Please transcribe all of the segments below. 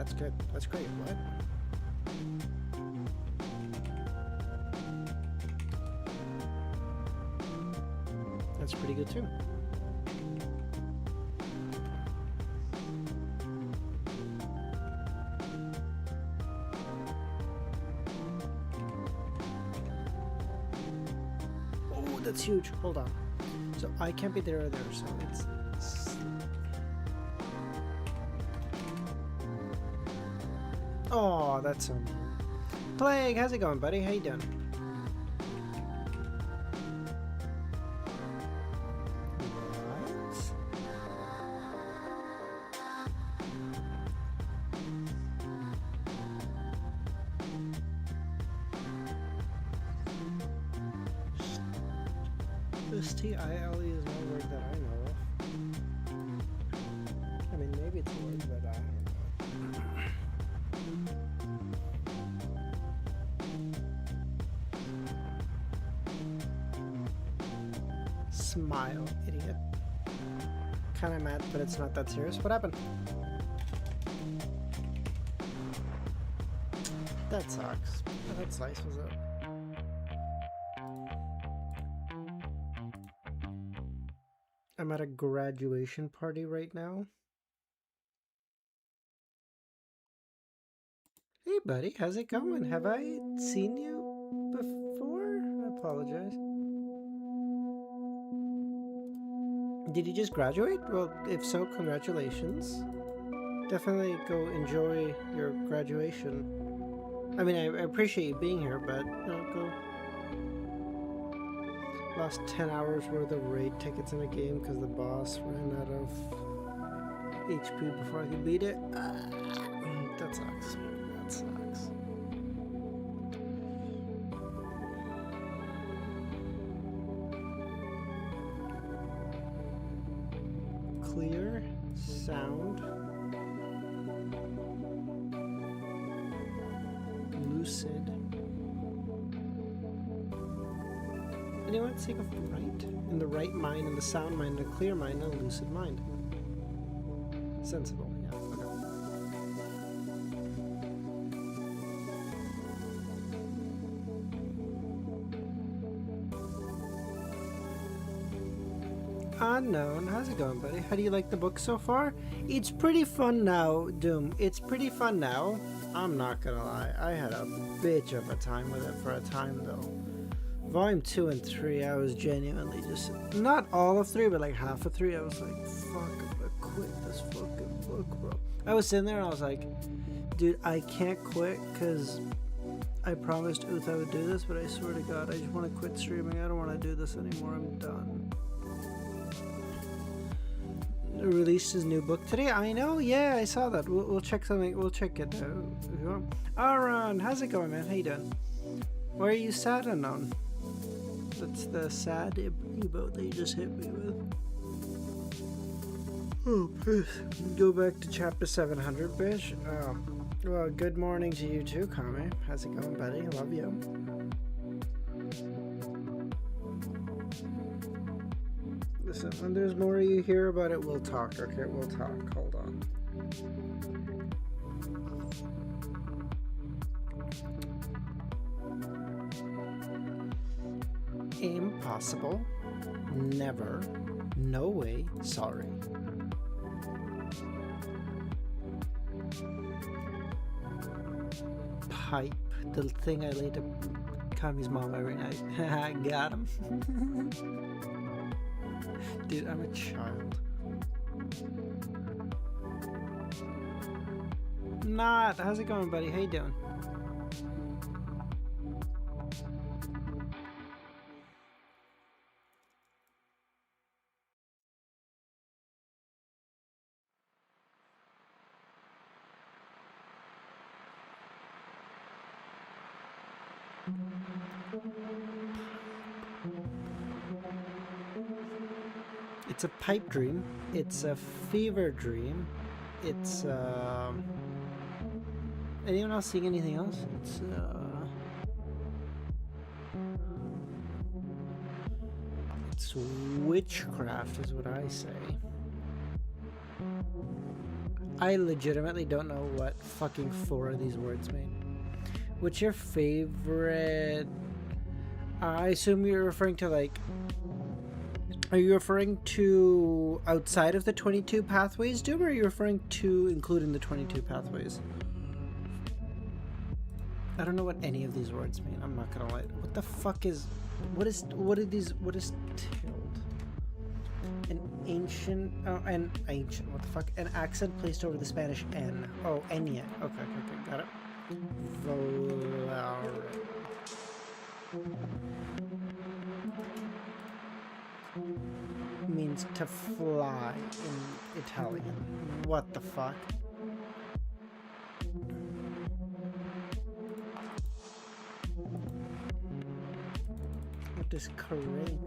That's good. That's great. What? That's pretty good too. Oh, that's huge. Hold on. So I can't be there or there, so it's oh, that's so mean. Plague, how's it going, buddy? How you doing? S-T-I-L-E is no word that I know of. I mean, maybe it's a word, but I don't know. Smile, idiot. Kinda mad, but it's not that serious. What happened? That sucks. Oh, that slice was up. I'm at a graduation party right now. Hey buddy, how's it going? Have I seen you before? I apologize. Did you just graduate? Well, if so, congratulations. Definitely go enjoy your graduation. I mean, I appreciate you being here, but go. Lost 10 hours worth of raid tickets in a game because the boss ran out of HP before I could beat it. That sucks. That sucks. Clear sound. Lucid. Anyone think of right? In the right mind, in the sound mind, in a clear mind, and a lucid mind. Sensible, yeah, okay. Unknown, how's it going, buddy? How do you like the book so far? It's pretty fun now, Doom. It's pretty fun now. I'm not gonna lie, I had a bitch of a time with it for a time, though. Volume 2 and 3, I was genuinely just, not all of 3, but like half of 3, I was like, fuck, I'm gonna quit this fucking book, bro. I was sitting there and I was like, dude, I can't quit because I promised Uth I would do this, but I swear to God, I just want to quit streaming. I don't want to do this anymore. I'm done. Released his new book today. I know, yeah, I saw that. We'll check something. We'll check it out if you want. Aaron, how's it going, man? How you doing? Why are you sad, Unknown? That's the sad emote that you just hit me with. Oh, piss. Go back to chapter 700, bitch. Well, good morning to you too, Kame. How's it going, buddy? Love you. Listen, when there's more you hear about it, we'll talk, okay? We'll talk. Hold on. Impossible. Never. No way. Sorry. Pipe. The thing I laid to Kami's mom every night. I got him. Dude, I'm a child. Not. How's it going, buddy? How you doing? It's a pipe dream. It's a fever dream. It's anyone else seeing anything else? It's witchcraft is what I say. I legitimately don't know what fucking 4 of these words mean. What's your favorite? I assume you're referring to like. Are you referring to outside of the 22 pathways, Doom, or are you referring to including the 22 pathways? I don't know what any of these words mean. I'm not gonna lie. What the fuck is? What is tilled? An ancient. Oh, an ancient. What the fuck? An accent placed over the Spanish N. Oh, Enya. Okay, got it. Volare. Means to fly in Italian. What the fuck? What does carré mean?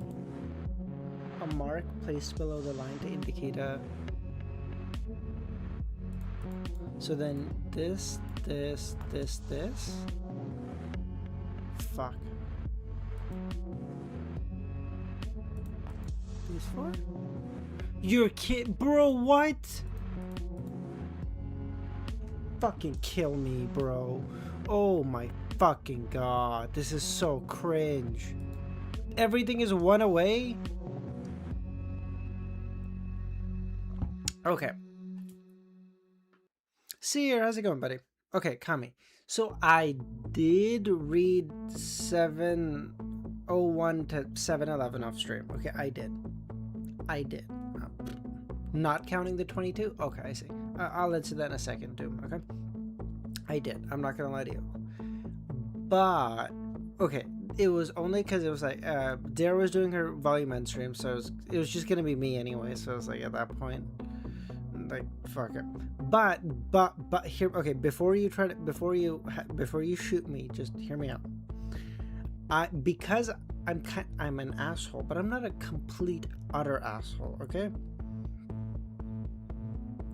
A mark placed below the line to indicate a... So then this. Fuck. These 4? You're kid, bro, what? Fucking kill me, bro. Oh my fucking god. This is so cringe. Everything is 1 away? Okay. See here, how's it going, buddy? Okay, Kami. So I did read 701 to 711 off stream. Okay, I did. Not counting the 22? Okay, I see. I'll answer that in a second, too. Okay? I did. I'm not gonna lie to you. But, okay, it was only because it was like, Dara was doing her volume end stream, so it was just gonna be me anyway, so I was like, at that point, like, fuck it. But here, okay, before you shoot me, just hear me out. Because I'm an asshole, but I'm not a complete utter asshole, okay?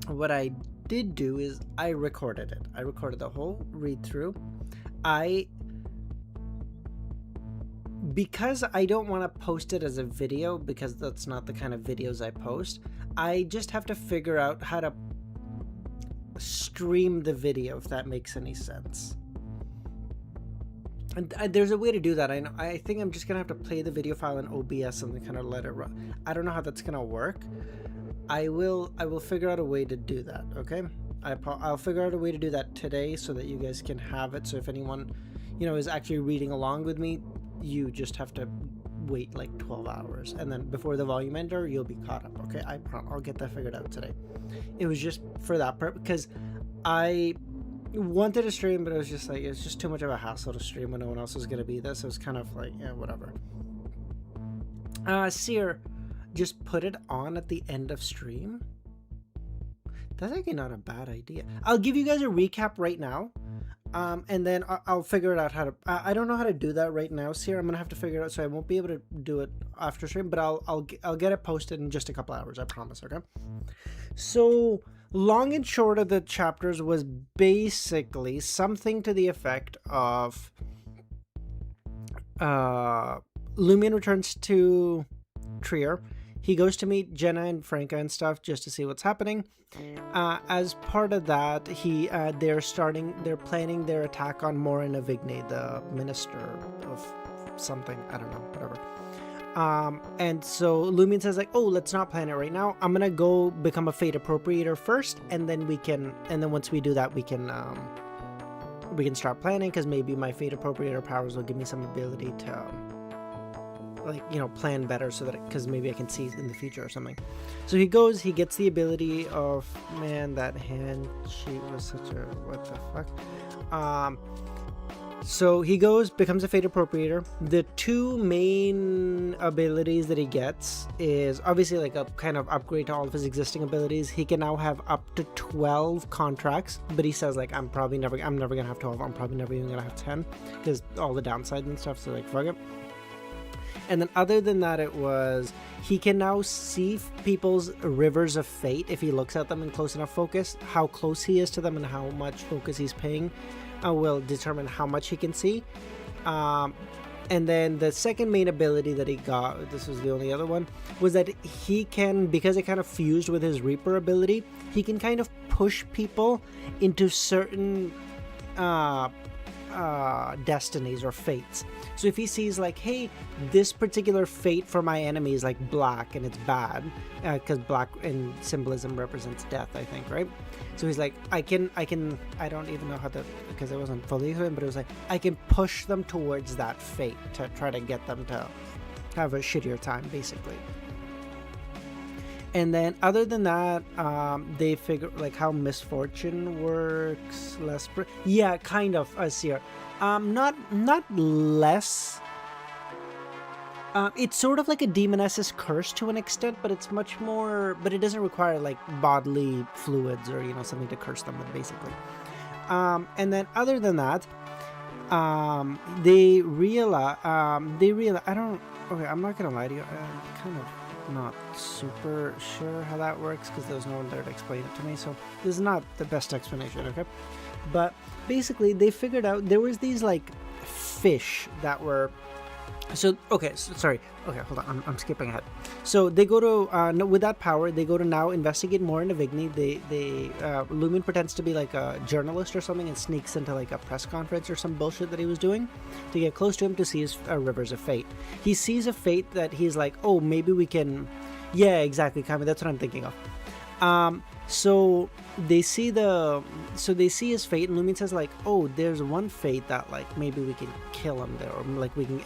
What I did do is I recorded it. I recorded the whole read through. Because I don't want to post it as a video, because that's not the kind of videos I post, I just have to figure out how to stream the video, if that makes any sense. And there's a way to do that. I think I'm just gonna have to play the video file in OBS and then kind of let it run. I don't know how that's gonna work. I will figure out a way to do that. Okay, I'll figure out a way to do that today so that you guys can have it. So if anyone, is actually reading along with me, you just have to wait like 12 hours, and then before the volume ender, you'll be caught up. Okay, I'll get that figured out today. It was just for that purpose, because I wanted to stream, but it was just like, it's just too much of a hassle to stream when no one else was gonna be there, so it's kind of like, yeah, whatever. Seer, just put it on at the end of stream. That's actually not a bad idea. I'll give you guys a recap right now, and then I'll figure it out how to. I don't know how to do that right now, Seer. I'm gonna have to figure it out, so I won't be able to do it after stream, but I'll get it posted in just a couple hours, I promise. Okay. So long and short of the chapters was basically something to the effect of Lumion returns to Trier. He goes to meet Jenna and Franca and stuff just to see what's happening. As part of that, they're planning their attack on Morin Avigny, the minister of something. I don't know, whatever. And so Lumion says like, oh, let's not plan it right now. I'm gonna go become a fate appropriator first, and then once we do that, we can start planning, because maybe my fate appropriator powers will give me some ability to plan better, so that because maybe I can see in the future or something. So he gets the ability of, man, that hand sheet was such a what the fuck. So he becomes a fate appropriator. The two main abilities that he gets is obviously like a kind of upgrade to all of his existing abilities. He can now have up to 12 contracts, but he says like, I'm never gonna have 12. I'm probably never even gonna have 10, because all the downsides and stuff. So like, fuck it. And then other than that, he can now see people's rivers of fate if he looks at them in close enough focus. How close he is to them and how much focus he's paying will determine how much he can see. And then the second main ability that he got, this was the only other one, was that he can, because it kind of fused with his Reaper ability, he can kind of push people into certain destinies or fates. So if he sees like, hey, this particular fate for my enemy is like black and it's bad, because black in symbolism represents death, I think, right? So he's like, I don't even know how to, because it wasn't fully him, but it was like, I can push them towards that fate to try to get them to have a shittier time, basically. And then other than that, they figure like how misfortune works, yeah, kind of, I see her. Not less. It's sort of like a demoness's curse to an extent, but it's much more, but it doesn't require like bodily fluids or, you know, something to curse them with, basically. And then other than that, they realize, okay, I'm not gonna lie to you, kind of not super sure how that works because there's no one there to explain it to me, so this is not the best explanation, okay? But basically they figured out there was these like fish that were, so okay, so, sorry, okay, hold on, I'm skipping ahead. So they go to with that power, they go to now investigate more into Vigny. LEMMiNO pretends to be like a journalist or something and sneaks into like a press conference or some bullshit that he was doing to get close to him to see his rivers of fate. He sees a fate that he's like, oh, maybe we can, yeah, exactly, Kami, that's what I'm thinking of. So they see his fate, and LEMMiNO says like, oh, there's one fate that like maybe we can kill him there, or like we can,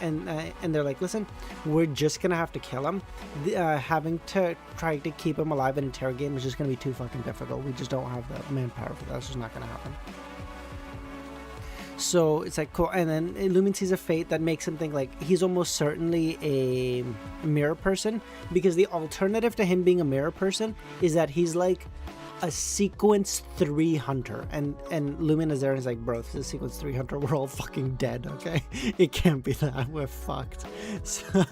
and they're like, listen, we're just gonna have to kill him. Having to try to keep him alive and interrogate him is just gonna be too fucking difficult. We just don't have the manpower for that. That's just not gonna happen. So it's like, cool. And then LEMMiNO sees a fate that makes him think like he's almost certainly a mirror person, because the alternative to him being a mirror person is that he's like a sequence 3 hunter, and LEMMiNO is there and is like, bro, if it's a sequence 3 hunter, we're all fucking dead, okay? It can't be that, we're fucked. So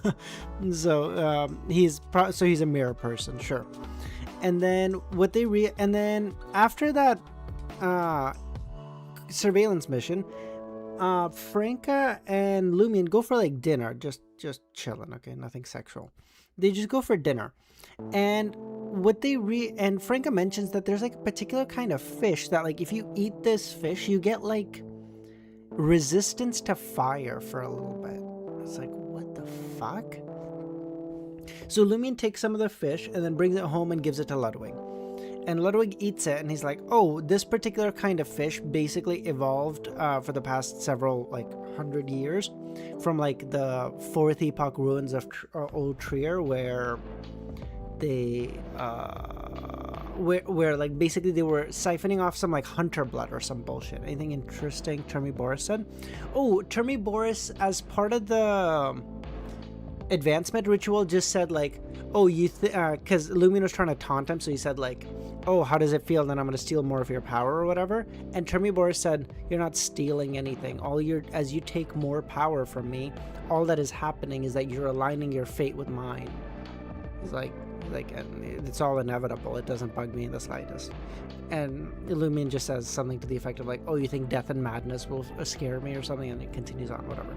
he's a mirror person, sure. And then and then after that surveillance mission, Franca and LEMMiNO go for like dinner, just chilling, okay, nothing sexual. They just go for dinner, and and Franca mentions that there's like a particular kind of fish that like if you eat this fish, you get like resistance to fire for a little bit. It's like, what the fuck? So LEMMiNO takes some of the fish and then brings it home and gives it to Ludwig. And Ludwig eats it, and he's like, oh, this particular kind of fish basically evolved for the past several, like, 100 years from, like, the 4th Epoch ruins of Old Trier, where they, where, like, basically they were siphoning off some, like, hunter blood or some bullshit. Anything interesting Termi said? Oh, Termi, as part of the advancement ritual, just said, like, oh, because LEMMiNO was trying to taunt him, so he said, like, oh, how does it feel? Then I'm going to steal more of your power or whatever. And Termi said, you're not stealing anything. As you take more power from me, all that is happening is that you're aligning your fate with mine. He's like, it's all inevitable. It doesn't bug me in the slightest. And LEMMiNO just says something to the effect of like, oh, you think death and madness will scare me or something? And it continues on, whatever.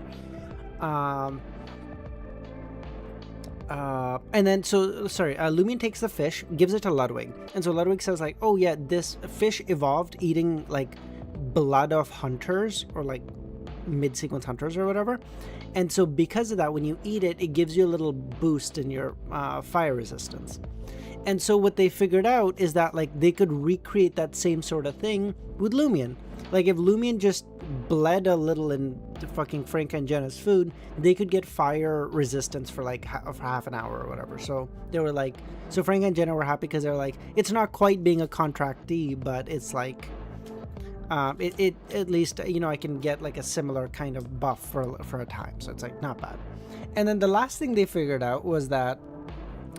And then, LEMMiNO takes the fish, gives it to Ludwig. And so Ludwig says like, oh yeah, this fish evolved eating like blood of hunters, or like mid-sequence hunters or whatever. And so because of that, when you eat it, it gives you a little boost in your fire resistance. And so what they figured out is that like they could recreate that same sort of thing with LEMMiNO. Like if LEMMiNO just bled a little in the fucking Franca and Jenna's food, they could get fire resistance for like half an hour or whatever. So they were like, so Franca and Jenna were happy because they're like, it's not quite being a contractee, but it's like, it at least, you know, I can get like a similar kind of buff for a time. So it's like not bad. And then the last thing they figured out was that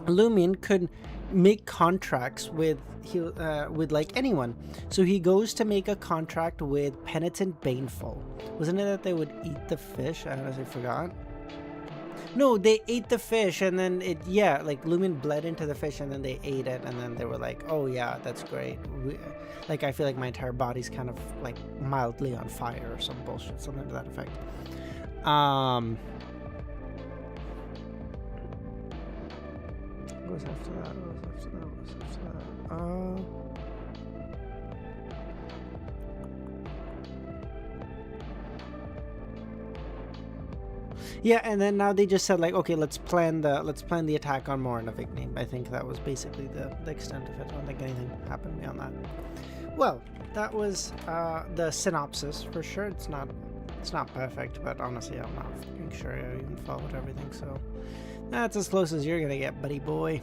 LEMMiNO could make contracts with like anyone. So he goes to make a contract with Penitent Baneful. Wasn't it that they would eat the fish? I honestly forgot. No, they ate the fish, and then like LEMMiNO bled into the fish, and then they ate it, and then they were like, oh yeah, that's great. Like I feel like my entire body's kind of like mildly on fire or some bullshit, something to that effect. What was after that? Yeah, and then now they just said like, okay, let's plan the attack on Morinavigny. I think that was basically the extent of it. I don't think anything happened beyond that. Well, that was the synopsis for sure. It's not perfect, but honestly, I'm not sure I even followed everything. So that's as close as you're gonna get, buddy boy.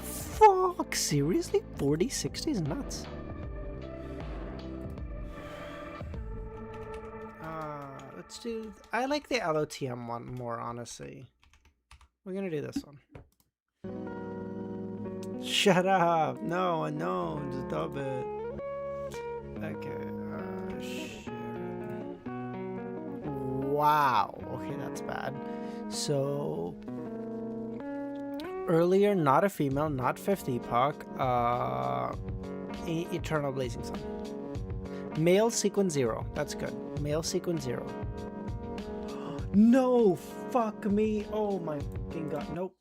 Fuck, seriously? 4060 is nuts. Let's do... I like the LOTM one more, honestly. We're gonna do this one. Shut up! No, just stop it. Okay, shit. Wow. Okay, that's bad. So... Earlier, not a female, not 5th epoch, Eternal Blazing Sun. Male sequence 0. That's good. Male sequence 0. No! Fuck me! Oh my fucking god. Nope.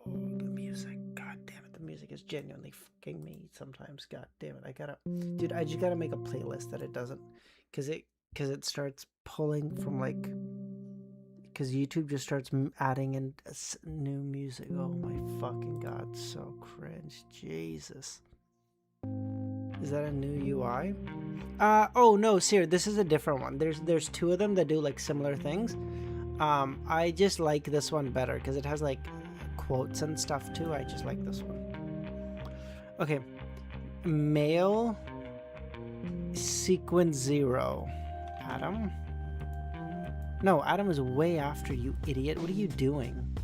Oh, the music. God damn it. The music is genuinely fucking me sometimes. God damn it. I just gotta make a playlist that it doesn't. Cause it starts pulling from like... Because YouTube just starts adding in new music. Oh my fucking god, so cringe. Jesus. Is that a new UI? Oh no, Sir, this is a different one. There's two of them that do like similar things. I just like this one better because it has like quotes and stuff too. I just like this one. Okay. Male sequence 0. Adam? No, Adam is way after you, idiot. What are you doing?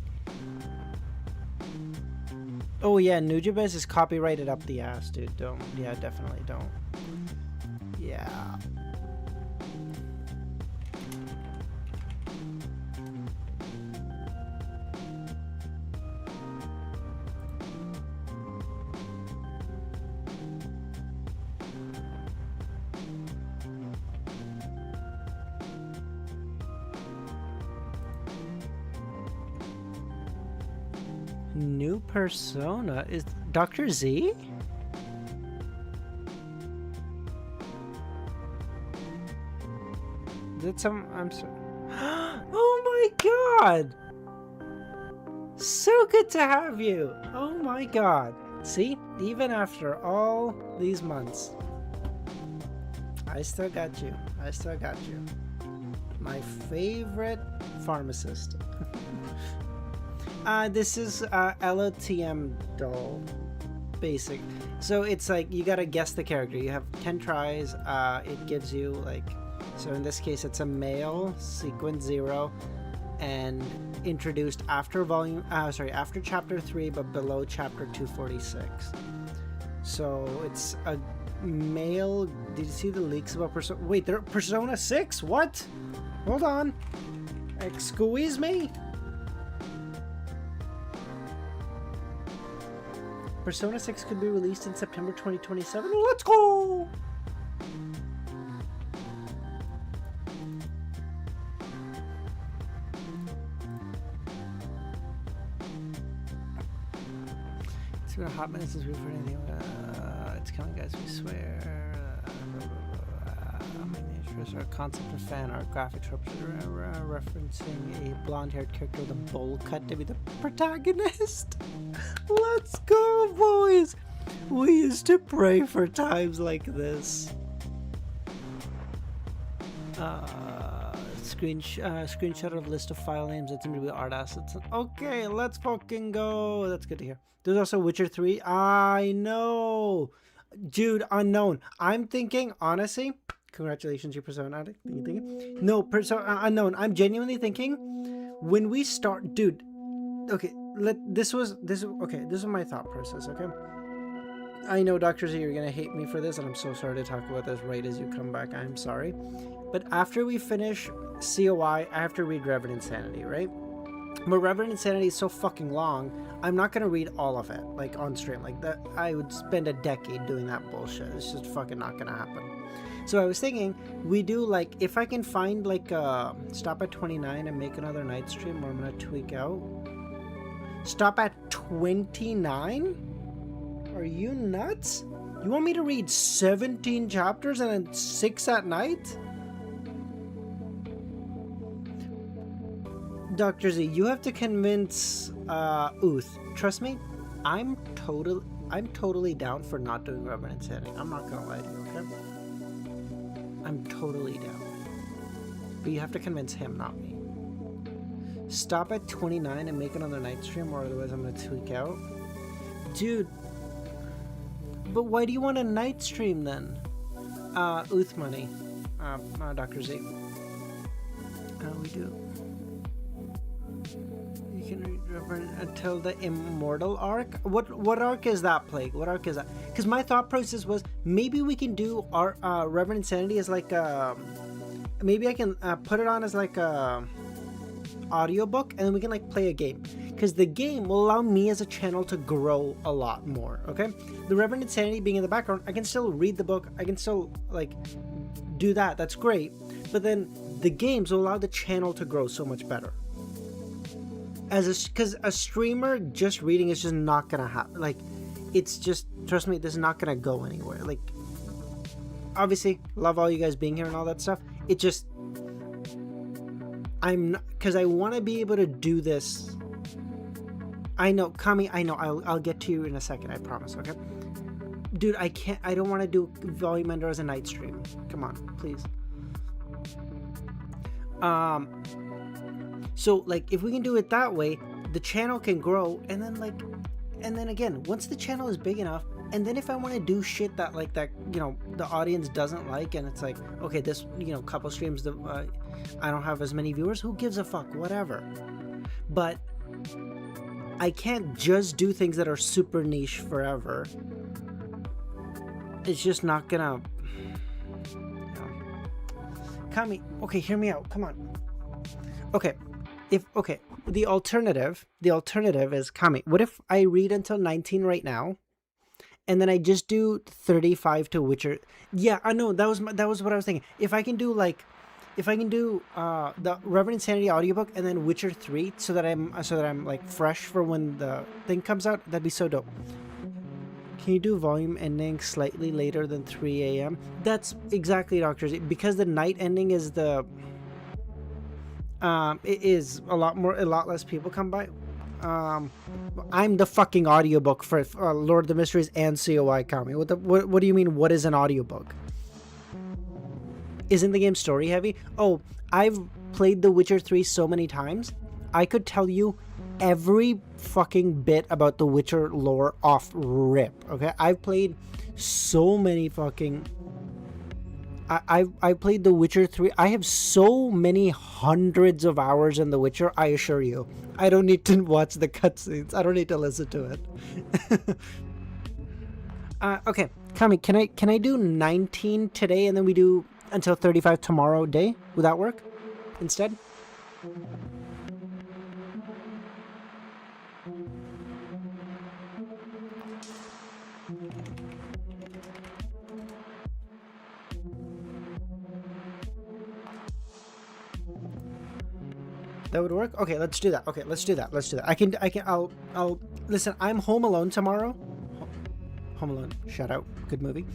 Oh yeah, Nujabes is copyrighted up the ass, dude. Don't. Yeah, definitely don't. Yeah. New persona is Dr. Z? Did some... I'm sorry. Oh my god! So good to have you! Oh my god. See? Even after all these months, I still got you. I still got you. My favorite pharmacist. This is LOTM doll, basic. So it's like you gotta guess the character. You have 10 tries. It gives you like, so in this case it's a male, sequence 0, and introduced after after chapter 3, but below chapter 246. So it's a male. Did you see the leaks about Persona? Wait, they're Persona 6? What? Hold on. Excuse me. Persona 6 could be released in September 2027. Let's go! It's been a hot minute since we've heard anything. It's coming, guys, we swear. Our concept of fan art graphics referencing a blonde-haired character with a bowl cut to be the protagonist. Let's go, boys! We used to pray for times like this. Screenshot of list of file names. That's going to be art assets. Okay, let's fucking go. That's good to hear. There's also Witcher 3. I know, dude. Unknown. I'm thinking, honestly. Congratulations, your Persona addict. No, Persona Unknown. I'm genuinely thinking when we start, dude. Okay, this was my thought process. Okay, I know, Dr. Z, you're gonna hate me for this, and I'm so sorry to talk about this right as you come back. I'm sorry, but after we finish COI, I have to read Reverend Insanity, right? But Reverend Insanity is so fucking long. I'm not gonna read all of it like on stream. Like that, I would spend a decade doing that bullshit. It's just fucking not gonna happen. So I was thinking we do like, if I can find like stop at 29 and make another night stream where I'm gonna tweak out. Stop at 29? Are you nuts? You want me to read 17 chapters and then 6 at night? Dr. Z, you have to convince Uth. Trust me, I'm totally down for not doing Revenant Sanity. I'm not gonna lie to you, okay? I'm totally down. But you have to convince him, not me. Stop at 29 and make another night stream, or otherwise I'm gonna tweak out. Dude. But why do you want a night stream then? Uth money. Dr. Z. We do. You can read Revenant until the Immortal arc? What arc is that, Plague? What arc is that? Because my thought process was, maybe we can do our Revenant Sanity as like maybe I can put it on as like a audiobook, and then we can like play a game, because the game will allow me as a channel to grow a lot more. Okay, the Revenant Sanity being in the background, I can still read the book, I can still like do that, that's great, but then the games will allow the channel to grow so much better. Because a streamer just reading is just not gonna happen. Like, it's just, trust me, this is not gonna go anywhere. Like, obviously love all you guys being here and all that stuff, it just, I'm not, because I want to be able to do this. I know, Kami, I know, I'll get to you in a second, I promise, okay? Dude, I don't want to do Volume Ender as a night stream. Come on, please. So, like, if we can do it that way, the channel can grow, and then, like, and then again, once the channel is big enough, and then if I want to do shit that, like, that, you know, the audience doesn't like, and it's like, okay, this, you know, couple streams, I don't have as many viewers, who gives a fuck, whatever. But I can't just do things that are super niche forever. It's just not gonna, you know. Kami, okay, hear me out, come on. Okay, the alternative is, Kami, what if I read until 19 right now, and then I just do 35 to Witcher? Yeah, I know, that was what I was thinking. If I can do the Revenant Sanity audiobook and then Witcher 3, so that I'm like fresh for when the thing comes out, that'd be so dope. Can you do volume ending slightly later than 3 a.m.? That's exactly, Dr. Z, because the night ending is the it is a lot less people come by. I'm the fucking audiobook for Lord of the Mysteries and COI Kami. What do you mean, what is an audiobook? Isn't the game story heavy? Oh, I've played The Witcher 3 so many times, I could tell you every fucking bit about The Witcher lore off rip, okay? I've played so many fucking... I played The Witcher 3. I have so many hundreds of hours in The Witcher, I assure you. I don't need to watch the cutscenes. I don't need to listen to it. Okay, Kami, can I do 19 today and then we do until 35 tomorrow day? Would that work instead? That would work? Okay, let's do that. Okay, let's do that. I'll listen, I'm home alone tomorrow. Home Alone, shout out, good movie.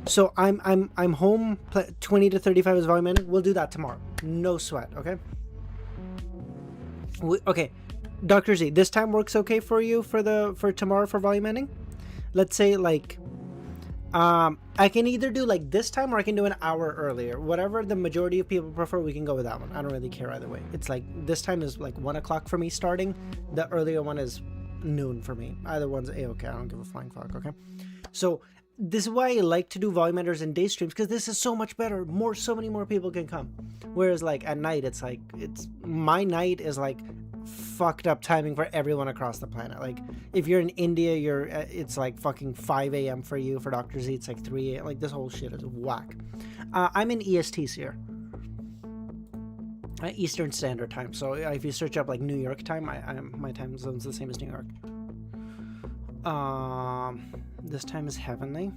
So I'm home, 20 to 35 is volume ending. We'll do that tomorrow. No sweat, okay? Okay, Dr. Z, this time works okay for you for tomorrow for volume ending? Let's say like I can either do like this time or I can do an hour earlier. Whatever the majority of people prefer, we can go with that one. I don't really care either way. It's like this time is like 1 o'clock for me starting. The earlier one is noon for me. Either one's a-okay. I don't give a flying fuck, okay? So this is why I like to do volume enders and day streams, because this is so much better. So many more people can come. Whereas like at night, it's like, my night is like fucked up timing for everyone across the planet. Like if you're in India, it's like fucking 5 a.m. for you. For Dr. Z, it's like 3 a.m. Like this whole shit is whack. I'm in EST here. Eastern Standard Time. So if you search up like New York time, my time zone's the same as New York. This time is heavenly.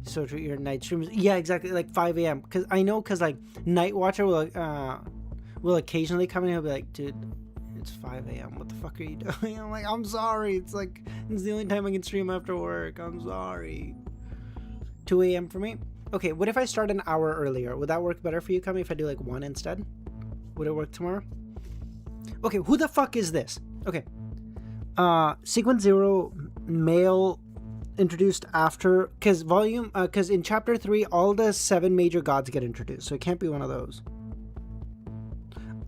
So your night streams, yeah, exactly, like 5 a.m. Because like Night Watcher will occasionally come in and he'll be like, dude, It's 5 a.m. What the fuck are you doing? I'm like, I'm sorry. It's like, it's the only time I can stream after work. I'm sorry. 2 a.m. for me? Okay, what if I start an hour earlier? Would that work better for you, Kami, if I do like 1 instead? Would it work tomorrow? Okay, who the fuck is this? Okay. Sequence 0, male, introduced after, because in chapter 3 all the 7 major gods get introduced, so it can't be one of those.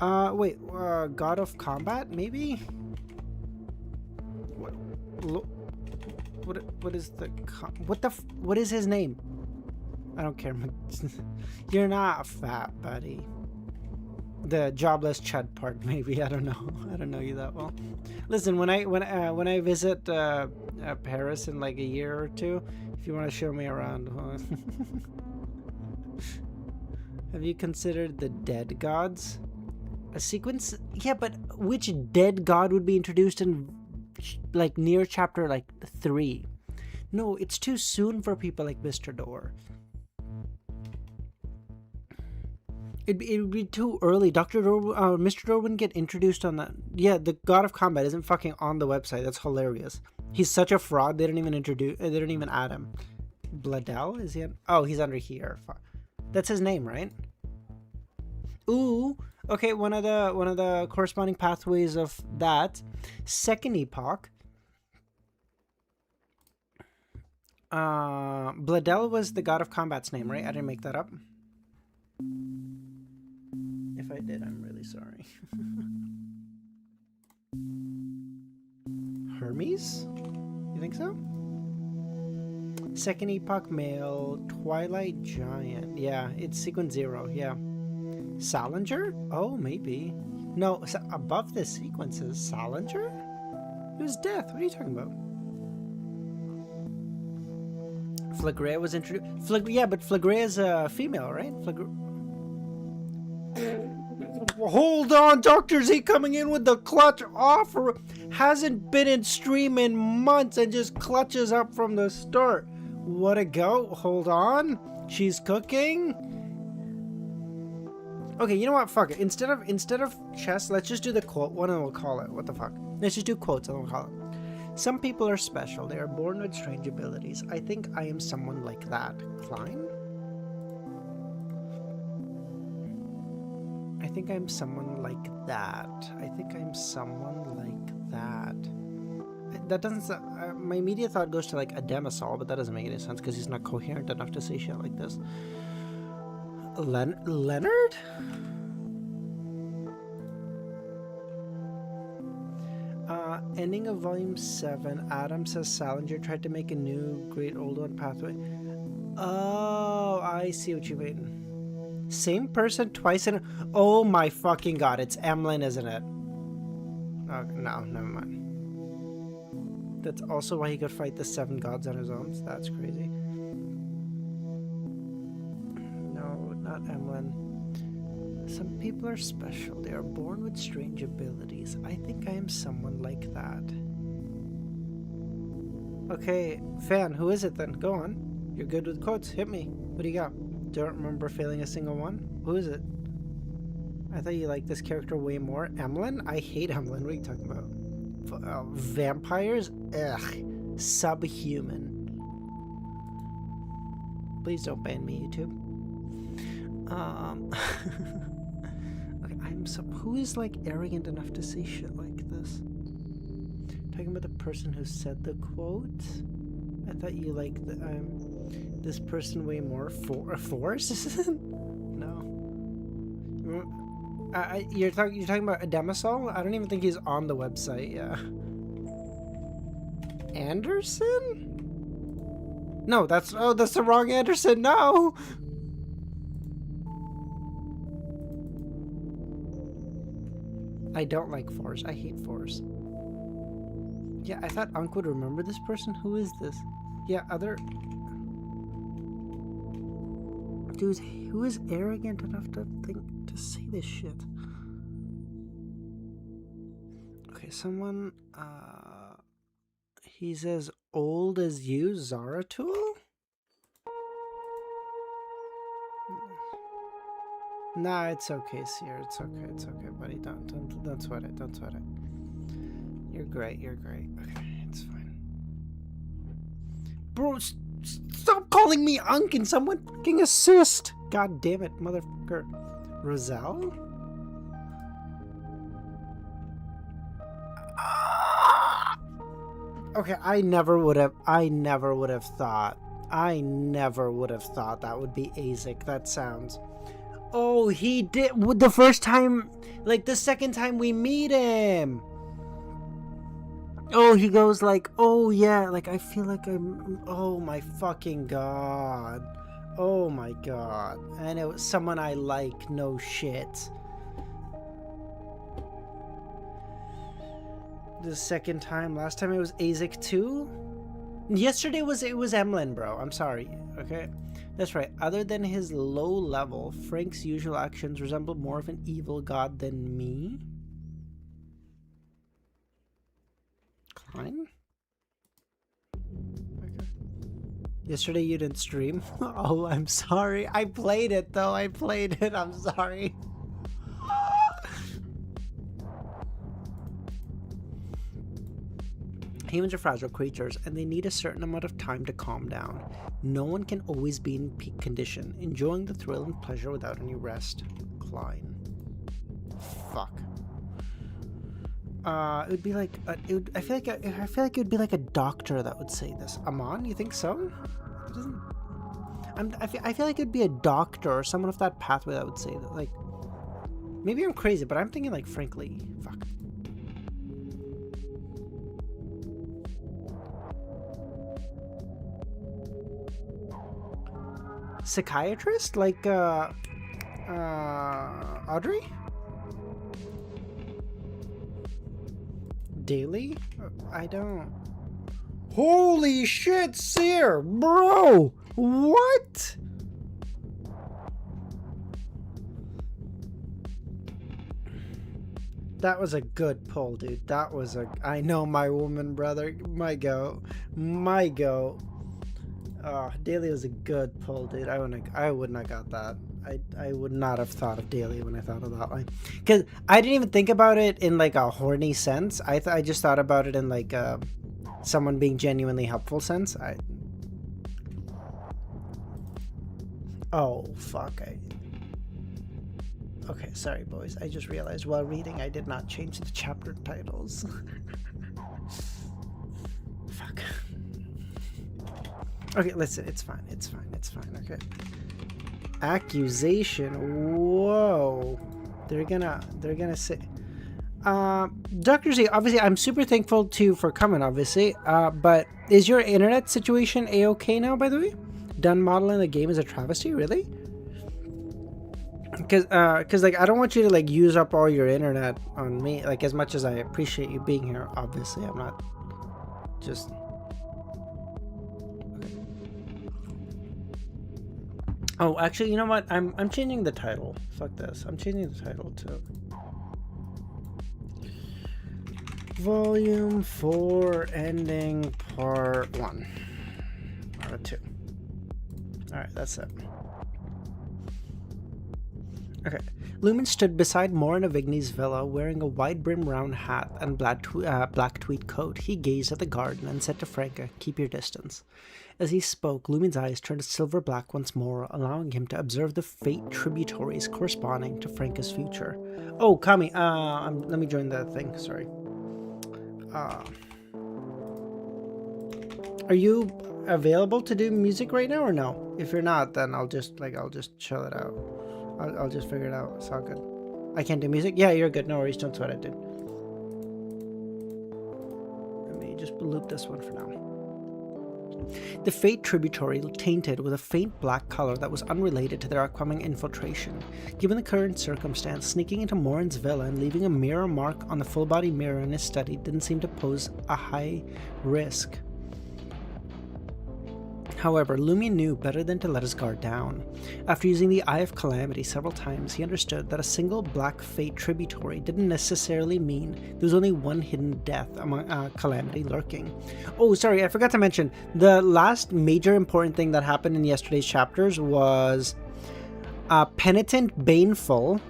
Wait, god of combat, maybe? What is the what is his name? I don't care. You're not fat, buddy. The jobless chud part, maybe. I don't know. I don't know you that well. Listen, when I visit Paris in like a year or two, if you want to show me around, have you considered the dead gods? A sequence? Yeah, but which dead god would be introduced in like near chapter like 3? No, it's too soon for people like Mr. Door. It would be too early. Mr. Door wouldn't get introduced on that. Yeah, the God of Combat isn't fucking on the website. That's hilarious. He's such a fraud. They didn't even add him. Bladel, is he? Oh, he's under here. That's his name, right? Ooh. Okay, one of the corresponding pathways of that second epoch. Bladel was the God of Combat's name, right? I didn't make that up. If I did, I'm really sorry. Hermes? You think so? Second epoch male, Twilight Giant. Yeah, it's sequence 0. Yeah. Salinger? Oh, maybe. No, above the sequences, Salinger? It was death. What are you talking about? Flagrea was introduced. Yeah, but Flagrea is a female, right? Hold on, Dr. Z coming in with the clutch offer. Hasn't been in stream in months and just clutches up from the start. What a go. Hold on. She's cooking. Okay, you know what? Fuck it. Instead of chess, let's just do the quote one and we'll call it. What the fuck? Let's just do quotes and we'll call it. Some people are special. They are born with strange abilities. I think I am someone like that. Klein? I think I'm someone like that. I think I'm someone like that. That doesn't... my immediate thought goes to like a Demisol, but that doesn't make any sense because he's not coherent enough to say shit like this. Leonard? Ending of volume 7. Adam says Salinger tried to make a new great old one pathway. Oh, I see what you mean. Same person twice in... Oh my fucking god, it's Emlyn, isn't it? Oh, no, never mind. That's also why he could fight the 7 gods on his own. So that's crazy. No, not Emlyn. Some people are special. They are born with strange abilities. I think I am someone like that. Okay, fan, who is it then? Go on. You're good with quotes. Hit me. What do you got? Don't remember failing a single one. Who is it? I thought you liked this character way more. Emlyn? I hate Emlyn. What are you talking about? Vampires? Ugh. Subhuman. Please don't ban me, YouTube. Okay, who is like arrogant enough to say shit like this? Talking about the person who said the quote? I thought you liked this person way more. Force? No. You're talking about a Demisol? I don't even think he's on the website. Yeah. Anderson? No, that's the wrong Anderson. No. I don't like Force. I hate Force. Yeah, I thought Unc would remember this person. Who is this? Yeah, other... Dude, who is arrogant enough to say this shit? Okay, someone, he's as old as you, Zaratul? Nah, it's okay, Seer. It's okay. It's okay, buddy. Don't sweat it. Don't sweat it. You're great. You're great. Okay, it's fine. Bro, stop calling me Unk and someone fucking assist. God damn it, motherfucker. Roselle? Okay, I never would have thought that would be Azek. That sounds. Oh, he did the first time, like the second time we meet him. Oh, he goes like, oh yeah, like I feel like I'm, oh my fucking god. Oh my god. And it was someone I like, no shit. The second time, last time it was Azek too? Yesterday it was Emlyn, bro. I'm sorry, okay? That's right. Other than his low level, Frank's usual actions resemble more of an evil god than me. Klein? Okay. Yesterday you didn't stream? Oh, I'm sorry. I played it though. I played it. I'm sorry. Humans are fragile creatures, and they need a certain amount of time to calm down. No one can always be in peak condition, enjoying the thrill and pleasure without any rest. Klein. Fuck. It would be like I feel like it would be like a doctor that would say this. Amon, you think so? It doesn't. I feel like it would be a doctor or someone of that pathway that would say that. Like, maybe I'm crazy, but I'm thinking like frankly. Fuck. Psychiatrist? Like, Audrey? Daily? I don't... Holy shit, Seer! Bro! What? That was a good pull, dude. That was a... I know my woman, brother. My go. My go. Oh, Daily was a good pull, dude. I wouldn't have got that. I would not have thought of Daily when I thought of that line, because I didn't even think about it in like a horny sense. I just thought about it in like someone being genuinely helpful sense. Oh fuck! Okay, sorry boys. I just realized while reading I did not change the chapter titles. Fuck. Okay, listen, it's fine, okay. Accusation, whoa. They're gonna say... Dr. Z, obviously, I'm super thankful to you for coming, obviously, but is your internet situation a-okay now, by the way? Done modeling the game as a travesty, really? Because, like, I don't want you to, like, use up all your internet on me, like, as much as I appreciate you being here, obviously, I'm not just... Oh, actually, you know what? I'm changing the title. Fuck this. I'm changing the title to Volume 4 Ending Part 1. Or 2. Alright, that's it. Okay. Lumen stood beside Morin Avigny's villa, wearing a wide-brimmed round hat and black tweed coat. He gazed at the garden and said to Franca, "Keep your distance." As he spoke, Lumen's eyes turned silver-black once more, allowing him to observe the fate tributaries corresponding to Franca's future. Oh, Kami, let me join the thing, sorry. Are you available to do music right now or no? If you're not, then I'll just chill it out. I'll just figure it out. It's all good. I can't do music? Yeah, you're good. No worries. Don't sweat it, dude. Let me just loop this one for now. The Fate tributary tainted with a faint black color that was unrelated to their upcoming infiltration. Given the current circumstance, sneaking into Morin's villa and leaving a mirror mark on the full-body mirror in his study didn't seem to pose a high risk. However, Lumi knew better than to let his guard down. After using the Eye of Calamity several times, he understood that a single black fate tributary didn't necessarily mean there was only one hidden death among Calamity lurking. Oh, sorry, I forgot to mention, the last major important thing that happened in yesterday's chapters was Penitent Baneful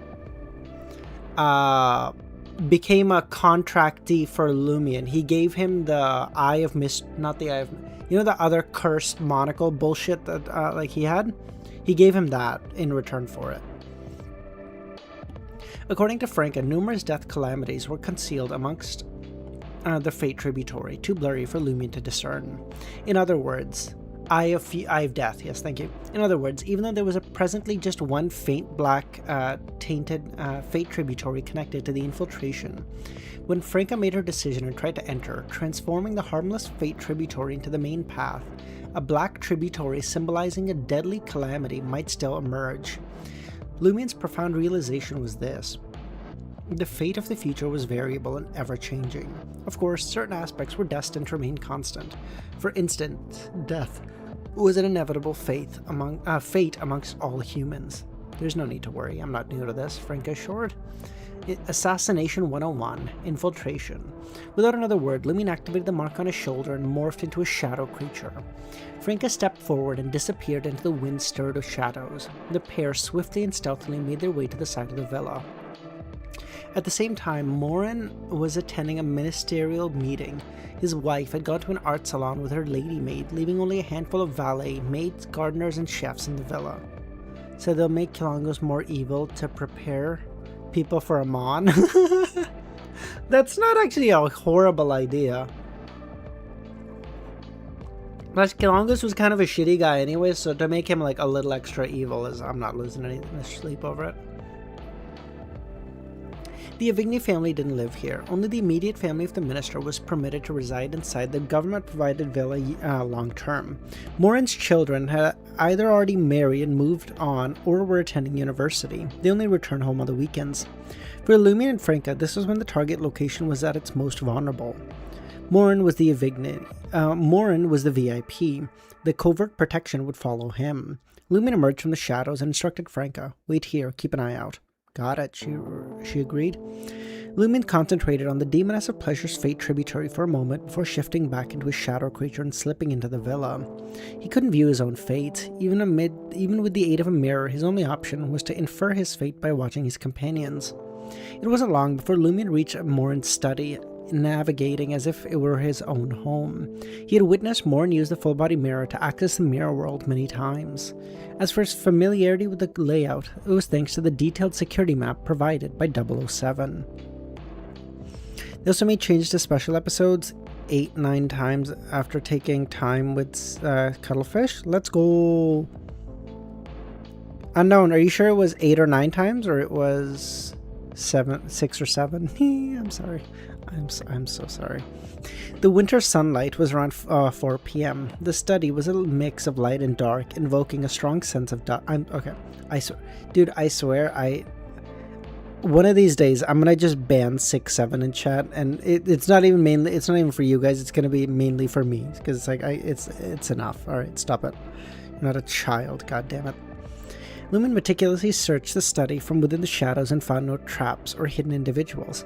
became a contractee for Lumion. He gave him the Eye of Mist, not the Eye of, you know, the other cursed monocle bullshit that like he had. He gave him that in return for it. According to Franca, numerous death calamities were concealed amongst the Fate Tributary, too blurry for Lumion to discern. In other words, Eye of Death, yes, thank you. In other words, even though there was presently just one faint black tainted Fate Tributary connected to the infiltration, when Franca made her decision and tried to enter, transforming the harmless Fate Tributary into the main path, a black tributary symbolizing a deadly calamity might still emerge. Lumion's profound realization was this: the fate of the future was variable and ever-changing. Of course, certain aspects were destined to remain constant. For instance, death was an inevitable fate amongst all humans. There's no need to worry, I'm not new to this, Franca assured. Assassination 101, Infiltration. Without another word, Lumion activated the mark on his shoulder and morphed into a shadow creature. Franca stepped forward and disappeared into the wind-stirred shadows. The pair swiftly and stealthily made their way to the side of the villa. At the same time, Morin was attending a ministerial meeting. His wife had gone to an art salon with her lady maid, leaving only a handful of valet, maids, gardeners, and chefs in the villa. So they'll make Kilongos more evil to prepare people for Amon? That's not actually a horrible idea. Plus, Kilongos was kind of a shitty guy anyway, so to make him like a little extra evil is, I'm not losing any sleep over it. The Avigny family didn't live here. Only the immediate family of the minister was permitted to reside inside the government-provided villa long-term. Morin's children had either already married and moved on or were attending university. They only returned home on the weekends. For Lumion and Franca, this was when the target location was at its most vulnerable. Morin was the Avigny. Morin was the VIP. The covert protection would follow him. Lumion emerged from the shadows and instructed Franca, "Wait here, keep an eye out." "Got it," she agreed. Lumion concentrated on the Demoness of Pleasure's Fate Tributary for a moment before shifting back into his shadow creature and slipping into the villa. He couldn't view his own fate. Even with the aid of a mirror, his only option was to infer his fate by watching his companions. It wasn't long before Lumion reached Morin's study, navigating as if it were his own home. He had witnessed Morin use the full-body mirror to access the mirror world many times. As for his familiarity with the layout, it was thanks to the detailed security map provided by 007. They also made changes to special episodes 8-9 times after taking time with Cuttlefish. Let's go. Unknown, are you sure it was 8 or 9 times, or it was 6 or 7? I'm sorry. I'm so sorry. The winter sunlight was around 4 p.m. The study was a mix of light and dark, invoking a strong sense of I swear, one of these days I'm gonna just ban 6-7 in chat, and it's not even for you guys. It's gonna be mainly for me, because it's like it's enough. All right, stop it. You're not a child. God damn it. Lumion meticulously searched the study from within the shadows and found no traps or hidden individuals.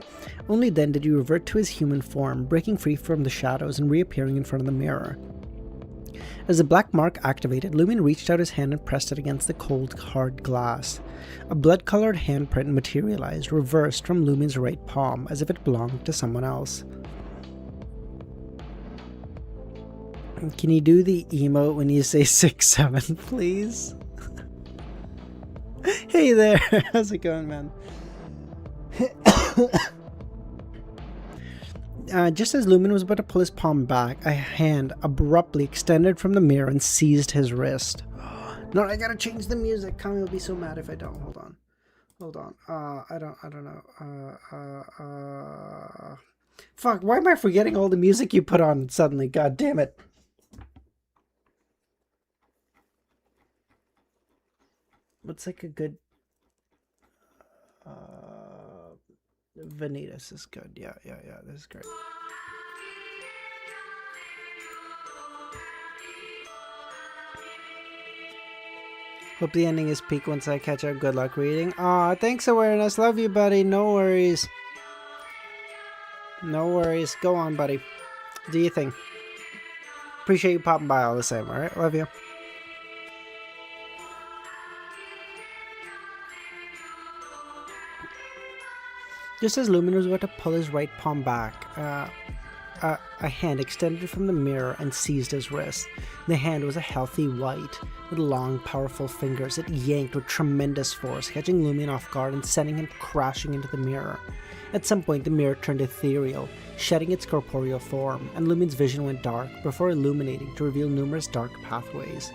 Only then did he revert to his human form, breaking free from the shadows and reappearing in front of the mirror. As the black mark activated, Lumion reached out his hand and pressed it against the cold, hard glass. A blood-colored handprint materialized, reversed from Lumion's right palm, as if it belonged to someone else. Can you do the emote when you say 6-7, please? Hey there, how's it going, man? Just as Lumion was about to pull his palm back, a hand abruptly extended from the mirror and seized his wrist. No, I gotta change the music. Kami will be so mad if I don't. Hold on. I don't know. Fuck, why am I forgetting all the music you put on suddenly? God damn it. What's like a good... Vanitas is good. Yeah, this is great. Hope the ending is peak once I catch up. Good luck reading. Aw, thanks, Awareness. Love you, buddy. No worries. No worries. Go on, buddy. Do your thing. Appreciate you popping by all the same, alright? Love you. Just as Lumen was about to pull his right palm back, a hand extended from the mirror and seized his wrist. The hand was a healthy white, with long, powerful fingers. It yanked with tremendous force, catching Lumen off guard and sending him crashing into the mirror. At some point, the mirror turned ethereal, shedding its corporeal form, and Lumen's vision went dark before illuminating to reveal numerous dark pathways.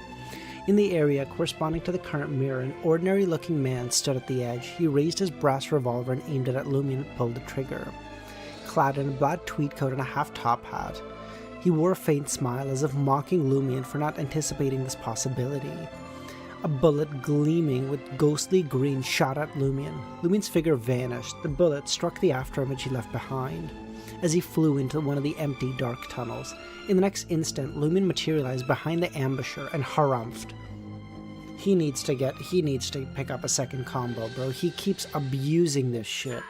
In the area corresponding to the current mirror, an ordinary-looking man stood at the edge. He raised his brass revolver and aimed it at Lumen and pulled the trigger. Clad in a black tweed coat and a half-top hat, he wore a faint smile as if mocking Lumion for not anticipating this possibility. A bullet gleaming with ghostly green shot at Lumion. Lumion's figure vanished. The bullet struck the afterimage he left behind as he flew into one of the empty, dark tunnels. In the next instant, Lumion materialized behind the ambusher and harumphed. He needs to pick up a second combo, bro. He keeps abusing this shit.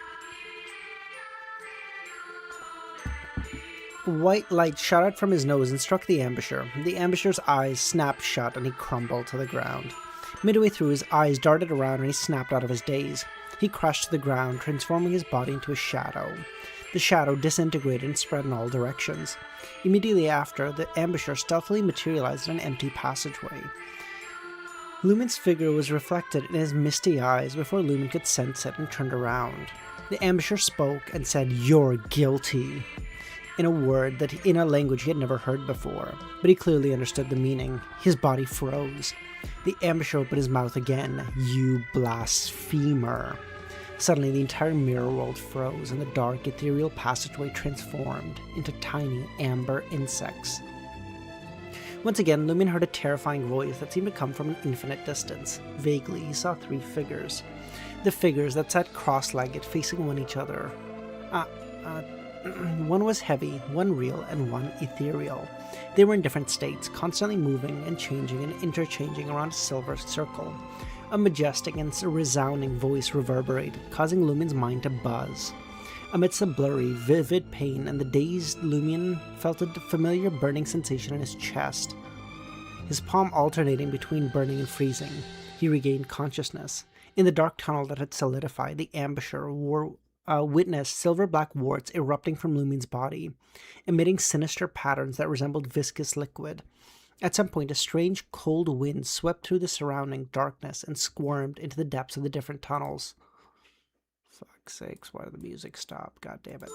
White light shot out from his nose and struck the ambusher. The ambusher's eyes snapped shut and he crumbled to the ground. Midway through, his eyes darted around and he snapped out of his daze. He crashed to the ground, transforming his body into a shadow. The shadow disintegrated and spread in all directions. Immediately after, the ambusher stealthily materialized in an empty passageway. Lumen's figure was reflected in his misty eyes before Lumen could sense it and turned around. The ambusher spoke and said, "You're guilty," in a language he had never heard before, but he clearly understood the meaning. His body froze. The ambusher opened his mouth again. "You blasphemer." Suddenly, the entire mirror world froze, and the dark, ethereal passageway transformed into tiny, amber insects. Once again, Lumen heard a terrifying voice that seemed to come from an infinite distance. Vaguely, he saw three figures. The figures that sat cross-legged, facing one each other. One was heavy, one real, and one ethereal. They were in different states, constantly moving and changing and interchanging around a silver circle. A majestic and resounding voice reverberated, causing Lumen's mind to buzz. Amidst the blurry, vivid pain and the dazed, Lumen felt a familiar burning sensation in his chest, his palm alternating between burning and freezing. He regained consciousness. In the dark tunnel that had solidified, the ambusher witnessed silver-black warts erupting from Lumen's body, emitting sinister patterns that resembled viscous liquid. At some point, a strange, cold wind swept through the surrounding darkness and squirmed into the depths of the different tunnels. Fuck's sakes, why did the music stop? God damn it.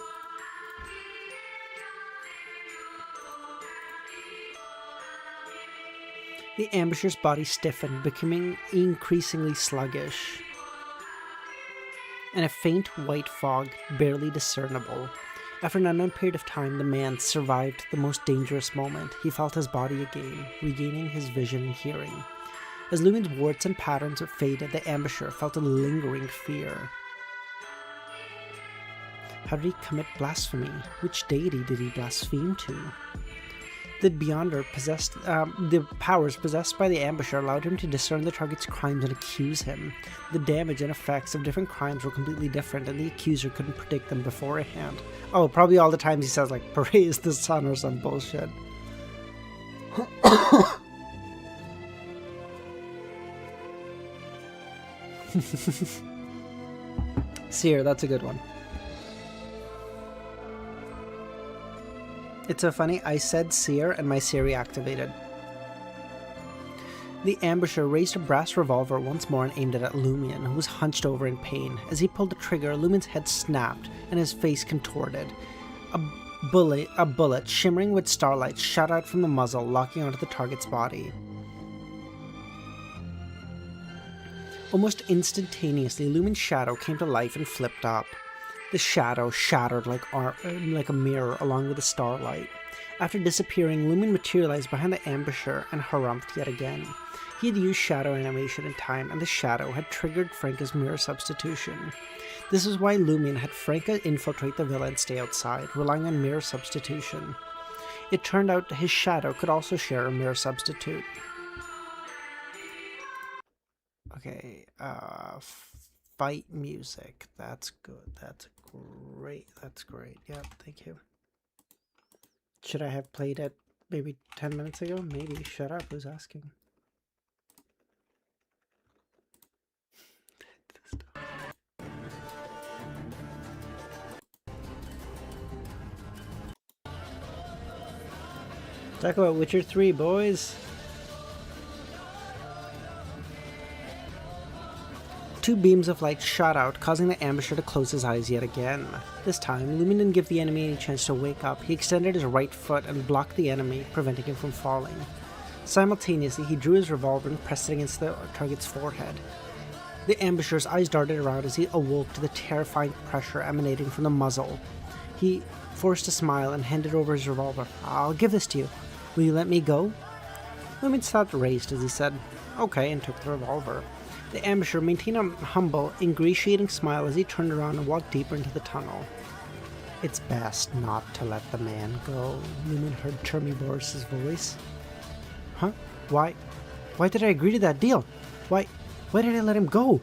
The ambusher's body stiffened, becoming increasingly sluggish, and a faint white fog, barely discernible. After an unknown period of time, the man survived the most dangerous moment. He felt his body again, regaining his vision and hearing. As Lumen's warts and patterns faded, the ambusher felt a lingering fear. How did he commit blasphemy? Which deity did he blaspheme to? The Beyonder possessed the powers possessed by the ambusher allowed him to discern the target's crimes and accuse him. The damage and effects of different crimes were completely different, and the accuser couldn't predict them beforehand. Oh, probably all the times he says, like, praise the sun or some bullshit. Seer, that's a good one. It's so funny, I said Seer and my Siri activated. The ambusher raised a brass revolver once more and aimed it at Lumion, who was hunched over in pain. As he pulled the trigger, Lumion's head snapped and his face contorted. A bullet, shimmering with starlight, shot out from the muzzle, locking onto the target's body. Almost instantaneously, Lumin's shadow came to life and flipped up. The shadow shattered like a mirror along with the starlight. After disappearing, Lumen materialized behind the ambusher and harumphed yet again. He had used shadow animation in time, and the shadow had triggered Franca's mirror substitution. This is why Lumen had Franca infiltrate the villa and stay outside, relying on mirror substitution. It turned out his shadow could also share a mirror substitute. Okay, fight music. That's good. That's great. That's great. Yep, thank you. Should I have played it maybe 10 minutes ago? Maybe. Shut up. Who's asking? Talk about Witcher 3, boys. Two beams of light shot out, causing the ambusher to close his eyes yet again. This time, Lumin didn't give the enemy any chance to wake up. He extended his right foot and blocked the enemy, preventing him from falling. Simultaneously, he drew his revolver and pressed it against the target's forehead. The ambusher's eyes darted around as he awoke to the terrifying pressure emanating from the muzzle. He forced a smile and handed over his revolver. "I'll give this to you. Will you let me go?" Lumin's thoughts raced as he said, "Okay," and took the revolver. The ambusher maintained a humble, ingratiating smile as he turned around and walked deeper into the tunnel. "It's best not to let the man go," Lumin heard Termy Boris's voice. "Huh? Why did I agree to that deal? Why did I let him go?"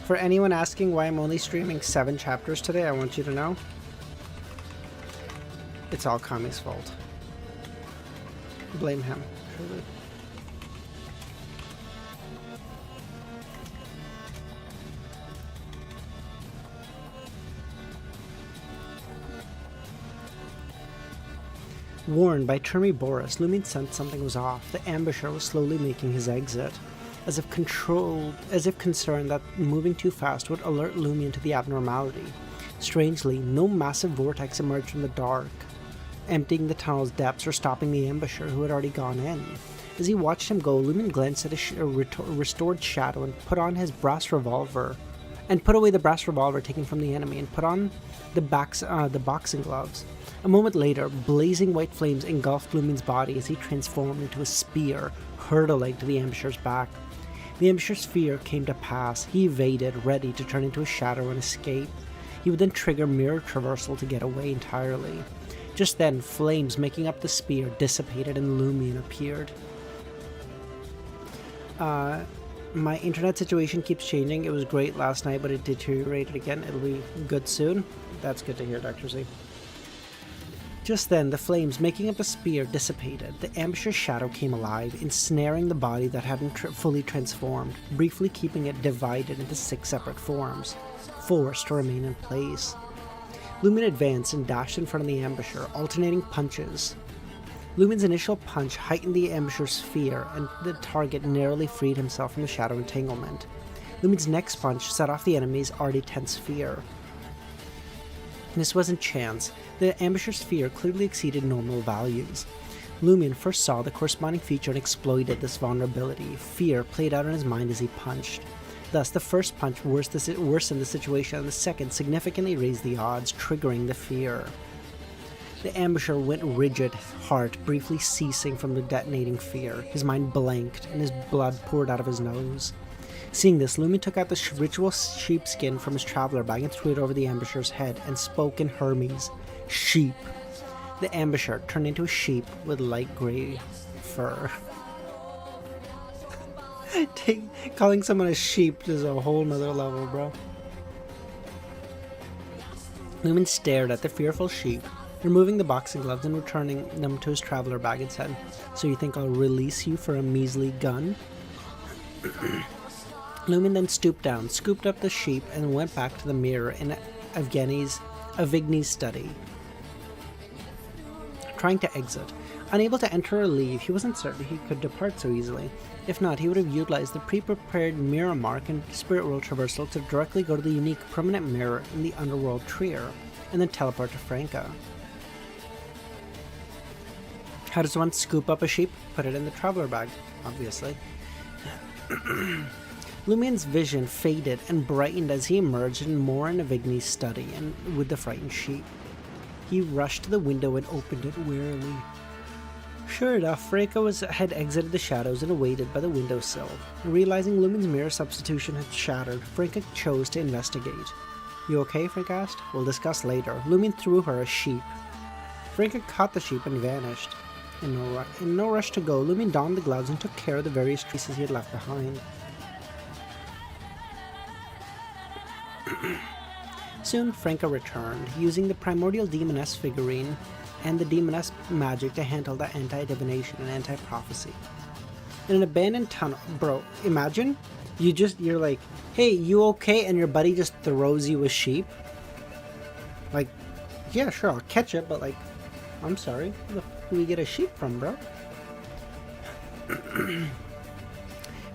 For anyone asking why I'm only streaming 7 chapters today, I want you to know it's all Kami's fault. Blame him, truly. Warned by Termy Boris, Lumin sensed something was off. The ambusher was slowly making his exit, as if concerned that moving too fast would alert Lumin to the abnormality. Strangely, no massive vortex emerged from the dark, emptying the tunnel's depths or stopping the ambusher who had already gone in. As he watched him go, Lumin glanced at a restored shadow and put away the brass revolver taken from the enemy and put on the boxing gloves. A moment later, blazing white flames engulfed Lumin's body as he transformed into a spear, hurtling to the ambusher's back. The ambusher's fear came to pass. He evaded, ready to turn into a shadow and escape. He would then trigger mirror traversal to get away entirely. Just then, flames making up the spear dissipated and Lumin appeared. My internet situation keeps changing. It was great last night, but it deteriorated again. It'll be good soon. That's good to hear, Dr. Z. Just then, the flames making up the spear dissipated. The ambusher's shadow came alive, ensnaring the body that hadn't fully transformed, briefly keeping it divided into 6 separate forms, forced to remain in place. Lumin advanced and dashed in front of the ambusher, alternating punches. Lumin's initial punch heightened the ambusher's fear, and the target narrowly freed himself from the shadow entanglement. Lumin's next punch set off the enemy's already tense fear. This wasn't chance. The ambusher's fear clearly exceeded normal values. Lumin first saw the corresponding feature and exploited this vulnerability. Fear played out in his mind as he punched. Thus, the first punch worsened the situation, and the second significantly raised the odds, triggering the fear. The ambusher went rigid, heart briefly ceasing from the detonating fear. His mind blanked, and his blood poured out of his nose. Seeing this, Lumin took out the ritual sheepskin from his traveler bag and threw it over the ambusher's head, and spoke in Hermes. "Sheep." The ambusher turned into a sheep with light gray fur. Calling someone a sheep is a whole nother level, bro. Lumin stared at the fearful sheep, removing the boxing gloves and returning them to his traveler bag and said, "So you think I'll release you for a measly gun?" Lumin then stooped down, scooped up the sheep, and went back to the mirror in Avigny's study, trying to exit. Unable to enter or leave, he wasn't certain he could depart so easily. If not, he would have utilized the pre-prepared mirror mark and spirit world traversal to directly go to the unique permanent mirror in the underworld trier, and then teleport to Franca. How does one scoop up a sheep? Put it in the traveler bag, obviously. Lumin's vision faded and brightened as he emerged in Avigny's study and with the frightened sheep. He rushed to the window and opened it wearily. Sure enough, Franca had exited the shadows and awaited by the windowsill. Realizing Lumin's mirror substitution had shattered, Franca chose to investigate. "You okay?" Franca asked. "We'll discuss later." Lumin threw her a sheep. Franca caught the sheep and vanished. In no rush to go, Lumin donned the gloves and took care of the various traces he had left behind. Soon, Franca returned, using the primordial demoness figurine and the demoness magic to handle the anti-divination and anti-prophecy. In an abandoned tunnel, bro, imagine You're like, hey, you okay? And your buddy just throws you a sheep. Like, yeah, sure, I'll catch it, but like, I'm sorry, where the f do we get a sheep from, bro?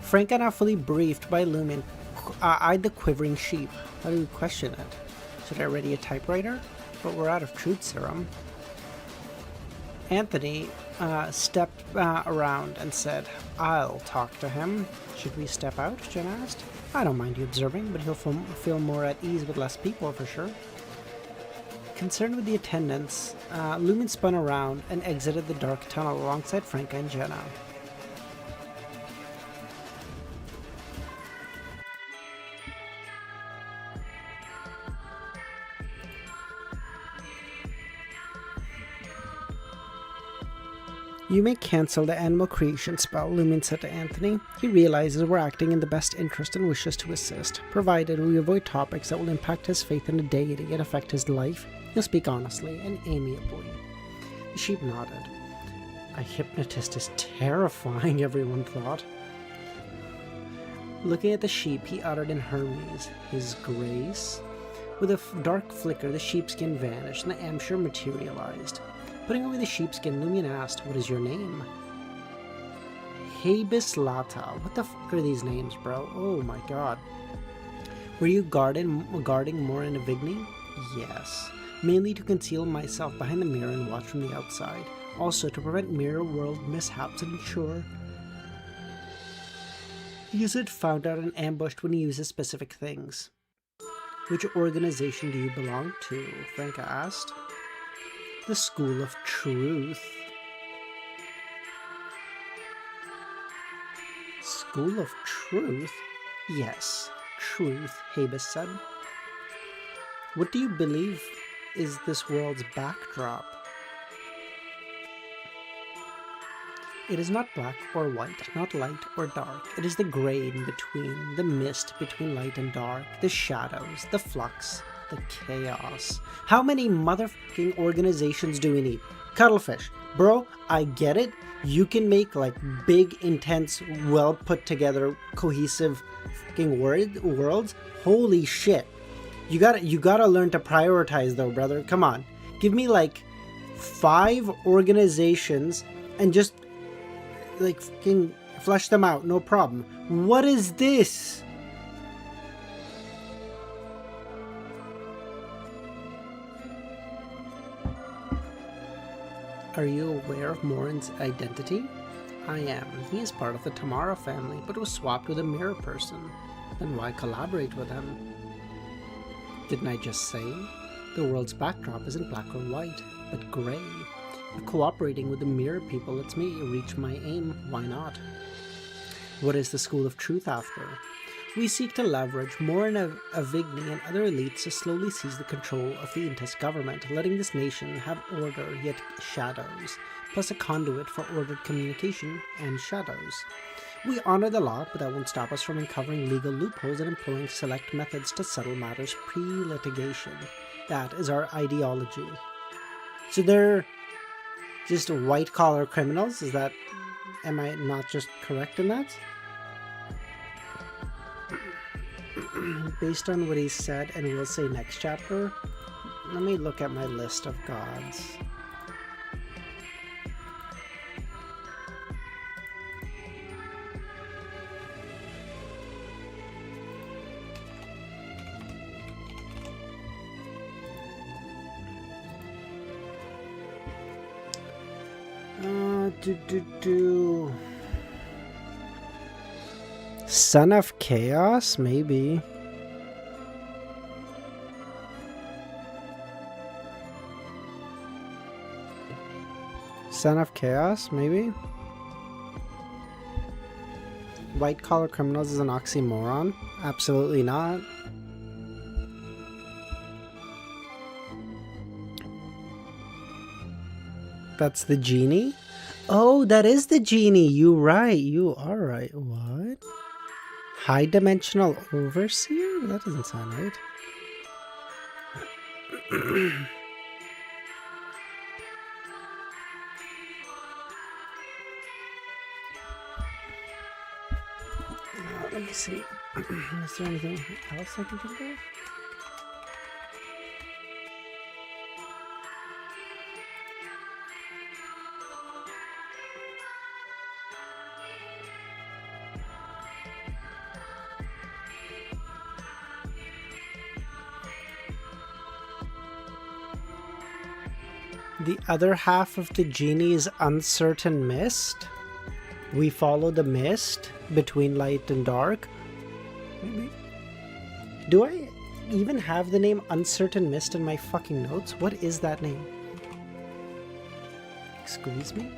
Frank, now fully briefed by Lumen, eyed the quivering sheep. How do we question it? Should I ready a typewriter? But we're out of truth serum. Anthony stepped around and said, I'll talk to him. Should we step out? Jen asked. I don't mind you observing, but he'll feel more at ease with less people for sure. Concerned with the attendance, Lumen spun around and exited the dark tunnel alongside Franca and Jenna. You may cancel the animal creation spell, Lumen said to Anthony. He realizes we're acting in the best interest and wishes to assist, provided we avoid topics that will impact his faith in the deity and affect his life. He'll speak honestly and amiably. The sheep nodded. A hypnotist is terrifying, everyone thought. Looking at the sheep, he uttered in Hermes, His Grace. With a dark flicker, the sheepskin vanished and the amshire materialized. Putting away the sheepskin, Lumion asked, What is your name? Habis Lata. What the f are these names, bro? Oh my god. Were you guarding more in Avigny? Yes. Mainly to conceal myself behind the mirror and watch from the outside. Also to prevent mirror world mishaps and ensure he isn't found out and ambushed when he uses specific things. Which organization do you belong to? Franca asked. The School of Truth. School of Truth? Yes, truth, Habis said. What do you believe is this world's backdrop? It is not black or white, not light or dark. It is the gray in between, the mist between light and dark, the shadows, the flux, the chaos. How many motherfucking organizations do we need? Cuttlefish. Bro, I get it. You can make like big, intense, well put together, cohesive fucking worlds. Holy shit. You gotta learn to prioritize though, brother. Come on. Give me like 5 organizations and just like fucking flesh them out, no problem. What is this? Are you aware of Morin's identity? I am. He is part of the Tamara family, but was swapped with a mirror person. Then why collaborate with him? Didn't I just say? The world's backdrop isn't black or white, but gray. Cooperating with the mirror people lets me reach my aim. Why not? What is the School of Truth after? We seek to leverage Morin Avigny and other elites to slowly seize the control of the Intes government, letting this nation have order yet shadows, plus a conduit for ordered communication and shadows. We honor the law, but that won't stop us from uncovering legal loopholes and employing select methods to settle matters pre-litigation. That is our ideology. So they're just white-collar criminals? Is that... am I not just correct in that? Based on what he said, and we'll say next chapter, let me look at my list of gods. Son of Chaos, maybe. Son of Chaos, maybe. White collar criminals is an oxymoron? Absolutely not. That's the genie? Oh, that is the genie. You right. You are right. What? High dimensional overseer? That doesn't sound right. let me see. Is there anything else I can think of? The other half of the genie's uncertain mist. We follow the mist between light and dark. Maybe. Do I even have the name Uncertain Mist in my fucking notes? What is that name? Excuse me?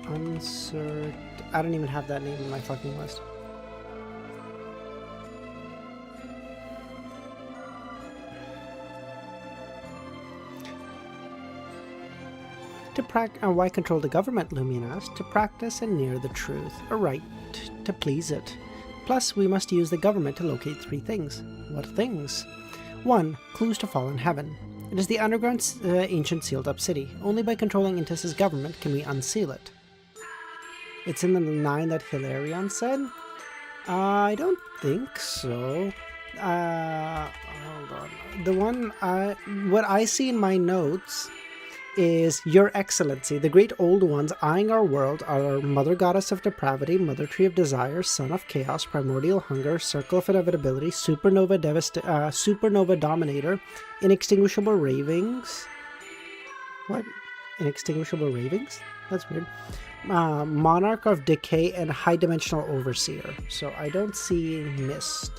I don't even have that name in my fucking list. Why control the government, Lumion asked? To practice and near the truth, a right to please it. Plus, we must use the government to locate 3 things. What things? 1. Clues to fallen heaven. It is the underground ancient sealed-up city. Only by controlling Intis's government can we unseal it. It's in the 9 that Hilarion said? I don't think so. Hold on. The one, what I see in my notes is Your Excellency, the great old ones eyeing our world are our Mother Goddess of Depravity, Mother Tree of Desire, Son of Chaos, Primordial Hunger, Circle of Inevitability, Supernova Dominator, Inextinguishable Ravings. What? Inextinguishable Ravings? That's weird. Monarch of Decay and High Dimensional Overseer. So I don't see Mist.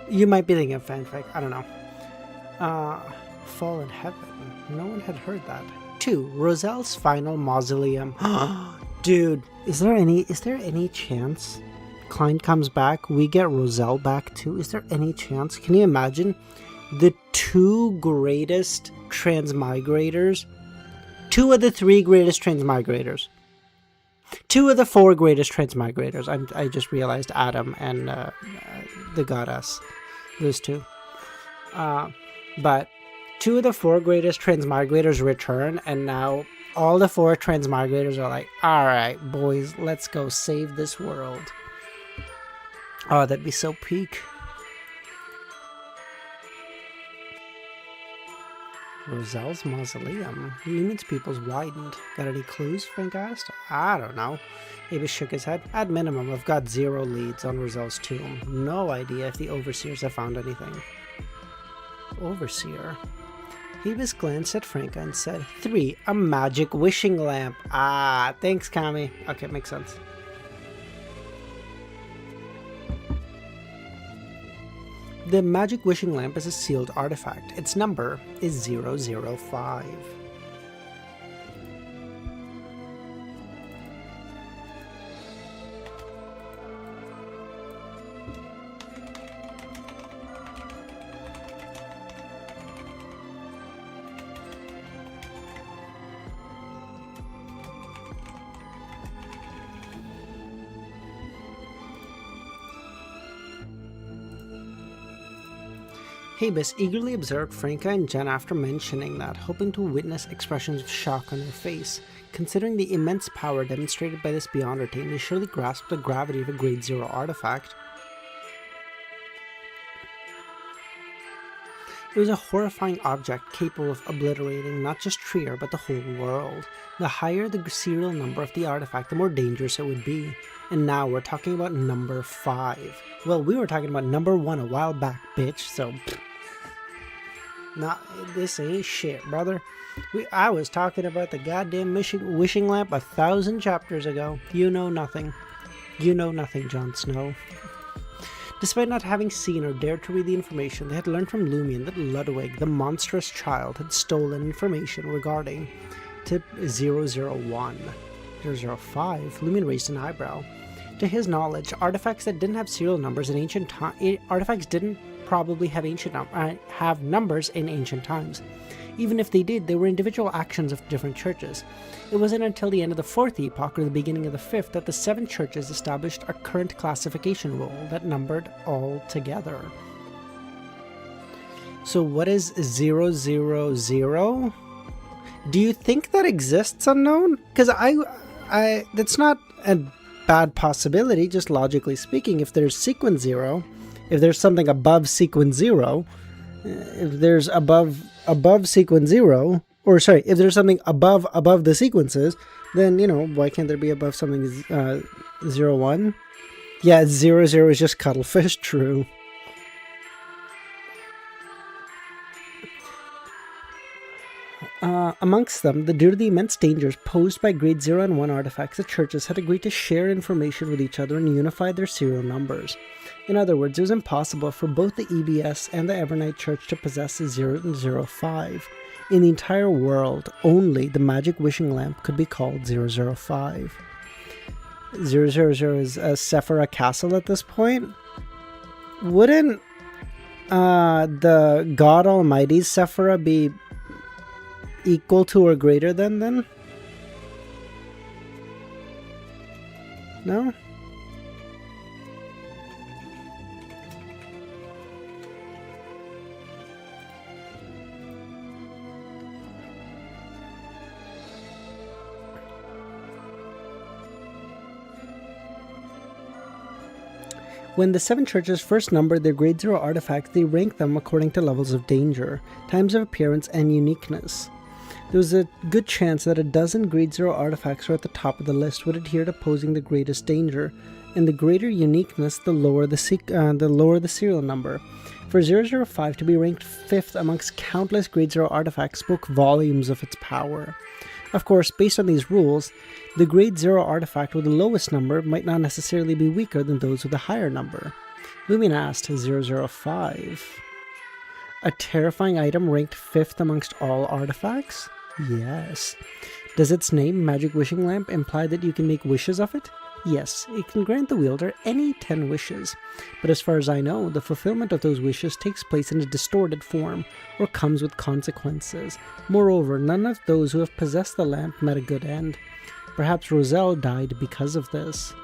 You might be thinking of fanfic. I don't know. Fallen Heaven. No one had heard that. 2. Roselle's final mausoleum. Dude, is there any chance Klein comes back, we get Roselle back too? Is there any chance? Can you imagine the 2 greatest transmigrators? 2 of the 3 greatest transmigrators. 2 of the 4 greatest transmigrators. I just realized Adam and the goddess. Those 2. But 2 of the 4 greatest transmigrators return, and now all the 4 transmigrators are like, alright, boys, let's go save this world. Oh, that'd be so peak. Roselle's mausoleum. Lumen's pupils widened. Got any clues, Frank asked? I don't know. Avis shook his head. At minimum, I've got 0 leads on Roselle's tomb. No idea if the Overseers have found anything. Overseer? Avis glanced at Franka and said, 3. A magic wishing lamp. Ah, thanks, Kami. Okay, makes sense. The magic wishing lamp is a sealed artifact. Its number is 005. Habus eagerly observed Franka and Jen after mentioning that, hoping to witness expressions of shock on their face. Considering the immense power demonstrated by this Beyonder team, they surely grasped the gravity of a Grade 0 artifact. It was a horrifying object capable of obliterating not just Trier, but the whole world. The higher the serial number of the artifact, the more dangerous it would be. And now we're talking about number 5. Well, we were talking about number 1 a while back, bitch, so... this ain't shit, brother. I was talking about the goddamn wishing lamp 1,000 chapters ago. You know nothing. You know nothing, Jon Snow. Despite not having seen or dared to read the information, they had learned from Lumion that Ludwig, the monstrous child, had stolen information regarding to 001. 005? Lumion raised an eyebrow. To his knowledge, artifacts that didn't have serial numbers in ancient time, artifacts didn't probably have numbers in ancient times. Even if they did, they were individual actions of different churches. It wasn't until the end of the 4th epoch or the beginning of the 5th that the 7 churches established a current classification rule that numbered all together. So what is 000? Do you think that exists, Unknown? Because I that's not a bad possibility, just logically speaking. If there's sequence 0, if there's something above sequence 0, if there's above sequence 0, or sorry, if there's something above the sequences, then, you know, why can't there be above something 0, 1? Yeah, 0, 0 is just cuttlefish, true. Amongst them, due to the immense dangers posed by grade 0 and 1 artifacts, the churches had agreed to share information with each other and unify their serial numbers. In other words, it was impossible for both the EBS and the Evernight Church to possess a 0 and 05. In the entire world, only the magic wishing lamp could be called 005. 000 is a Cipher castle at this point. Wouldn't the God Almighty's Cipher be equal to or greater than then? No? When the 7 churches first numbered their grade 0 artifacts, they ranked them according to levels of danger, times of appearance, and uniqueness. There was a good chance that a dozen grade 0 artifacts were at the top of the list would adhere to posing the greatest danger, and the greater uniqueness, the lower the serial number. For 005 to be ranked 5th amongst countless grade 0 artifacts spoke volumes of its power. Of course, based on these rules, the grade 0 artifact with the lowest number might not necessarily be weaker than those with a higher number. LEMMiNO asked 005. A terrifying item ranked 5th amongst all artifacts? Yes. Does its name, Magic Wishing Lamp, imply that you can make wishes of it? Yes, it can grant the wielder any 10 wishes, but as far as I know, the fulfillment of those wishes takes place in a distorted form, or comes with consequences. Moreover, none of those who have possessed the lamp met a good end. Perhaps Roselle died because of this.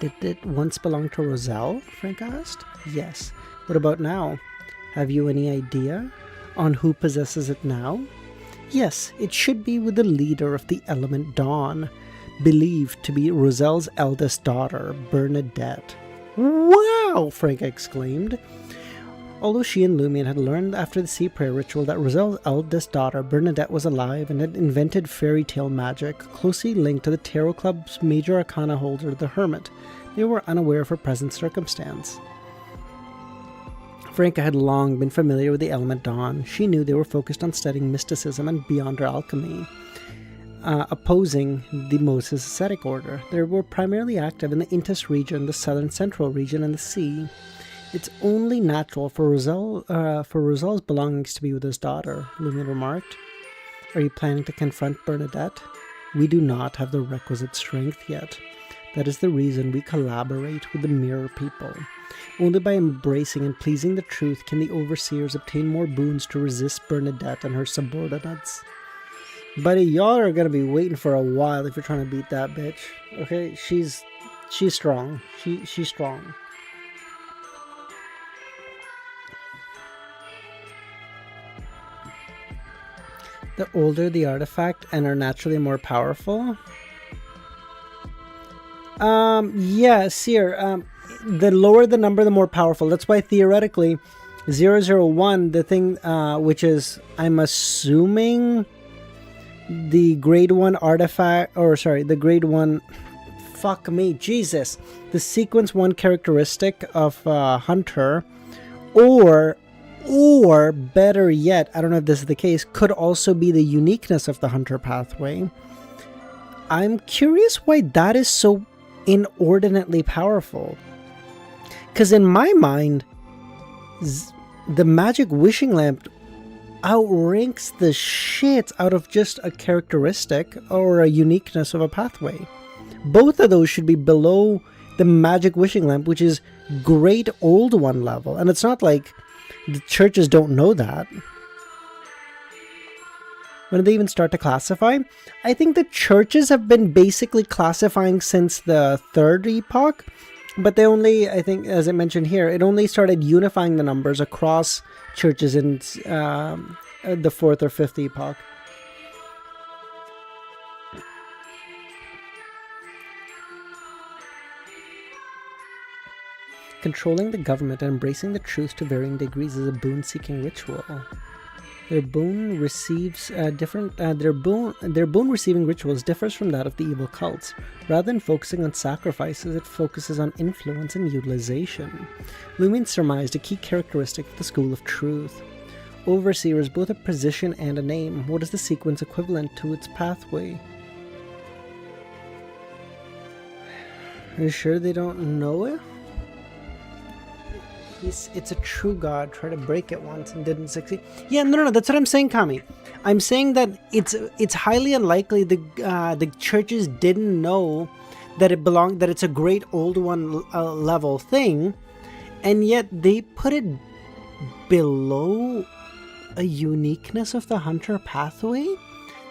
Did it once belong to Roselle? Frank asked. Yes. What about now? Have you any idea on who possesses it now? Yes, it should be with the leader of the element Dawn, believed to be Roselle's eldest daughter, Bernadette. Wow! Frank exclaimed. Although she and Lumion had learned after the sea prayer ritual that Roselle's eldest daughter, Bernadette, was alive and had invented fairy tale magic, closely linked to the Tarot Club's major arcana holder, the Hermit, they were unaware of her present circumstance. Franca had long been familiar with the element Dawn. She knew they were focused on studying mysticism and beyond alchemy, opposing the Moses Ascetic Order. They were primarily active in the Intus region, the southern central region, and the sea. It's only natural for Roselle's belongings to be with his daughter, Lumion remarked. Are you planning to confront Bernadette? We do not have the requisite strength yet. That is the reason we collaborate with the Mirror People. Only by embracing and pleasing the truth can the Overseers obtain more boons to resist Bernadette and her subordinates. Buddy, y'all are gonna be waiting for a while if you're trying to beat that bitch. Okay, she's strong. She's strong. The older the artifact and are naturally more powerful. Yeah, Seer, the lower the number, the more powerful. That's why theoretically 001, the thing, which is, I'm assuming, the grade 1 artifact, or sorry, the grade 1, fuck me, Jesus, the sequence 1 characteristic of Hunter, or better yet, I don't know if this is the case, could also be the uniqueness of the Hunter pathway. I'm curious why that is so inordinately powerful. Because in my mind, the Magic Wishing Lamp outranks the shit out of just a characteristic or a uniqueness of a pathway. Both of those should be below the Magic Wishing Lamp, which is Great Old One level. And it's not like the churches don't know that. When did they even start to classify? I think the churches have been basically classifying since the Third Epoch, but they only, I think, as I mentioned here, it only started unifying the numbers across churches in the Fourth or Fifth Epoch. Controlling the government and embracing the truth to varying degrees is a boon-seeking ritual. Their boon receiving rituals differs from that of the evil cults. Rather than focusing on sacrifices, it focuses on influence and utilization. Lumion surmised a key characteristic of the School of Truth. Overseer is both a position and a name. What is the sequence equivalent to its pathway? Are you sure they don't know it? It's a true god. Tried to break it once and didn't succeed. Yeah, no, that's what I'm saying, Kami. I'm saying that it's highly unlikely the churches didn't know that it's a Great Old One level thing, and yet they put it below a uniqueness of the Hunter pathway.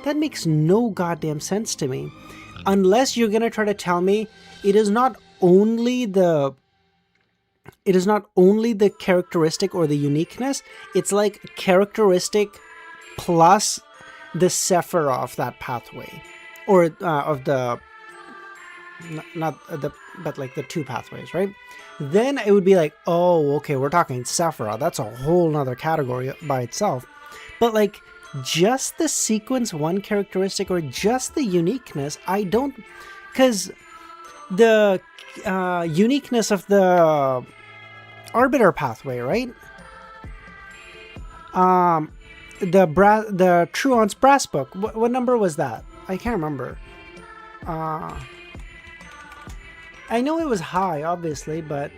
That makes no goddamn sense to me, unless you're gonna try to tell me it is not only the characteristic or the uniqueness, it's like characteristic plus the Cipher of that pathway, or of the but like the two pathways, right? Then it would be like, oh, okay, we're talking Cipher. That's a whole nother category by itself. But like just the sequence one characteristic or just the uniqueness, I don't, because the uniqueness of the Arbiter pathway, right? The Truon's Brass Book. What number was that? I can't remember. I know it was high, obviously, but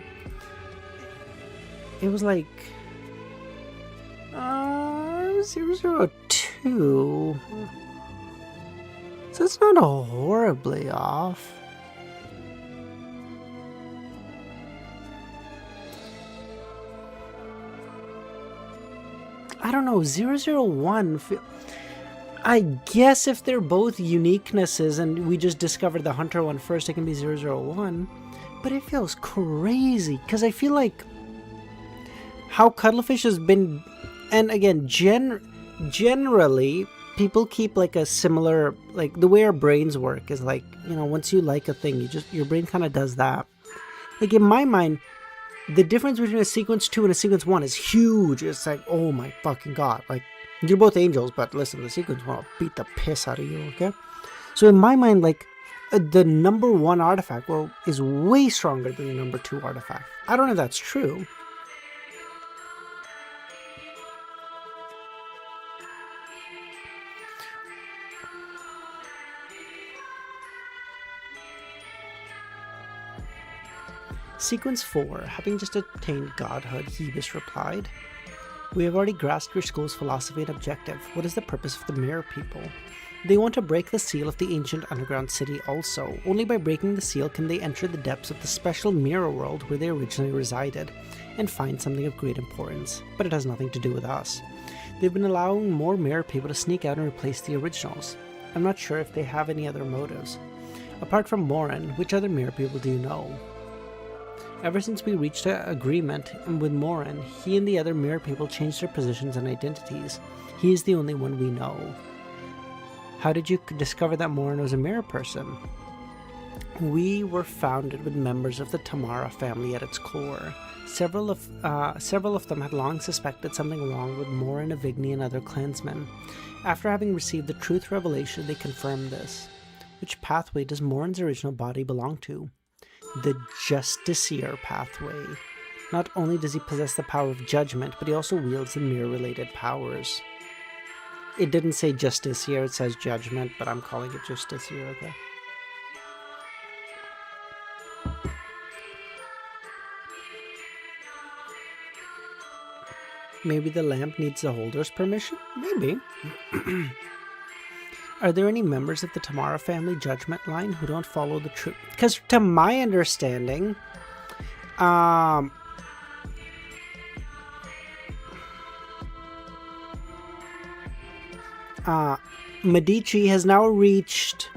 it was like 002. So it's not horribly off. I don't know, 001. I guess if they're both uniquenesses and we just discovered the Hunter one first, it can be 001. But it feels crazy because I feel like how Cuttlefish has been, and again, generally people keep like a similar, like the way our brains work is like, you know, once you like a thing, your brain kind of does that. Like in my mind, the difference between a sequence 2 and a sequence 1 is huge. It's like, oh my fucking god. Like, you're both angels, but listen, the sequence 1 will beat the piss out of you, okay? So in my mind, like, the number 1 artifact, is way stronger than the number 2 artifact. I don't know if that's true. Sequence 4. Having just attained godhood, Hebus replied, "We have already grasped your school's philosophy and objective. What is the purpose of the Mirror People? They want to break the seal of the ancient underground city also. Only by breaking the seal can they enter the depths of the special mirror world where they originally resided, and find something of great importance. But it has nothing to do with us. They've been allowing more Mirror People to sneak out and replace the originals. I'm not sure if they have any other motives. Apart from Morin, which other Mirror People do you know? Ever since we reached an agreement with Morin, he and the other Mirror People changed their positions and identities. He is the only one we know." How did you discover that Morin was a mirror person? We were founded with members of the Tamara family at its core. Several of them had long suspected something wrong with Morin, Avigny, and other clansmen. After having received the truth revelation, they confirmed this. Which pathway does Morin's original body belong to? The Justiciar pathway. Not only does he possess the power of judgment, but he also wields the mirror-related powers. It didn't say Justiciar, it says judgment, but I'm calling it Justiciar, okay? Maybe the lamp needs the holder's permission? Maybe. Are there any members of the Tamara family judgment line who don't follow the truth? Because to my understanding, Medici has now reached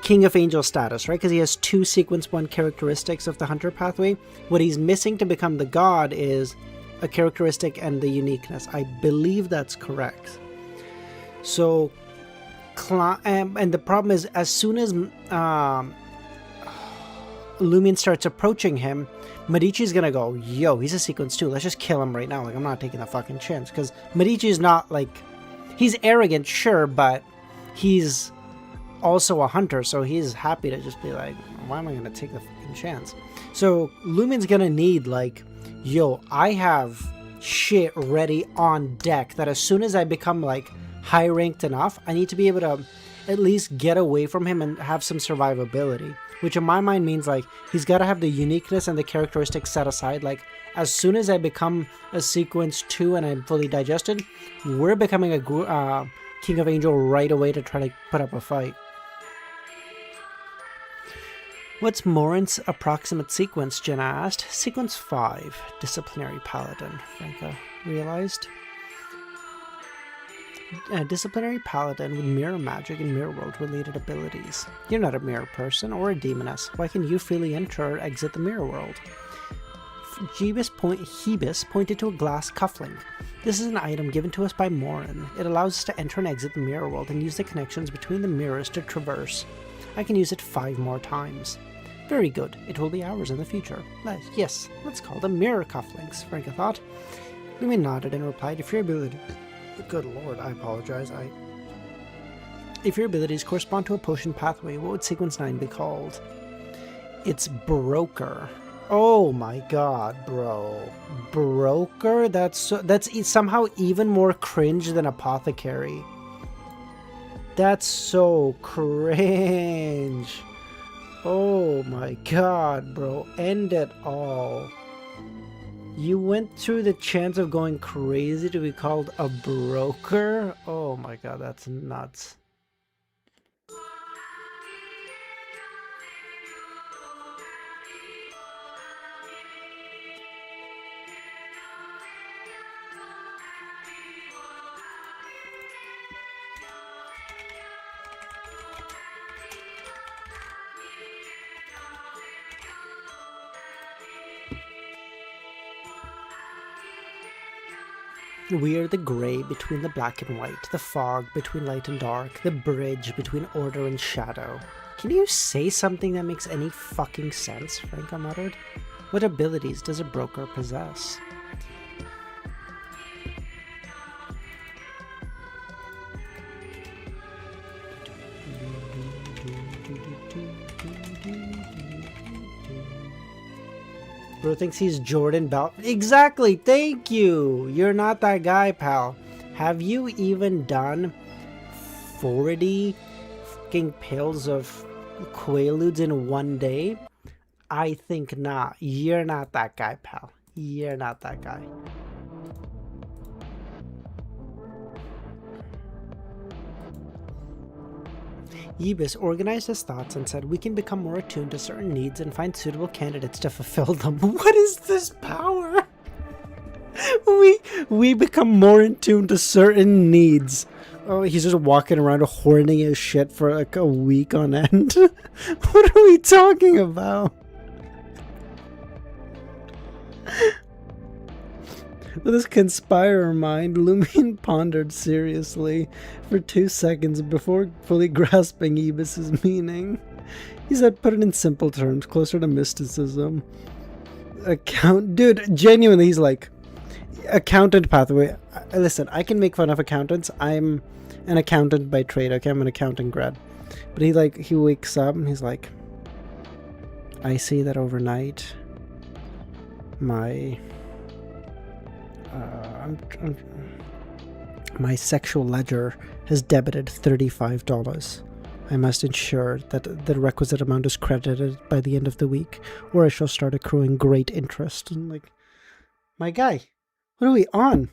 King of Angel status, right? Because he has 2 sequence 1 characteristics of the Hunter pathway. What he's missing to become the God is a characteristic and the uniqueness. I believe that's correct. So, and the problem is, as soon as Lumion starts approaching him, Medici's gonna go, yo, he's a sequence 2. Let's just kill him right now. Like, I'm not taking a fucking chance. Because Medici's not, like... He's arrogant, sure, but he's also a hunter, so he's happy to just be like, why am I gonna take the fucking chance? So Lumion's gonna need, like, yo, I have shit ready on deck that as soon as I become, like, high ranked enough, I need to be able to at least get away from him and have some survivability. Which in my mind means, like, he's got to have the uniqueness and the characteristics set aside. Like, as soon as I become a sequence 2 and I'm fully digested, we're becoming a King of Angel right away to try to put up a fight. What's Morin's approximate sequence, Jenna asked. Sequence 5, Disciplinary Paladin, Franca realized. A disciplinary paladin with mirror magic and mirror world related abilities. You're not a mirror person or a demoness. Why can you freely enter or exit the mirror world? Hebus pointed to a glass cufflink. This is an item given to us by Morin. It allows us to enter and exit the mirror world and use the connections between the mirrors to traverse. I can use it 5 more times. Very good. It will be ours in the future. Yes, let's call them mirror cufflinks, Franca thought. Lumion nodded and replied, if your ability... Good lord, I apologize. If your abilities correspond to a potion pathway, what would sequence 9 be called? It's Broker. Oh my god, bro. Broker? That's somehow even more cringe than Apothecary. That's so cringe. Oh my god, bro. End it all. You went through the chance of going crazy to be called a broker? Oh my god, that's nuts. We are the grey between the black and white, the fog between light and dark, the bridge between order and shadow. Can you say something that makes any fucking sense? Franca muttered. What abilities does a broker possess? Bro thinks he's Jordan Bell. Exactly, thank you! You're not that guy, pal. Have you even done 40 fucking pills of Quaaludes in one day? I think not. You're not that guy, pal. You're not that guy. Yebus organized his thoughts and said, we can become more attuned to certain needs and find suitable candidates to fulfill them. What is this power? We become more in tune to certain needs. Oh, he's just walking around horning his shit for like a week on end. What are we talking about? With his conspirer mind, Lumion pondered seriously for 2 seconds before fully grasping Ebus's meaning. He said, put it in simple terms, closer to mysticism. Dude, genuinely, he's like, accountant pathway. Listen, I can make fun of accountants. I'm an accountant by trade, okay? I'm an accounting grad. But he wakes up and he's like, I see that overnight, my sexual ledger has debited $35. I must ensure that the requisite amount is credited by the end of the week, or I shall start accruing great interest. And like, my guy, what are we on?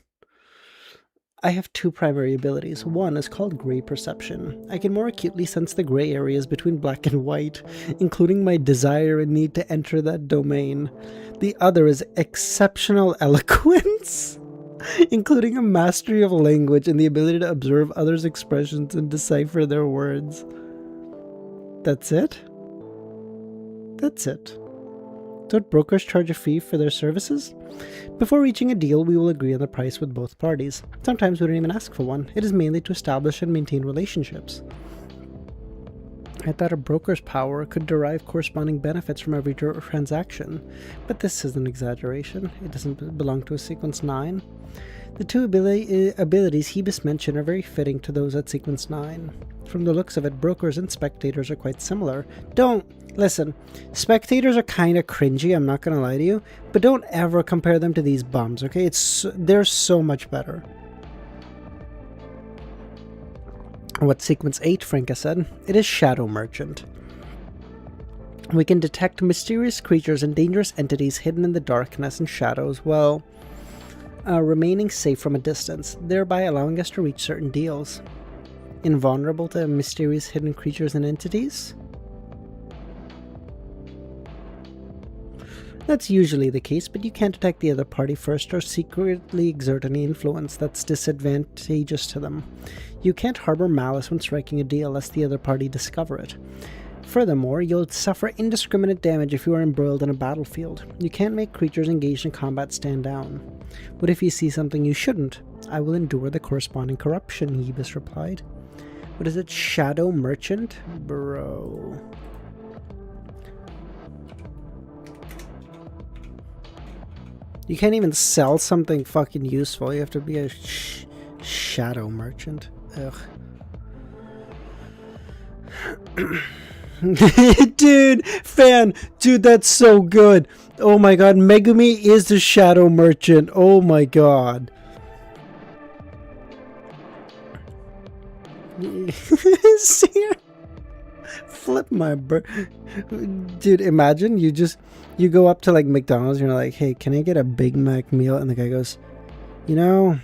I have two primary abilities. One is called Gray Perception. I can more acutely sense the gray areas between black and white, including my desire and need to enter that domain. The other is Exceptional Eloquence, including a mastery of language and the ability to observe others' expressions and decipher their words. That's it? That's it. Don't brokers charge a fee for their services? Before reaching a deal, we will agree on the price with both parties. Sometimes we don't even ask for one. It is mainly to establish and maintain relationships. I thought a broker's power could derive corresponding benefits from every transaction, but this is an exaggeration. It doesn't belong to a Sequence 9. The two abilities Hebus mentioned are very fitting to those at Sequence 9. From the looks of it, brokers and spectators are quite similar. Listen, spectators are kind of cringy, I'm not going to lie to you, but don't ever compare them to these bums, okay? They're so much better. What's Sequence 8, Franca said? It is Shadow Merchant. We can detect mysterious creatures and dangerous entities hidden in the darkness and shadows, while remaining safe from a distance, thereby allowing us to reach certain deals. Invulnerable to mysterious hidden creatures and entities? That's usually the case, but you can't attack the other party first or secretly exert any influence that's disadvantageous to them. You can't harbor malice when striking a deal lest the other party discover it. Furthermore, you'll suffer indiscriminate damage if you are embroiled in a battlefield. You can't make creatures engaged in combat stand down. What if you see something you shouldn't? I will endure the corresponding corruption, Hebus replied. What is it? Shadow Merchant? Bro. You can't even sell something fucking useful. You have to be a shadow merchant. Ugh. Dude, that's so good. Oh my god, Megumi is the shadow merchant. Oh my god. See, flip my bird. Dude, imagine you go up to like McDonald's and you're like, hey, can I get a Big Mac meal? And the guy goes, you know,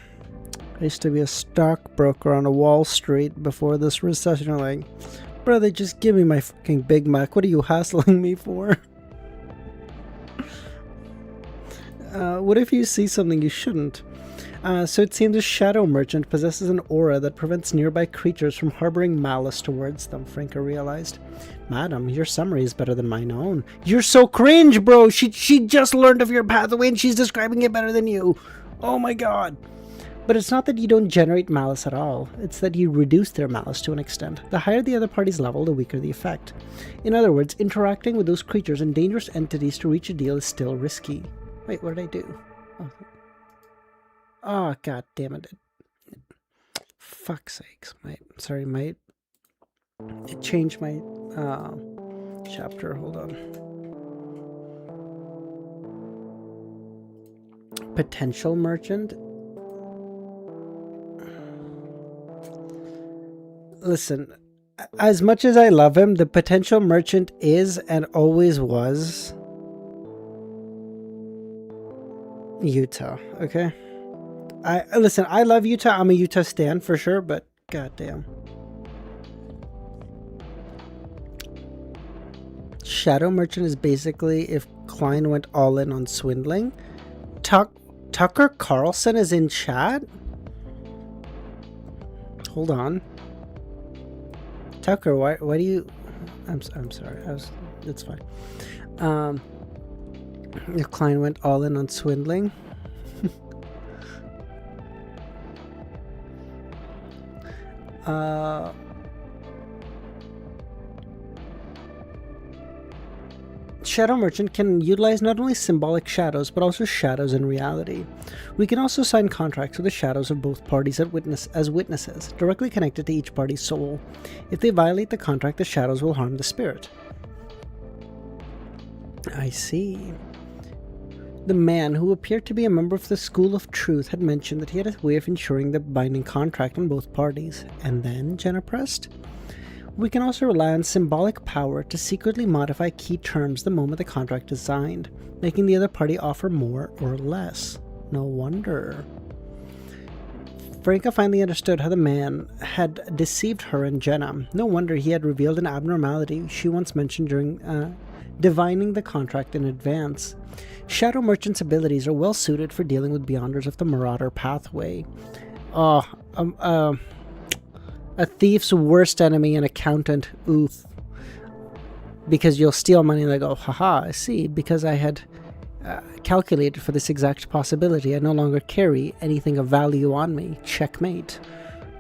I used to be a stockbroker on a Wall Street before this recession. You're like, brother, just give me my fucking Big Mac. What are you hassling me for? What if you see something you shouldn't? So it seems a shadow merchant possesses an aura that prevents nearby creatures from harboring malice towards them, Franca realized. Madam, your summary is better than mine own. You're so cringe, bro! She just learned of your pathway and she's describing it better than you. Oh my god. But it's not that you don't generate malice at all. It's that you reduce their malice to an extent. The higher the other party's level, the weaker the effect. In other words, interacting with those creatures and dangerous entities to reach a deal is still risky. Wait, what did I do? Oh, god damn it. Fuck's sakes. It changed my chapter. Hold on. Potential merchant. Listen, as much as I love him, the potential merchant is and always was Utah, okay? Listen, I love Utah. I'm a Utah stan for sure, but goddamn. Shadow Merchant is basically if Klein went all in on swindling. Tucker Carlson is in chat? Hold on. Tucker, why do you... I'm sorry. It's fine. If Klein went all in on swindling. Shadow Merchant can utilize not only symbolic shadows, but also shadows in reality. We can also sign contracts with the shadows of both parties as witnesses, directly connected to each party's soul. If they violate the contract, the shadows will harm the spirit. I see. The man, who appeared to be a member of the School of Truth, had mentioned that he had a way of ensuring the binding contract on both parties. And then, Jenna pressed? We can also rely on symbolic power to secretly modify key terms the moment the contract is signed, making the other party offer more or less. No wonder. Franca finally understood how the man had deceived her and Jenna. No wonder he had revealed an abnormality she once mentioned during divining the contract in advance. Shadow Merchant's abilities are well suited for dealing with Beyonders of the Marauder pathway. A thief's worst enemy, an accountant. Oof. Because you'll steal money and they go, haha, I see, because I had calculated for this exact possibility. I no longer carry anything of value on me. Checkmate.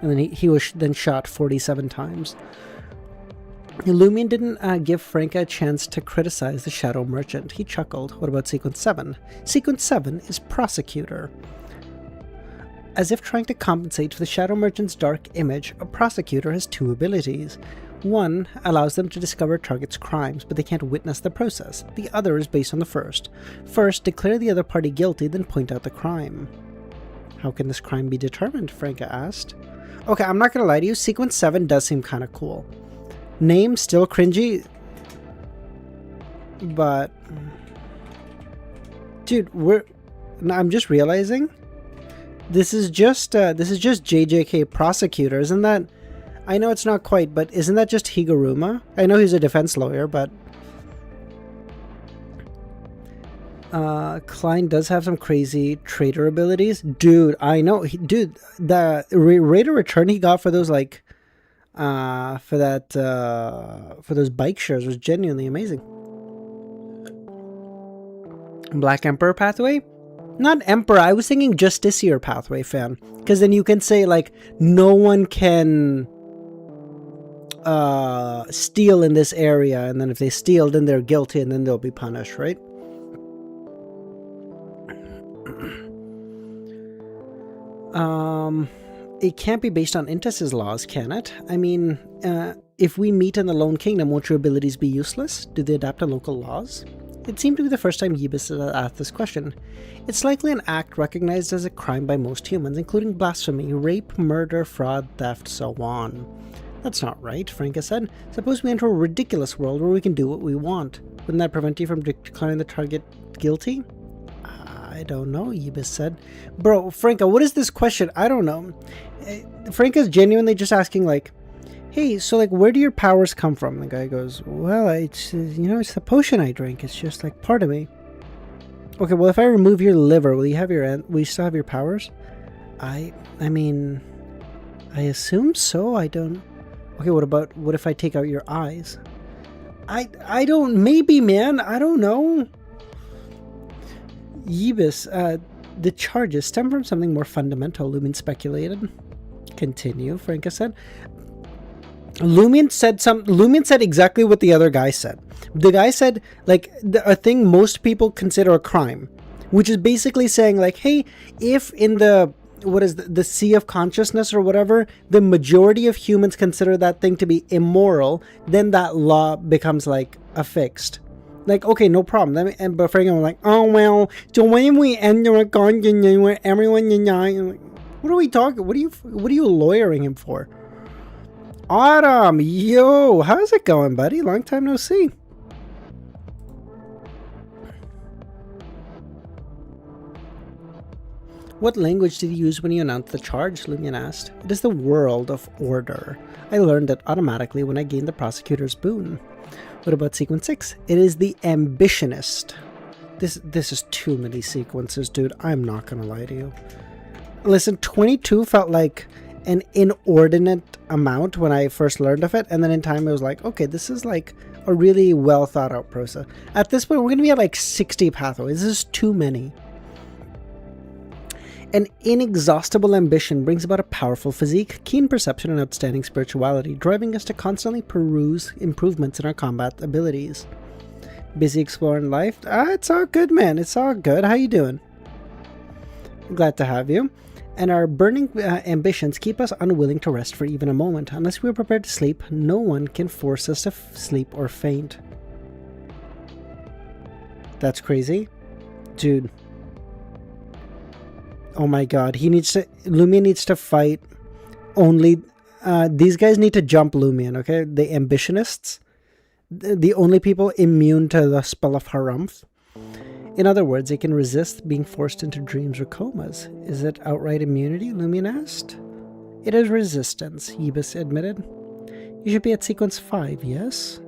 And then he was then shot 47 times. Lumion didn't give Franca a chance to criticize the Shadow Merchant. He chuckled. What about Sequence 7? Sequence 7 is Prosecutor. As if trying to compensate for the Shadow Merchant's dark image, a Prosecutor has two abilities. One allows them to discover targets' crimes, but they can't witness the process. The other is based on the first. First, declare the other party guilty, then point out the crime. How can this crime be determined? Franca asked. Okay, I'm not gonna lie to you, Sequence 7 does seem kind of cool. Name still cringy, but dude, I'm just realizing this is just JJK Prosecutor, isn't that? I know it's not quite, but isn't that just Higuruma? I know he's a defense lawyer, but Klein does have some crazy trader abilities, dude. I know, dude. The rate of return he got for those like. For those bike shares was genuinely amazing. Black Emperor pathway? Not Emperor, I was thinking Justiciar pathway, fan. Because then you can say, like, no one can steal in this area, and then if they steal, then they're guilty, and then they'll be punished, right? It can't be based on Intis's laws, can it? I mean, if we meet in the Lone Kingdom, won't your abilities be useless? Do they adapt to local laws? It seemed to be the first time Yibis had asked this question. It's likely an act recognized as a crime by most humans, including blasphemy, rape, murder, fraud, theft, so on. That's not right, Franca said. Suppose we enter a ridiculous world where we can do what we want. Wouldn't that prevent you from declaring the target guilty? I don't know, Yibis said. Bro, Franca, what is this question? I don't know. Franca's genuinely just asking, like, hey, so, like, where do your powers come from? The guy goes, well, it's, it's the potion I drink. It's just, like, part of me. Okay, well, if I remove your liver, will you still have your powers? I mean, I assume so. I don't... Okay, what if I take out your eyes? I don't... Maybe, man. I don't know. Yibis, the charges stem from something more fundamental, Lumion speculated. Continue, Franca said. Lumion said exactly what the other guy said. The guy said, like, a thing most people consider a crime, which is basically saying, like, hey, if in the sea of consciousness or whatever, the majority of humans consider that thing to be immoral, then that law becomes, like, affixed. Like, okay, no problem. But Frank was like, oh, well, so when we enter a conjuncture where everyone like, what are we talking? What are you lawyering him for? Autumn, yo, how's it going, buddy? Long time no see. What language did you use when you announced the charge? Lumion asked. It is the world of order. I learned it automatically when I gained the prosecutor's boon. What about sequence 6? It is the ambitionist. This is too many sequences, dude. I'm not gonna lie to you. Listen, 22 felt like an inordinate amount when I first learned of it, and then in time it was like, okay, this is like a really well thought out process. At this point, we're gonna be at like 60 pathways. This is too many. An inexhaustible ambition brings about a powerful physique, keen perception, and outstanding spirituality, driving us to constantly peruse improvements in our combat abilities. Busy exploring life? It's all good, man. It's all good. How you doing? Glad to have you. And our burning ambitions keep us unwilling to rest for even a moment. Unless we are prepared to sleep, no one can force us to sleep or faint. That's crazy. Dude. Oh my god, Lumion needs to fight only, these guys need to jump Lumion, okay? The ambitionists, the only people immune to the spell of Harumph. In other words, they can resist being forced into dreams or comas. Is it outright immunity? Lumion asked. It is resistance, Yibis admitted. You should be at sequence 5, yes?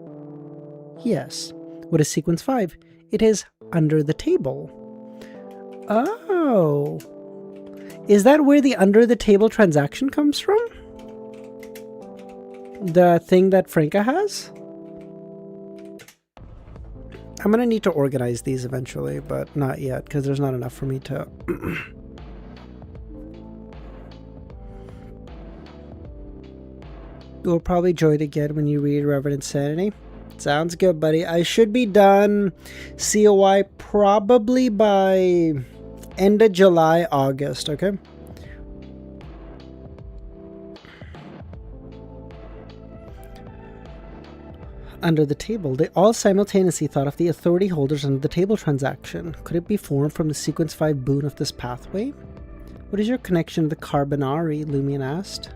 Yes. What is sequence 5? It is under the table. Oh. Is that where the under the table transaction comes from? The thing that Franca has? I'm gonna need to organize these eventually, but not yet, because there's not enough for me to... You'll probably join again when you read Reverend Insanity. Sounds good, buddy. I should be done COI probably by end of July, August, okay? Under the table, they all simultaneously thought of the authority holders under the table transaction. Could it be formed from the sequence 5 boon of this pathway? What is your connection to the Carbonari? Lumion asked.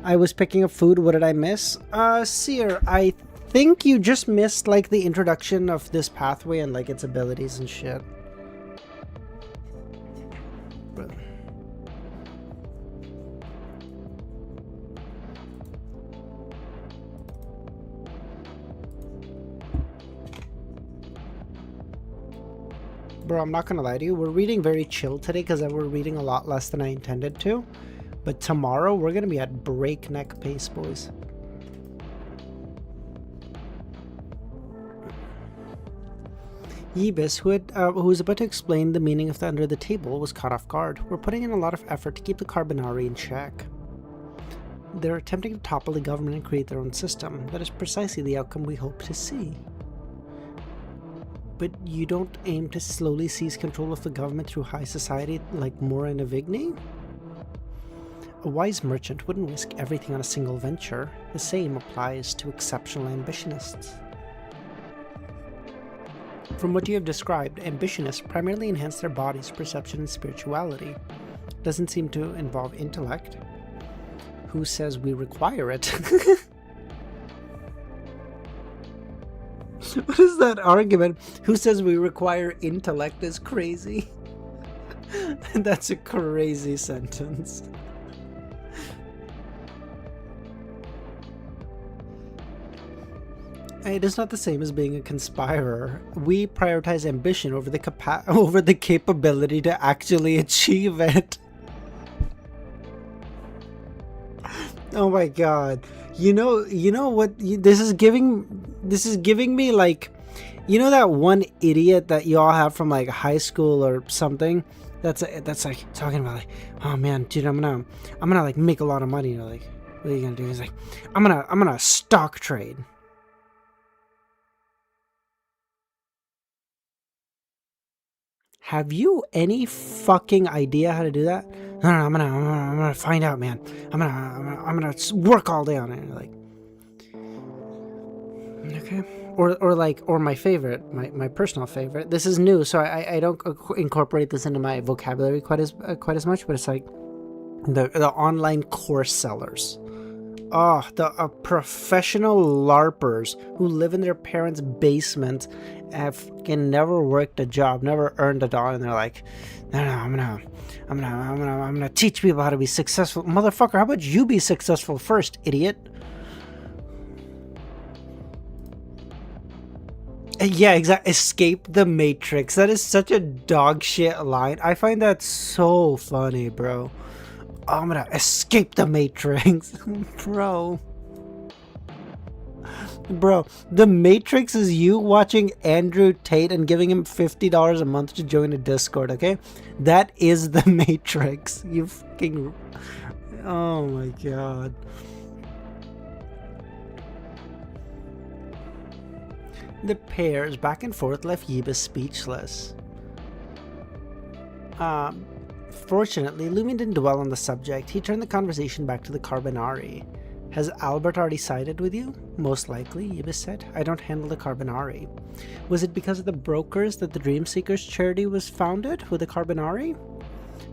I was picking up food. What did I miss? Seer, I think you just missed like the introduction of this pathway and like its abilities and shit. But... Bro, I'm not gonna lie to you. We're reading very chill today because we're reading a lot less than I intended to. But tomorrow, we're gonna be at breakneck pace, boys. Yibis, who was about to explain the meaning of the under the table, was caught off guard. We're putting in a lot of effort to keep the Carbonari in check. They're attempting to topple the government and create their own system. That is precisely the outcome we hope to see. But you don't aim to slowly seize control of the government through high society like Mora and Avigny? A wise merchant wouldn't risk everything on a single venture. The same applies to exceptional ambitionists. From what you have described, ambitionists primarily enhance their body's perception and spirituality. Doesn't seem to involve intellect. Who says we require it? What is that argument? Who says we require intellect is crazy. That's a crazy sentence. It is not the same as being a conspirer. We prioritize ambition over the capability to actually achieve it. Oh my god. You know what this is giving me, like, you know that one idiot that you all have from like high school or something that's like talking about like, oh man, dude, I'm gonna like make a lot of money. You're like, what are you gonna do? He's like, I'm gonna stock trade. Have you any fucking idea how to do that? No, I'm gonna find out, man. I'm gonna work all day on it. Like, okay. Or my favorite, my personal favorite. This is new, so I don't incorporate this into my vocabulary quite as much. But it's like the online course sellers. Oh, the professional LARPers who live in their parents' basement, have fucking never worked a job, never earned a dollar, and they're like, no, I'm gonna teach people how to be successful. Motherfucker, how about you be successful first, idiot? Yeah, exactly. Escape the Matrix. That is such a dog shit line. I find that so funny, bro. Oh, I'm gonna escape the Matrix. Bro, the Matrix is you watching Andrew Tate and giving him $50 a month to join a Discord, okay? That is the Matrix. You fucking... Oh my god. The pairs back and forth left Yibis speechless. Fortunately, Lumion didn't dwell on the subject. He turned the conversation back to the Carbonari. Has Albert already sided with you? Most likely, Yibis said. I don't handle the Carbonari. Was it because of the brokers that the Dream Seekers charity was founded with the Carbonari?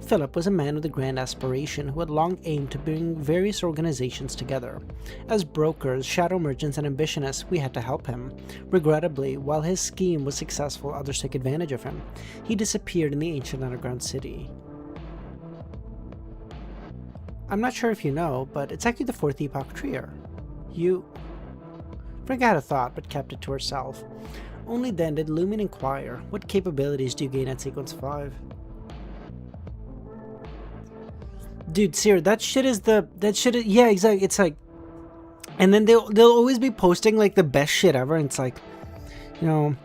Philip was a man with a grand aspiration who had long aimed to bring various organizations together. As brokers, shadow merchants, and ambitionists, we had to help him. Regrettably, while his scheme was successful, others took advantage of him. He disappeared in the ancient underground city. I'm not sure if you know, but it's actually the fourth epoch trio. Franca had a thought, but kept it to herself. Only then did Lumin inquire, what capabilities do you gain at Sequence 5? Dude, Seer, yeah, exactly, it's like, and then they'll always be posting, like, the best shit ever, and it's like, you know,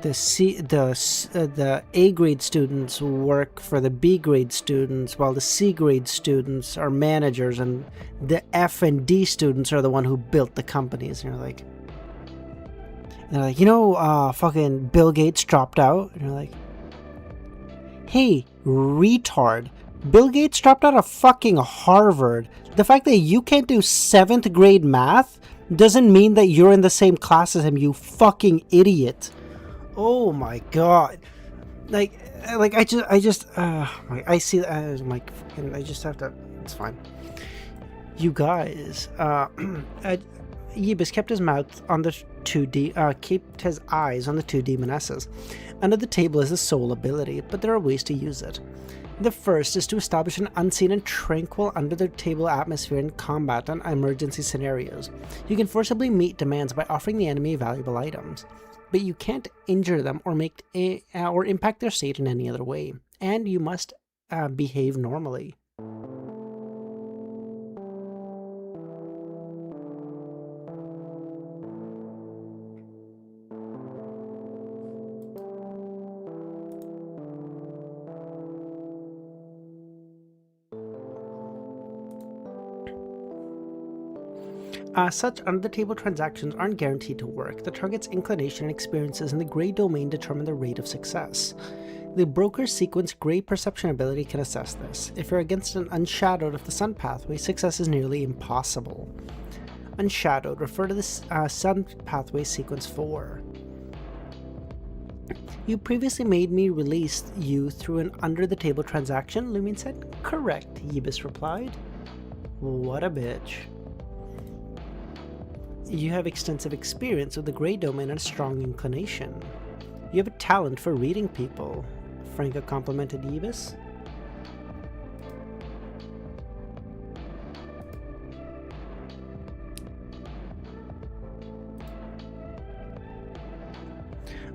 the A grade students work for the B grade students, while the C grade students are managers, and the F and D students are the one who built the companies, and they're like, you know, fucking Bill Gates dropped out, and you're like, hey, retard, Bill Gates dropped out of fucking Harvard. The fact that you can't do 7th grade math doesn't mean that you're in the same class as him, you fucking idiot. Oh my god. I see that as my fucking, I just have to, it's fine. You guys, Yebus kept his mouth on the kept his eyes on the two demonesses. Under the table is a soul ability, but there are ways to use it. The first is to establish an unseen and tranquil under-the-table atmosphere in combat and emergency scenarios. You can forcibly meet demands by offering the enemy valuable items, but you can't injure them or or impact their state in any other way, and you must behave normally. Such under-the-table transactions aren't guaranteed to work. The target's inclination and experiences in the gray domain determine the rate of success. The broker's sequence gray perception ability can assess this. If you're against an unshadowed of the sun pathway, success is nearly impossible. Unshadowed, refer to the sun pathway sequence 4. You previously made me release you through an under-the-table transaction, Lumin said. Correct, Yebus replied. What a bitch. You have extensive experience with the gray domain and a strong inclination. You have a talent for reading people, Franca complimented Yebus.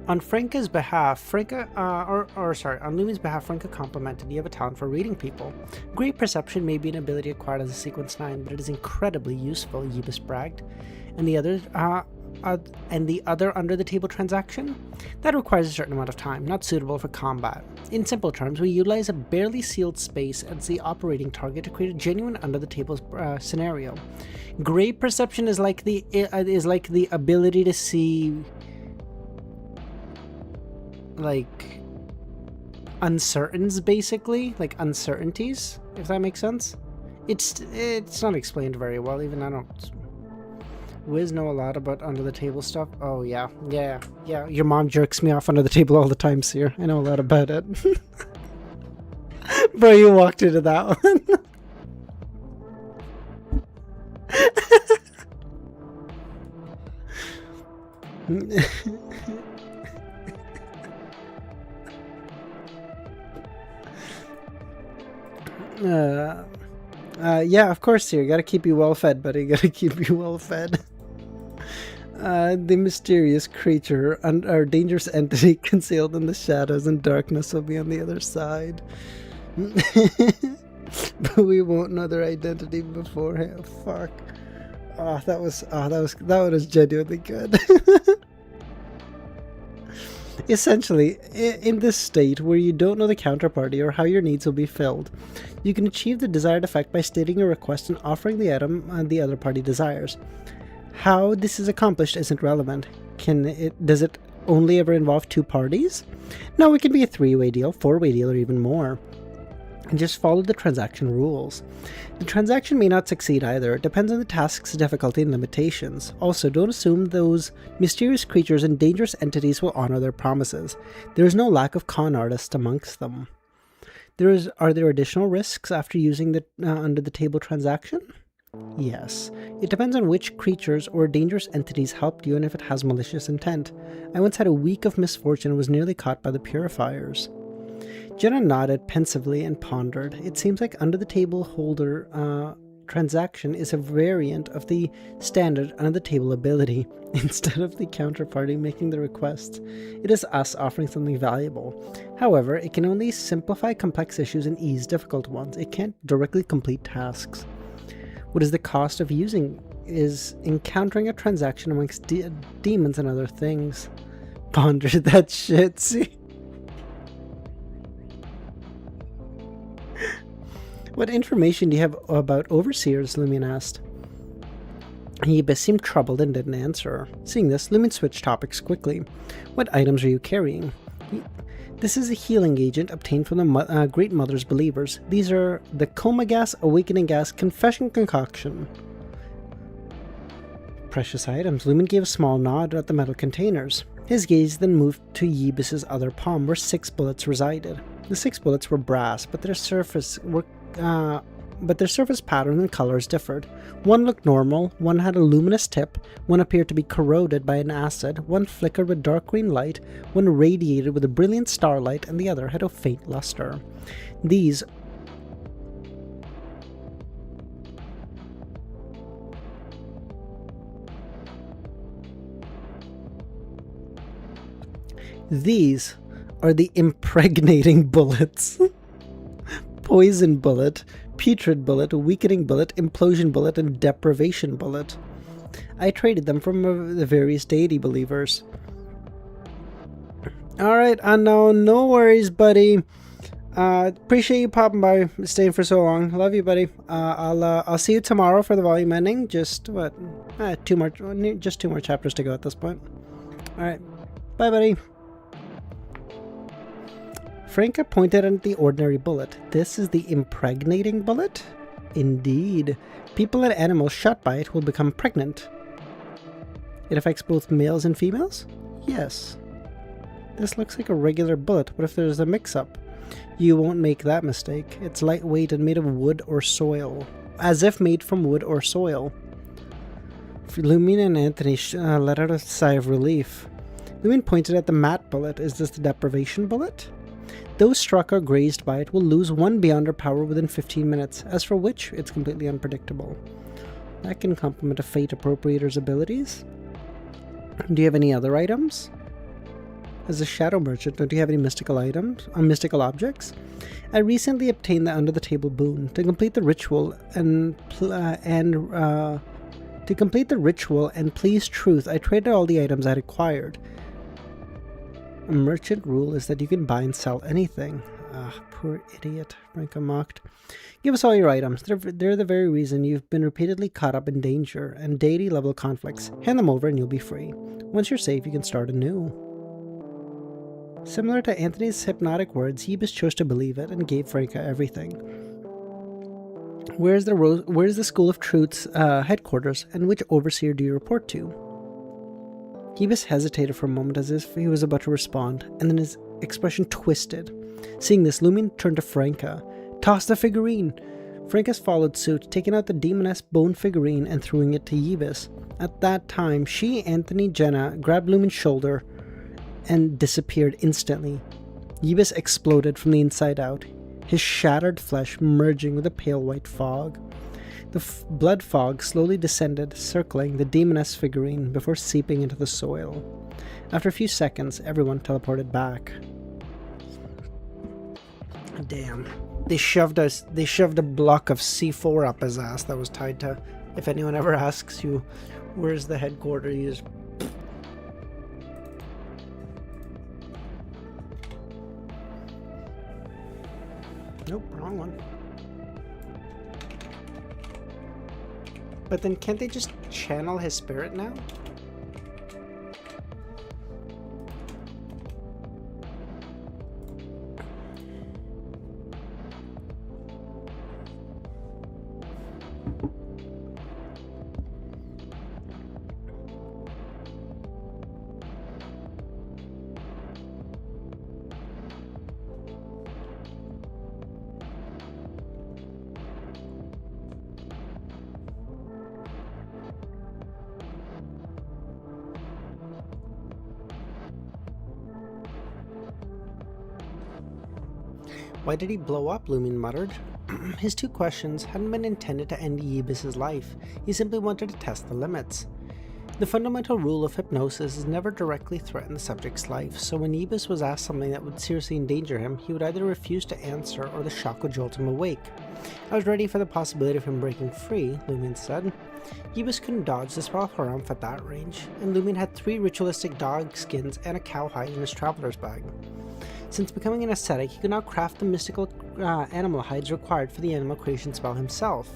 On Franca's behalf, on Lumin's behalf, Franca complimented, you have a talent for reading people. Great perception may be an ability acquired as a Sequence 9, but it is incredibly useful, Yebus bragged. And the other under-the-table transaction? That requires a certain amount of time, not suitable for combat. In simple terms, we utilize a barely sealed space as the operating target to create a genuine under-the-table scenario. Gray perception is like the ability to see, like, basically, like uncertainties, if that makes sense. It's not explained very well, even I don't. Wiz know a lot about under the table stuff. Oh yeah. Your mom jerks me off under the table all the time, Seer. I know a lot about it. Bro, you walked into that one. Yeah, of course, Seer. Gotta keep you well fed, buddy. Gotta keep you well fed. The mysterious creature and our dangerous entity concealed in the shadows and darkness will be on the other side. But we won't know their identity beforehand. Fuck. That was genuinely good. Essentially, in this state where you don't know the counterparty or how your needs will be filled, you can achieve the desired effect by stating a request and offering the item the other party desires. How this is accomplished isn't relevant. Does it only ever involve two parties? No, it can be a 3-way deal, 4-way deal, or even more. And just follow the transaction rules. The transaction may not succeed either. It depends on the task's difficulty and limitations. Also, don't assume those mysterious creatures and dangerous entities will honor their promises. There is no lack of con artists amongst them. Are there additional risks after using the under the table transaction? Yes. It depends on which creatures or dangerous entities helped you and if it has malicious intent. I once had a week of misfortune and was nearly caught by the purifiers. Jenna nodded pensively and pondered. It seems like under the table holder transaction is a variant of the standard under the table ability. Instead of the counterparty making the request, it is us offering something valuable. However, it can only simplify complex issues and ease difficult ones. It can't directly complete tasks. What is the cost of using is encountering a transaction amongst demons and other things. Ponder that shit, see? What information do you have about overseers? Lumin asked. Yibis seemed troubled and didn't answer. Seeing this, Lumin switched topics quickly. What items are you carrying? This is a healing agent obtained from the Great Mother's Believers. These are the Coma Gas, Awakening Gas, Confession Concoction. Precious items. Lumin gave a small nod at the metal containers. His gaze then moved to Yibis's other palm, where 6 bullets resided. The 6 bullets were brass, but their surface pattern and colors differed. One looked normal, one had a luminous tip, one appeared to be corroded by an acid, one flickered with dark green light, one radiated with a brilliant starlight, and the other had a faint luster. These are the impregnating bullets. Poison bullet, putrid bullet, weakening bullet, implosion bullet, and deprivation bullet. I traded them from the various deity believers. Alright, Unknown, no worries, buddy. Appreciate you popping by, staying for so long. Love you, buddy. I'll see you tomorrow for the volume ending. Just what? Just 2 more chapters to go at this point. Alright. Bye, buddy. Franka pointed at the ordinary bullet. This is the impregnating bullet? Indeed. People and animals shot by it will become pregnant. It affects both males and females? Yes. This looks like a regular bullet. What if there's a mix-up? You won't make that mistake. It's lightweight and made of wood or soil. As if made from wood or soil. Lumin and Anthony let out a sigh of relief. Lumin pointed at the matte bullet. Is this the deprivation bullet? Those struck or grazed by it will lose 1 beyond their power within 15 minutes, as for which it's completely unpredictable. That can complement a Fate Appropriator's abilities. Do you have any other items? As a shadow merchant, don't you have any mystical items or mystical objects? I recently obtained the under the table boon to complete the ritual and please truth. I traded all the items I had acquired. A merchant rule is that you can buy and sell anything. Ah, poor idiot, Franka mocked. Give us all your items. They're the very reason you've been repeatedly caught up in danger and deity-level conflicts. Hand them over and you'll be free. Once you're safe, you can start anew. Similar to Anthony's hypnotic words, Yibis chose to believe it and gave Franka everything. Where's the School of Truth's headquarters, and which overseer do you report to? Yibis hesitated for a moment as if he was about to respond, and then his expression twisted. Seeing this, Lumin turned to Franka. Toss the figurine! Frankas followed suit, taking out the demoness bone figurine and throwing it to Yibis. At that time, she, Anthony, Jenna grabbed Lumin's shoulder and disappeared instantly. Yibis exploded from the inside out, his shattered flesh merging with a pale white fog. The blood fog slowly descended, circling the demoness figurine before seeping into the soil. After a few seconds, everyone teleported back. Damn. They shoved a block of C4 up his ass that was tied to, if anyone ever asks you, where's the headquarters, you just... Nope, wrong one. But then can't they just channel his spirit now? Why did he blow up? Lumin muttered. His two questions hadn't been intended to end Yebus's life. He simply wanted to test the limits. The fundamental rule of hypnosis is never directly threaten the subject's life, so when Yebus was asked something that would seriously endanger him, he would either refuse to answer or the shock would jolt him awake. I was ready for the possibility of him breaking free, Lumin said. Yebus couldn't dodge the spell of Harumph at that range, and Lumin had 3 ritualistic dog skins and a cowhide in his traveler's bag. Since becoming an ascetic, he could now craft the mystical animal hides required for the animal creation spell himself.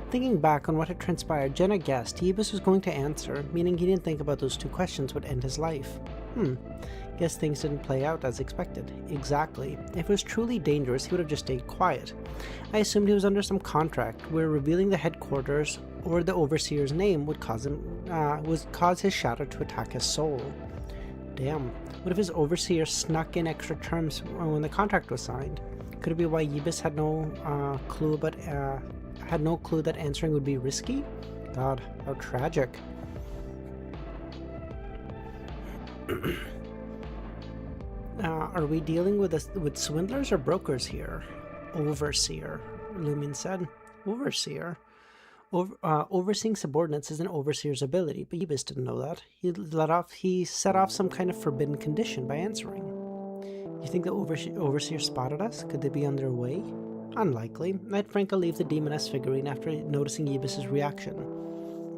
Thinking back on what had transpired, Jenna guessed Yebus was going to answer, meaning he didn't think about those 2 questions would end his life. Guess things didn't play out as expected. Exactly. If it was truly dangerous, he would have just stayed quiet. I assumed he was under some contract where revealing the headquarters or the overseer's name would cause his shadow to attack his soul. Damn. What if his overseer snuck in extra terms when the contract was signed? Could it be why Yebus had no clue that answering would be risky? God, how tragic. Are we dealing with swindlers or brokers here? Overseer, Lumin said. Overseer? Overseeing subordinates is an overseer's ability, but Yebus didn't know that. He set off some kind of forbidden condition by answering. You think the overseer spotted us? Could they be on their way? Unlikely. I'd Franca leave the demoness figurine after noticing Yebus's reaction.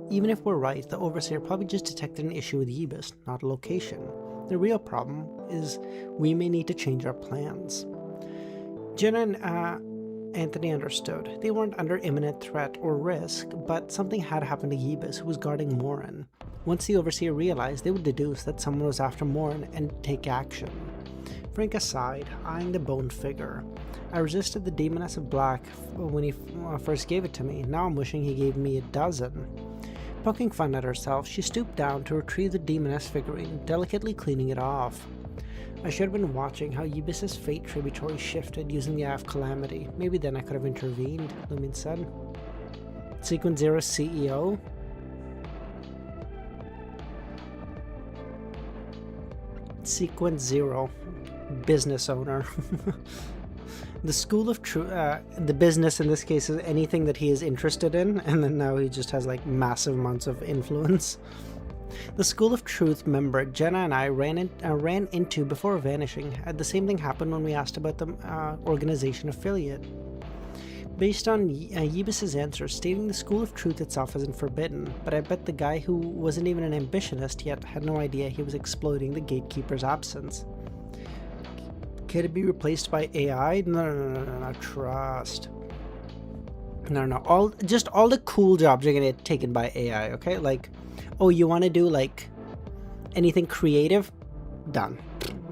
Even if we're right, the overseer probably just detected an issue with Yebus, not a location. The real problem is we may need to change our plans. Jenna and Anthony understood. They weren't under imminent threat or risk, but something had happened to Yebus, who was guarding Morin. Once the overseer realized, they would deduce that someone was after Morin and take action. Franca sighed, eyeing the boned figure. I resisted the Demoness of Black when he first gave it to me. Now I'm wishing he gave me a dozen. Poking fun at herself, she stooped down to retrieve the Demoness figurine, delicately cleaning it off. I should have been watching how Yebus's fate tributary shifted using the Eye of Calamity. Maybe then I could have intervened, Lumin said. Sequence 0 CEO? Sequence 0 business owner. The School of Truth, the business in this case is anything that he is interested in, and then now he just has like massive amounts of influence. The School of Truth member Jenna and I ran into before vanishing. The same thing happened when we asked about the organization affiliate. Based on Yebus's answer, stating the School of Truth itself isn't forbidden, but I bet the guy who wasn't even an ambitionist yet had no idea he was exploiting the gatekeeper's absence. Could it be replaced by AI? No, trust. No. All the cool jobs are gonna get taken by AI, okay? Like, oh, you wanna do like anything creative? Done.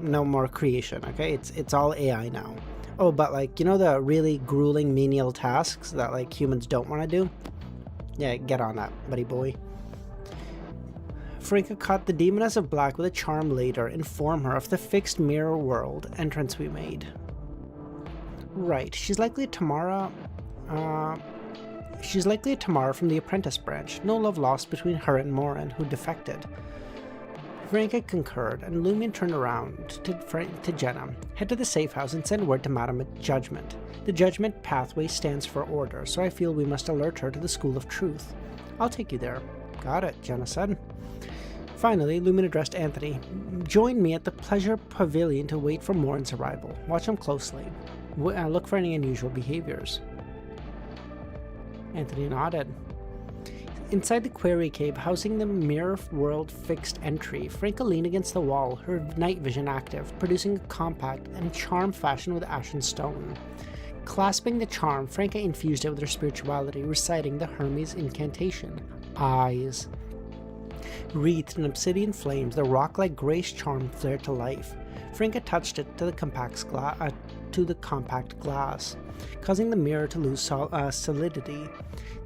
No more creation, okay? It's all AI now. Oh, but like, you know the really grueling menial tasks that like humans don't wanna do? Yeah, get on that, buddy boy. Franca caught the Demoness of Black with a charm later, inform her of the fixed mirror world entrance we made. Right, she's likely a Tamara from the Apprentice branch. No love lost between her and Morin, who defected. Franca concurred, and Lumin turned around to Jenna. Head to the safe house and send word to Madame at Judgment. The Judgment pathway stands for order, so I feel we must alert her to the School of Truth. I'll take you there. Got it, Jenna said. Finally, Lumin addressed Anthony. Join me at the Pleasure Pavilion to wait for Morin's arrival. Watch him closely. Look for any unusual behaviors. Anthony nodded. Inside the Query Cave, housing the Mirror World fixed entry, Franca leaned against the wall, her night vision active, producing a compact and charm fashioned with ashen stone. Clasping the charm, Franca infused it with her spirituality, reciting the Hermes incantation. Eyes. Wreathed in obsidian flames, the rock-like grace charm flared to life. Franca touched it to the compact glass, causing the mirror to lose solidity.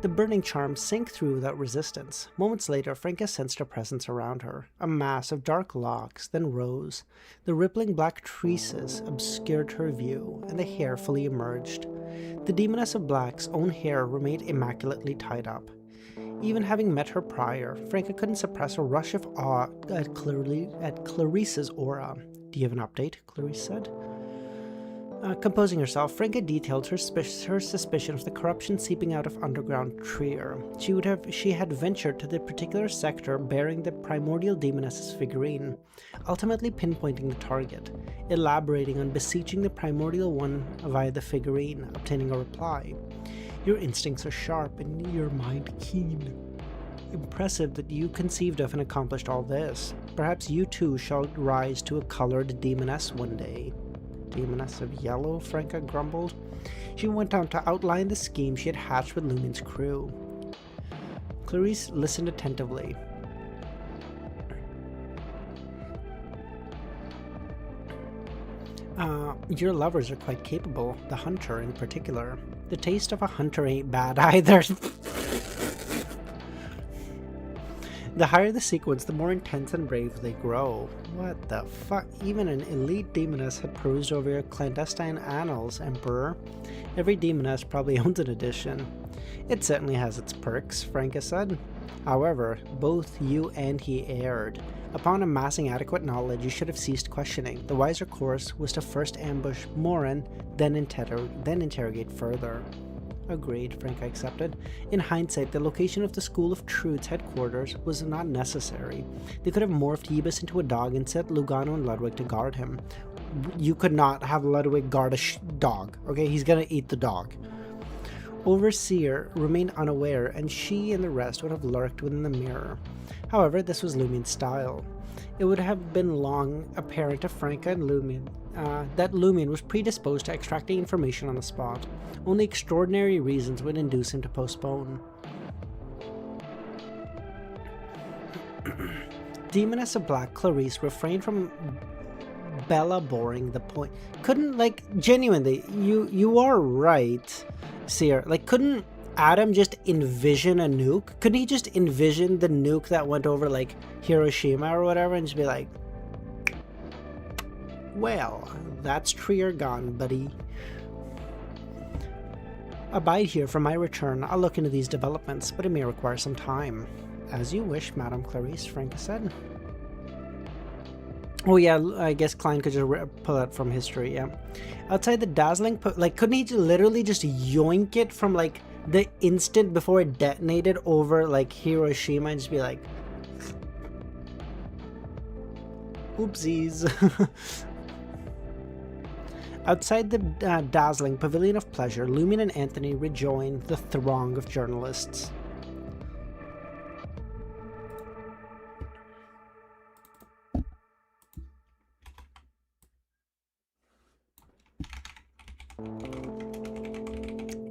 The burning charm sank through without resistance. Moments later, Franca sensed a presence around her. A mass of dark locks then rose. The rippling black tresses obscured her view, and the hair fully emerged. The Demoness of Black's own hair remained immaculately tied up. Even having met her prior, Franca couldn't suppress a rush of awe at Clarice's aura. Do you have an update? Clarice said. Composing herself, Franca detailed her suspicion of the corruption seeping out of underground Trier. She had ventured to the particular sector bearing the primordial demoness's figurine, ultimately pinpointing the target, elaborating on beseeching the primordial one via the figurine, obtaining a reply. Your instincts are sharp and your mind keen. Impressive that you conceived of and accomplished all this. Perhaps you too shall rise to a colored demoness one day. Demoness of yellow, Franca grumbled. She went on to outline the scheme she had hatched with LEMMiNO's crew. Clarice listened attentively. Your lovers are quite capable, the hunter in particular. The taste of a hunter ain't bad either. The higher the sequence, the more intense and brave they grow. What the fuck? Even an elite demoness had perused over your clandestine annals, Emperor. Every demoness probably owns an edition. It certainly has its perks, Franca said. However, both you and he erred. Upon amassing adequate knowledge, you should have ceased questioning. The wiser course was to first ambush Morin, then interrogate further. Agreed, Franca accepted. In hindsight, the location of the School of Truth's headquarters was not necessary. They could have morphed Yebus into a dog and set Lugano and Ludwig to guard him. You could not have Ludwig guard a dog, okay? He's gonna eat the dog. Overseer remained unaware, and she and the rest would have lurked within the mirror. However, this was LEMMiN's style. It would have been long apparent to Franca and LEMMiN that LEMMiN was predisposed to extracting information on the spot. Only extraordinary reasons would induce him to postpone. Demoness of Black Clarice refrained from belaboring the point. Couldn't, like, genuinely, you are right, Seer. Like, couldn't Adam just envision a nuke? Couldn't he just envision the nuke that went over, like, Hiroshima or whatever and just be like, well, that's Trier gone, buddy. Abide here for my return. I'll look into these developments, but it may require some time. As you wish, Madame Clarice, Franca said. Oh yeah, I guess Klein could just pull that from history, yeah. Outside the dazzling, like, couldn't he literally just yoink it from, like, the instant before it detonated over, like, Hiroshima and just be like, oopsies. Outside the dazzling Pavilion of Pleasure, LEMMiN and Anthony rejoined the throng of journalists.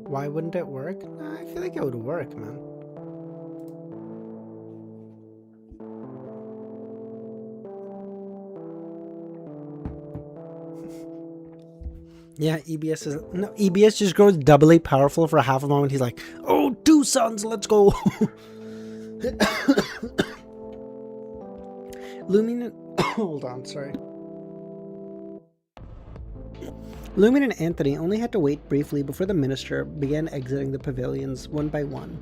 Why wouldn't it work? I feel like it would work, man. Yeah, EBS just grows doubly powerful for half a moment. He's like, oh, 2 suns, let's go. LEMMiN, hold on, sorry. LEMMiN and Anthony only had to wait briefly before the minister began exiting the pavilions one by one.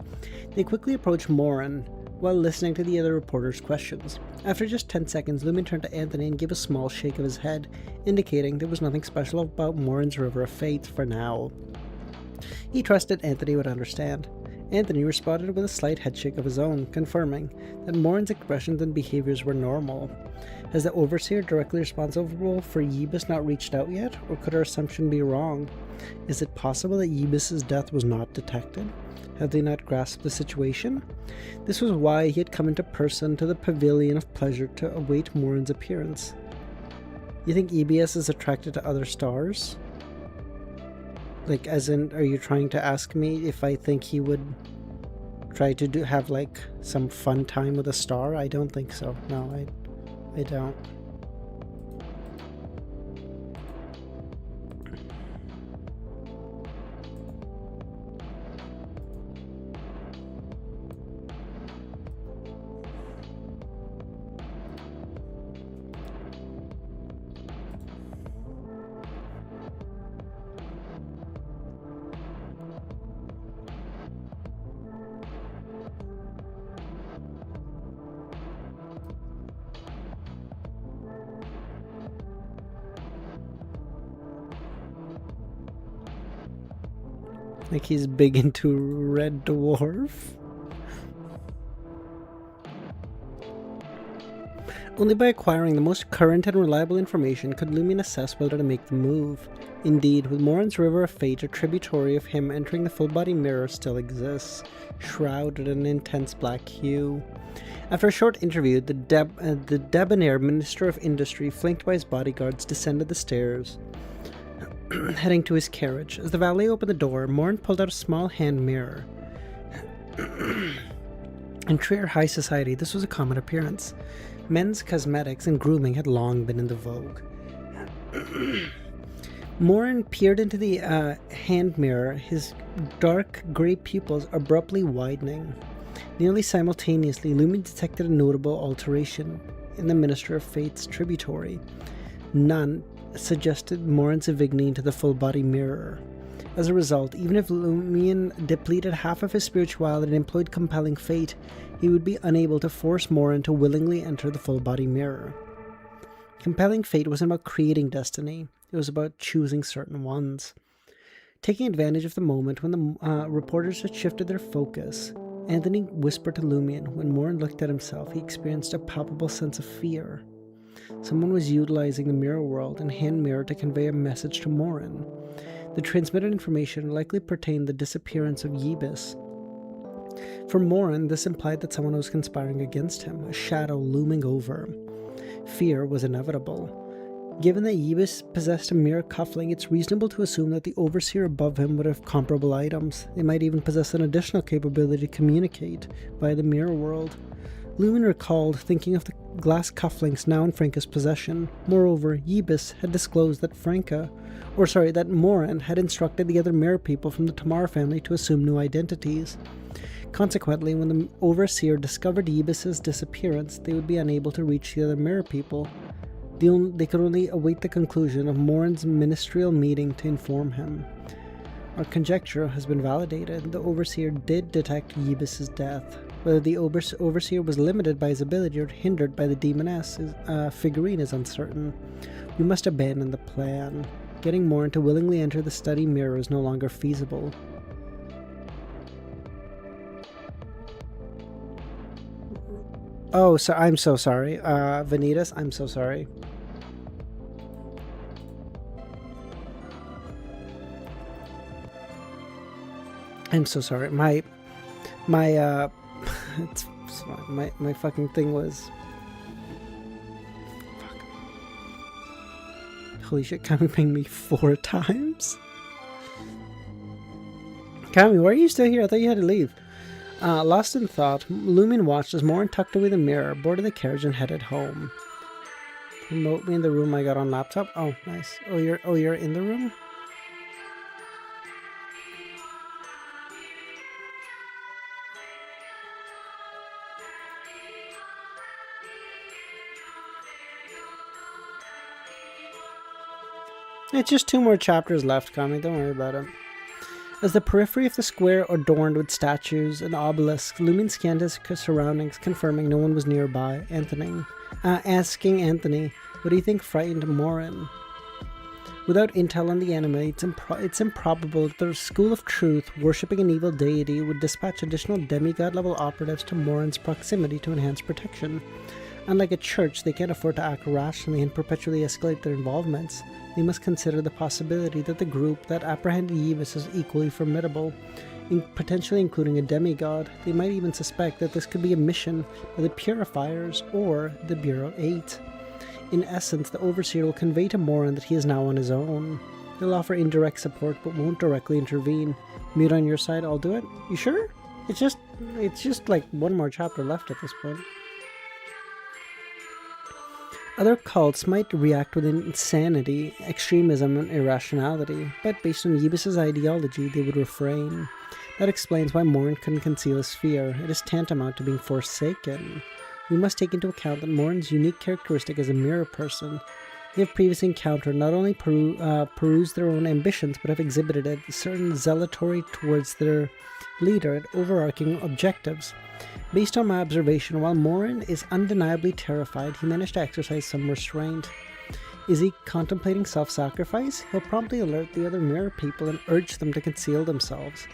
They quickly approached Morin while listening to the other reporters' questions. After just 10 seconds, LEMMiN turned to Anthony and gave a small shake of his head, indicating there was nothing special about Morin's River of Fate for now. He trusted Anthony would understand. Anthony responded with a slight headshake of his own, confirming that Morin's expressions and behaviors were normal. Has the Overseer directly responsible for Yebus not reached out yet, or could our assumption be wrong? Is it possible that Yebus's death was not detected? Had they not grasped the situation? This was why he had come into person to the Pavilion of Pleasure to await Morin's appearance. You think EBS is attracted to other stars? Like, as in, are you trying to ask me if I think he would try to have, like, some fun time with a star? I don't think so. No, I don't. Like he's big into Red Dwarf. Only by acquiring the most current and reliable information could Lumion assess whether to make the move. Indeed, with Morin's River of Fate, a tributary of him entering the full-body mirror still exists, shrouded in an intense black hue. After a short interview, the debonair Minister of Industry, flanked by his bodyguards, descended the stairs, heading to his carriage. As the valet opened the door, Morin pulled out a small hand mirror. In Trier high society, this was a common appearance. Men's cosmetics and grooming had long been in the vogue. Morin peered into the hand mirror, his dark grey pupils abruptly widening. Nearly simultaneously, Lumion detected a notable alteration in the Minister of Fate's tributary. None suggested Morin's awakening to the full-body mirror. As a result, even if Lumion depleted half of his spirituality and employed compelling fate, he would be unable to force Morin to willingly enter the full-body mirror. Compelling fate wasn't about creating destiny, it was about choosing certain ones. Taking advantage of the moment when the reporters had shifted their focus, Anthony whispered to Lumion. When Morin looked at himself, he experienced a palpable sense of fear. Someone was utilizing the mirror world and hand mirror to convey a message to Morin. The transmitted information likely pertained the disappearance of Yebus. For Morin, this implied that someone was conspiring against him, a shadow looming over. Fear was inevitable. Given that Yebus possessed a mirror cuffling, it's reasonable to assume that the overseer above him would have comparable items. They might even possess an additional capability to communicate via the mirror world. Lumion recalled thinking of the glass cufflinks now in Franca's possession. Moreover, Yebus had disclosed that Morin had instructed the other mirror people from the Tamar family to assume new identities. Consequently, when the overseer discovered Yebus's disappearance, they would be unable to reach the other mirror people. They could only await the conclusion of Morin's ministerial meeting to inform him. Our conjecture has been validated. The overseer did detect Yebus's death. Whether the overseer was limited by his ability or hindered by the demoness figurine is uncertain. We must abandon the plan. Getting Morin to willingly enter the study mirror is no longer feasible. Oh, so I'm so sorry. Vanitas, I'm so sorry. I'm so sorry. My fucking thing was. Fuck. Holy shit! Kami pinged me 4 times. Kami, why are you still here? I thought you had to leave. Lost in thought, Lumion watched as Morin tucked away the mirror, boarded the carriage, and headed home. Remote me in the room I got on laptop. Oh, nice. Oh, you're in the room. It's just 2 more chapters left, Kami. Don't worry about it. As the periphery of the square adorned with statues and obelisks, Lumion scanned his surroundings, confirming no one was nearby. Asking Anthony, what do you think frightened Morin? Without intel on the enemy, it's improbable that the School of Truth, worshipping an evil deity, would dispatch additional demigod-level operatives to Morin's proximity to enhance protection. Unlike a church, they can't afford to act rationally and perpetually escalate their involvements. They must consider the possibility that the group that apprehended Yebus is equally formidable, potentially including a demigod. They might even suspect that this could be a mission by the Purifiers or the Bureau 8. In essence, the Overseer will convey to Morin that he is now on his own. He'll offer indirect support but won't directly intervene. Mute on your side, I'll do it. You sure? It's just like 1 more chapter left at this point. Other cults might react with insanity, extremism, and irrationality, but based on Yebus's ideology, they would refrain. That explains why Morin couldn't conceal his fear. It is tantamount to being forsaken. We must take into account that Morin's unique characteristic as a mirror person. They have previously encountered not only perused their own ambitions, but have exhibited a certain zealotry towards their leader and overarching objectives. Based on my observation, while Morin is undeniably terrified, he managed to exercise some restraint. Is he contemplating self-sacrifice? He'll promptly alert the other mirror people and urge them to conceal themselves.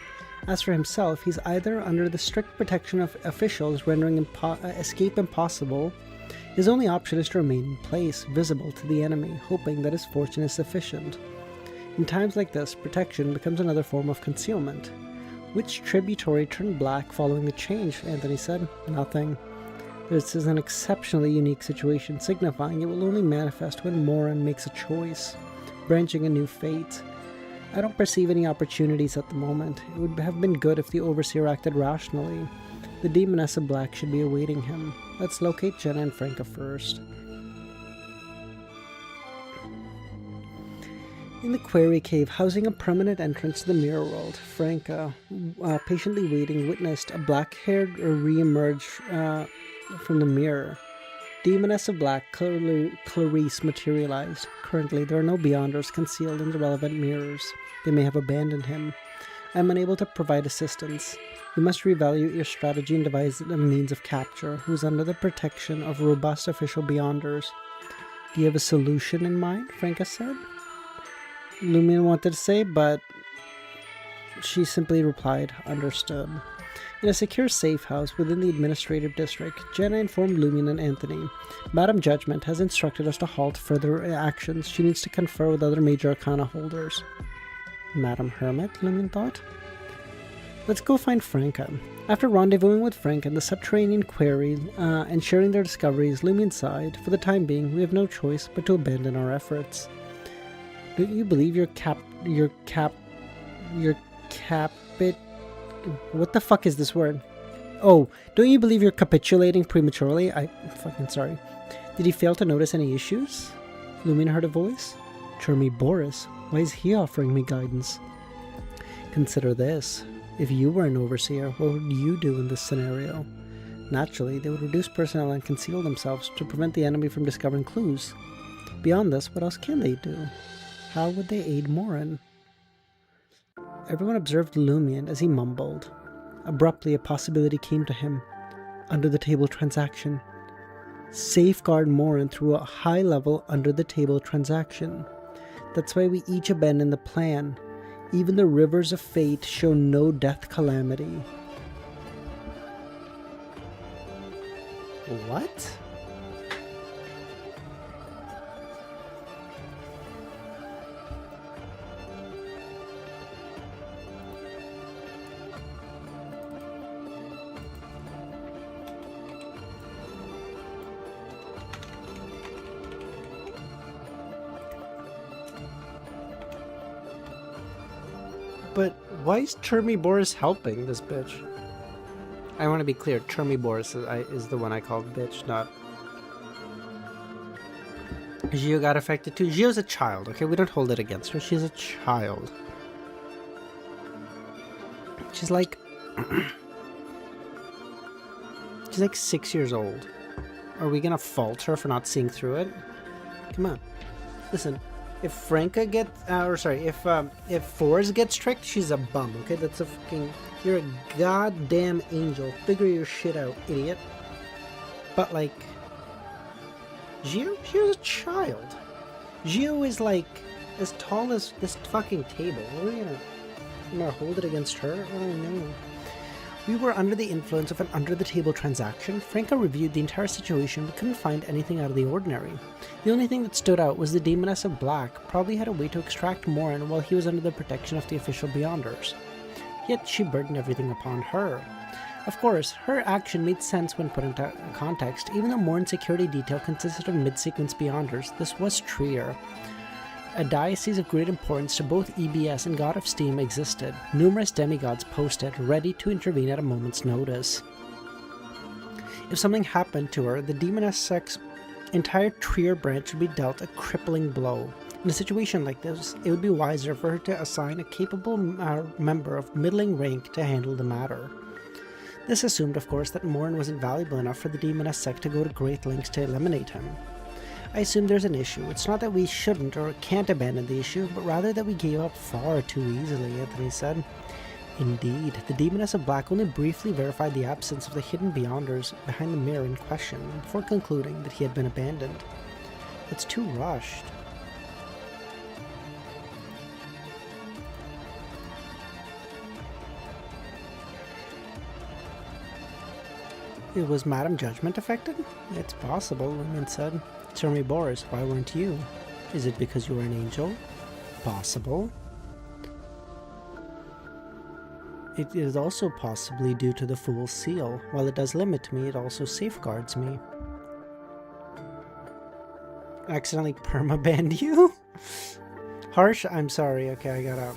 As for himself, he's either under the strict protection of officials rendering escape impossible. His only option is to remain in place, visible to the enemy, hoping that his fortune is sufficient. In times like this, protection becomes another form of concealment. Which tributary turned black following the change? Anthony said. Nothing. This is an exceptionally unique situation, signifying it will only manifest when Morin makes a choice, branching a new fate. I don't perceive any opportunities at the moment. It would have been good if the Overseer acted rationally. The Demoness of Black should be awaiting him. Let's locate Jenna and Franca first. In the Quarry Cave, housing a permanent entrance to the mirror world, Franca, patiently waiting, witnessed a black-haired re-emerge from the mirror. Demoness of Black, Clarice, materialized. Currently, there are no Beyonders concealed in the relevant mirrors. They may have abandoned him. I am unable to provide assistance. You must reevaluate your strategy and devise a means of capture, who is under the protection of robust official Beyonders. Do you have a solution in mind? Franca said. LEMMiNO wanted to say, but she simply replied, understood. In a secure safe house within the administrative district, Jenna informed LEMMiNO and Anthony. Madam Judgment has instructed us to halt further actions. She needs to confer with other major arcana holders. Madam Hermit, LEMMiNO thought. Let's go find Franca. After rendezvousing with Franca in the subterranean quarry and sharing their discoveries, LEMMiNO sighed. For the time being, we have no choice but to abandon our efforts. Don't you believe what the fuck is this word? Oh, don't you believe you're capitulating prematurely? I'm fucking sorry. Did he fail to notice any issues? LEMMiNO heard a voice. Chermy Boris, why is he offering me guidance? Consider this. If you were an overseer, what would you do in this scenario? Naturally, they would reduce personnel and conceal themselves to prevent the enemy from discovering clues. Beyond this, what else can they do? How would they aid Morin? Everyone observed LEMMiNO as he mumbled. Abruptly, a possibility came to him. Under-the-table transaction. Safeguard Morin through a high-level under-the-table transaction. That's why we each abandon the plan. Even the rivers of fate show no death calamity. What? But why is Chermy Boris helping this bitch? I want to be clear, Chermy Boris is the one I called bitch, not... Gio got affected too. Gio's a child, okay? We don't hold it against her. She's a child. She's like... She's like 6 years old. Are we gonna fault her for not seeing through it? Come on. Listen. If Franca gets, if Forrest gets tricked, she's a bum, okay? That's a fucking, you're a goddamn angel. Figure your shit out, idiot. But, like, Gio's a child. Gio is, like, as tall as this fucking table. What are we gonna hold it against her? Oh, no. We were under the influence of an under-the-table transaction. Franca reviewed the entire situation but couldn't find anything out of the ordinary. The only thing that stood out was the Demoness of Black probably had a way to extract Morin while he was under the protection of the official Beyonders. Yet she burdened everything upon her. Of course, her action made sense when put into context. Even though Morin's security detail consisted of mid-sequence Beyonders, this was Trier. A diocese of great importance to both EBS and God of Steam existed, numerous demigods posted, ready to intervene at a moment's notice. If something happened to her, the Demoness's entire Trier branch would be dealt a crippling blow. In a situation like this, it would be wiser for her to assign a capable member of middling rank to handle the matter. This assumed, of course, that Morin wasn't valuable enough for the Demoness sect to go to great lengths to eliminate him. I assume there's an issue. It's not that we shouldn't or can't abandon the issue, but rather that we gave up far too easily, Anthony said. Indeed, the Demoness of Black only briefly verified the absence of the hidden Beyonders behind the mirror in question, before concluding that he had been abandoned. It's too rushed. It was Madam Judgment affected? It's possible, Lumen said. Tell me, Boris, why weren't you? Is it because you were an angel? Possible. It is also possibly due to the Fool's Seal. While it does limit me, it also safeguards me. Accidentally permabanned you? Harsh, I'm sorry. Okay, I gotta...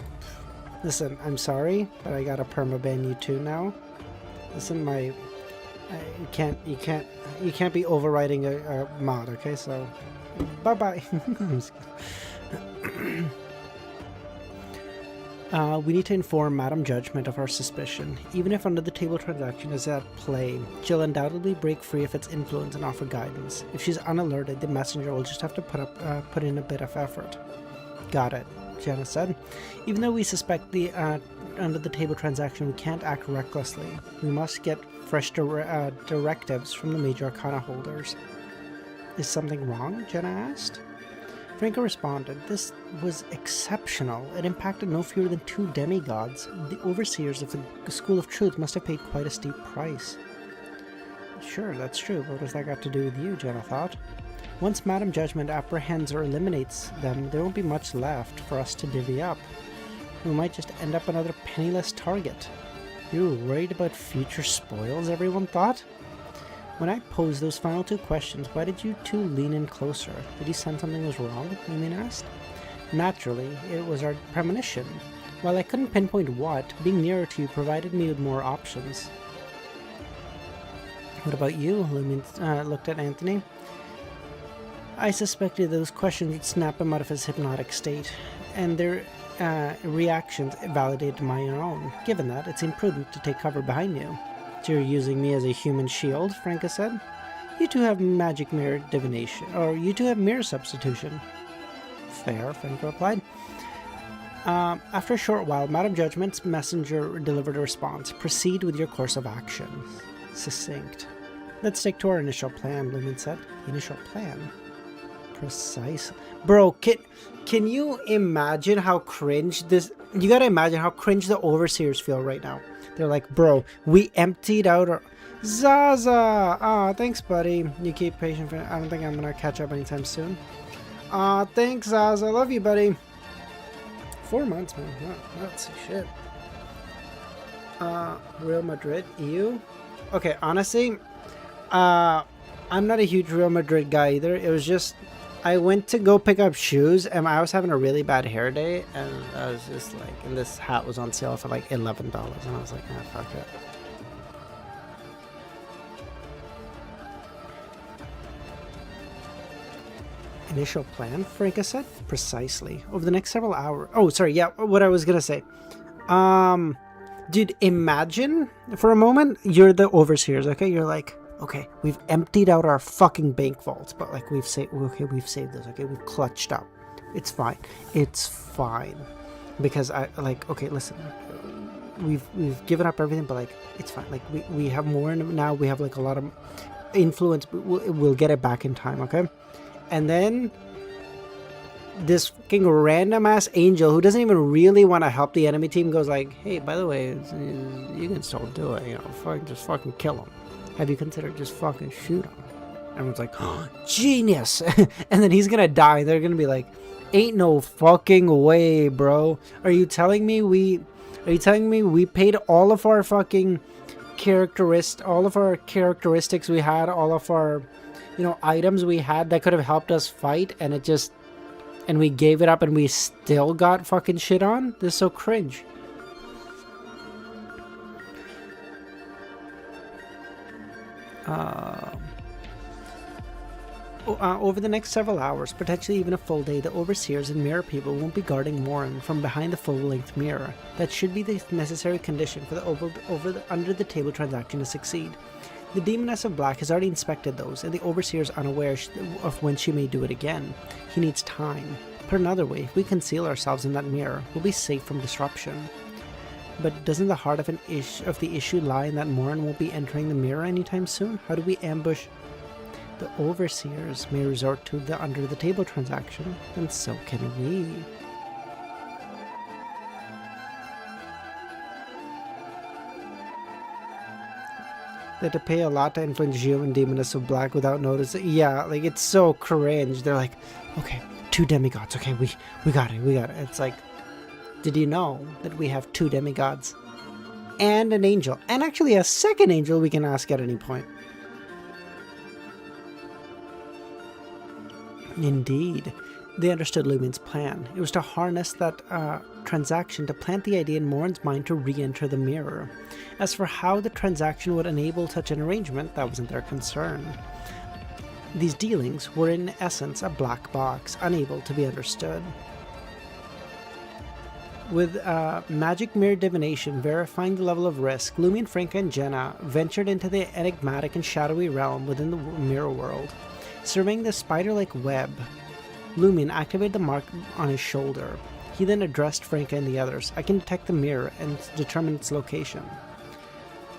Listen, I'm sorry, but I gotta permaban you too now. Listen, you can't be overriding a mod, okay? So, bye-bye. We need to inform Madam Judgment of our suspicion. Even if under the table transaction is at play, she'll undoubtedly break free of its influence and offer guidance. If she's unalerted, the messenger will just have to put in a bit of effort. Got it, Jenna said. Even though we suspect the under the table transaction, we can't act recklessly. We must get fresh directives from the major arcana holders. Is something wrong? Jenna asked. Franco responded, this was exceptional. It impacted no fewer than 2 demigods. The overseers of the School of Truth must have paid quite a steep price. Sure, that's true, but what has that got to do with you, Jenna thought. Once Madam Judgment apprehends or eliminates them, there won't be much left for us to divvy up. We might just end up another penniless target. You were worried about future spoils, everyone thought? When I posed those final 2 questions, why did you 2 lean in closer? Did you sense something was wrong? Lumen asked. Naturally, it was our premonition. While I couldn't pinpoint what, being nearer to you provided me with more options. What about you? Lumen looked at Anthony. I suspected those questions would snap him out of his hypnotic state, and their reactions validated my own. Given that, it seemed prudent to take cover behind you. You're using me as a human shield, Franca said. You 2 have magic mirror divination, or you 2 have mirror substitution. Fair, Franca replied. After a short while, Madam Judgment's messenger delivered a response. Proceed with your course of action. Succinct. Let's stick to our initial plan, Lumen said. Initial plan? Precise. Bro, can you imagine how cringe this... You gotta imagine how cringe the overseers feel right now. They're like, bro, we emptied out our... Zaza! Ah, thanks, buddy. You keep patient for... I don't think I'm gonna catch up anytime soon. Ah, thanks, Zaza. Love you, buddy. 4 months, man. That's shit. Real Madrid, EU? Okay, honestly, I'm not a huge Real Madrid guy either. It was just... I went to go pick up shoes, and I was having a really bad hair day, and I was just like, and this hat was on sale for like $11, and I was like, ah, fuck it. Initial plan, Franca said. Precisely. Over the next several hours. Oh, sorry, yeah, what I was gonna say. Dude, imagine for a moment you're the overseers, okay? You're like, okay, we've emptied out our fucking bank vaults, but like we've saved this, okay, we've clutched up. It's fine. It's fine. Because I like, okay, listen, we've given up everything, but like it's fine. Like we have more now. We have like a lot of influence. We'll get it back in time, okay? And then this fucking random ass angel who doesn't even really want to help the enemy team goes like, hey, by the way, you can still do it, you know, just fucking kill him. Have you considered just fucking shoot him? Everyone's like, oh, genius! And then he's gonna die. They're gonna be like, ain't no fucking way, bro. Are you telling me we paid all of our fucking all of our characteristics we had, all of our, you know, items we had that could have helped us fight, and and we gave it up and we still got fucking shit on? This is so cringe. Over the next several hours, potentially even a full day, the overseers and mirror people won't be guarding Morin from behind the full-length mirror. That should be the necessary condition for the under-the-table transaction to succeed. The Demoness of Black has already inspected those, and the overseer is unaware of when she may do it again. He needs time. Put another way, if we conceal ourselves in that mirror, we'll be safe from disruption. But doesn't the heart of the issue lie in that Morin won't be entering the mirror anytime soon? How do we ambush? The overseers may resort to the under-the-table transaction, and so can we. They had to pay a lot to influence Gio and Demoness of Black without noticing. Yeah, like, it's so cringe. They're like, okay, 2 demigods. Okay, we got it, we got it. It's like, did you know that we have 2 demigods? And an angel. And actually a second angel we can ask at any point. Indeed. They understood LEMMiNO's plan. It was to harness that transaction to plant the idea in Morin's mind to re-enter the mirror. As for how the transaction would enable such an arrangement, that wasn't their concern. These dealings were in essence a black box, unable to be understood. With magic mirror divination verifying the level of risk, LEMMiNO, Franca, and Jenna ventured into the enigmatic and shadowy realm within the mirror world. Surveying the spider-like web, LEMMiNO activated the mark on his shoulder. He then addressed Franca and the others. I can detect the mirror and determine its location.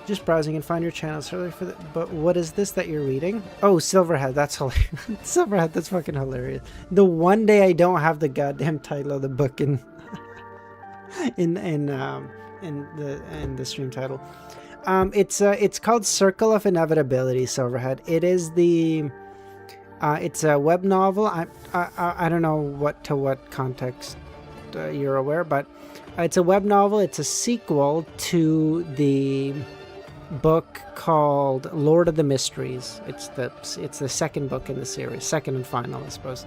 Just browsing and find your channel. Sorry for the, but what is this that you're reading? Oh, Silverhead. That's hilarious. Silverhead. That's fucking hilarious. The one day I don't have the goddamn title of the book in the stream title. It's called Circle of Inevitability. Silverhead. It is the. It's a web novel. I don't know what context you're aware, but it's a web novel. It's a sequel to the book called Lord of the Mysteries. It's the second book in the series, second and final, I suppose.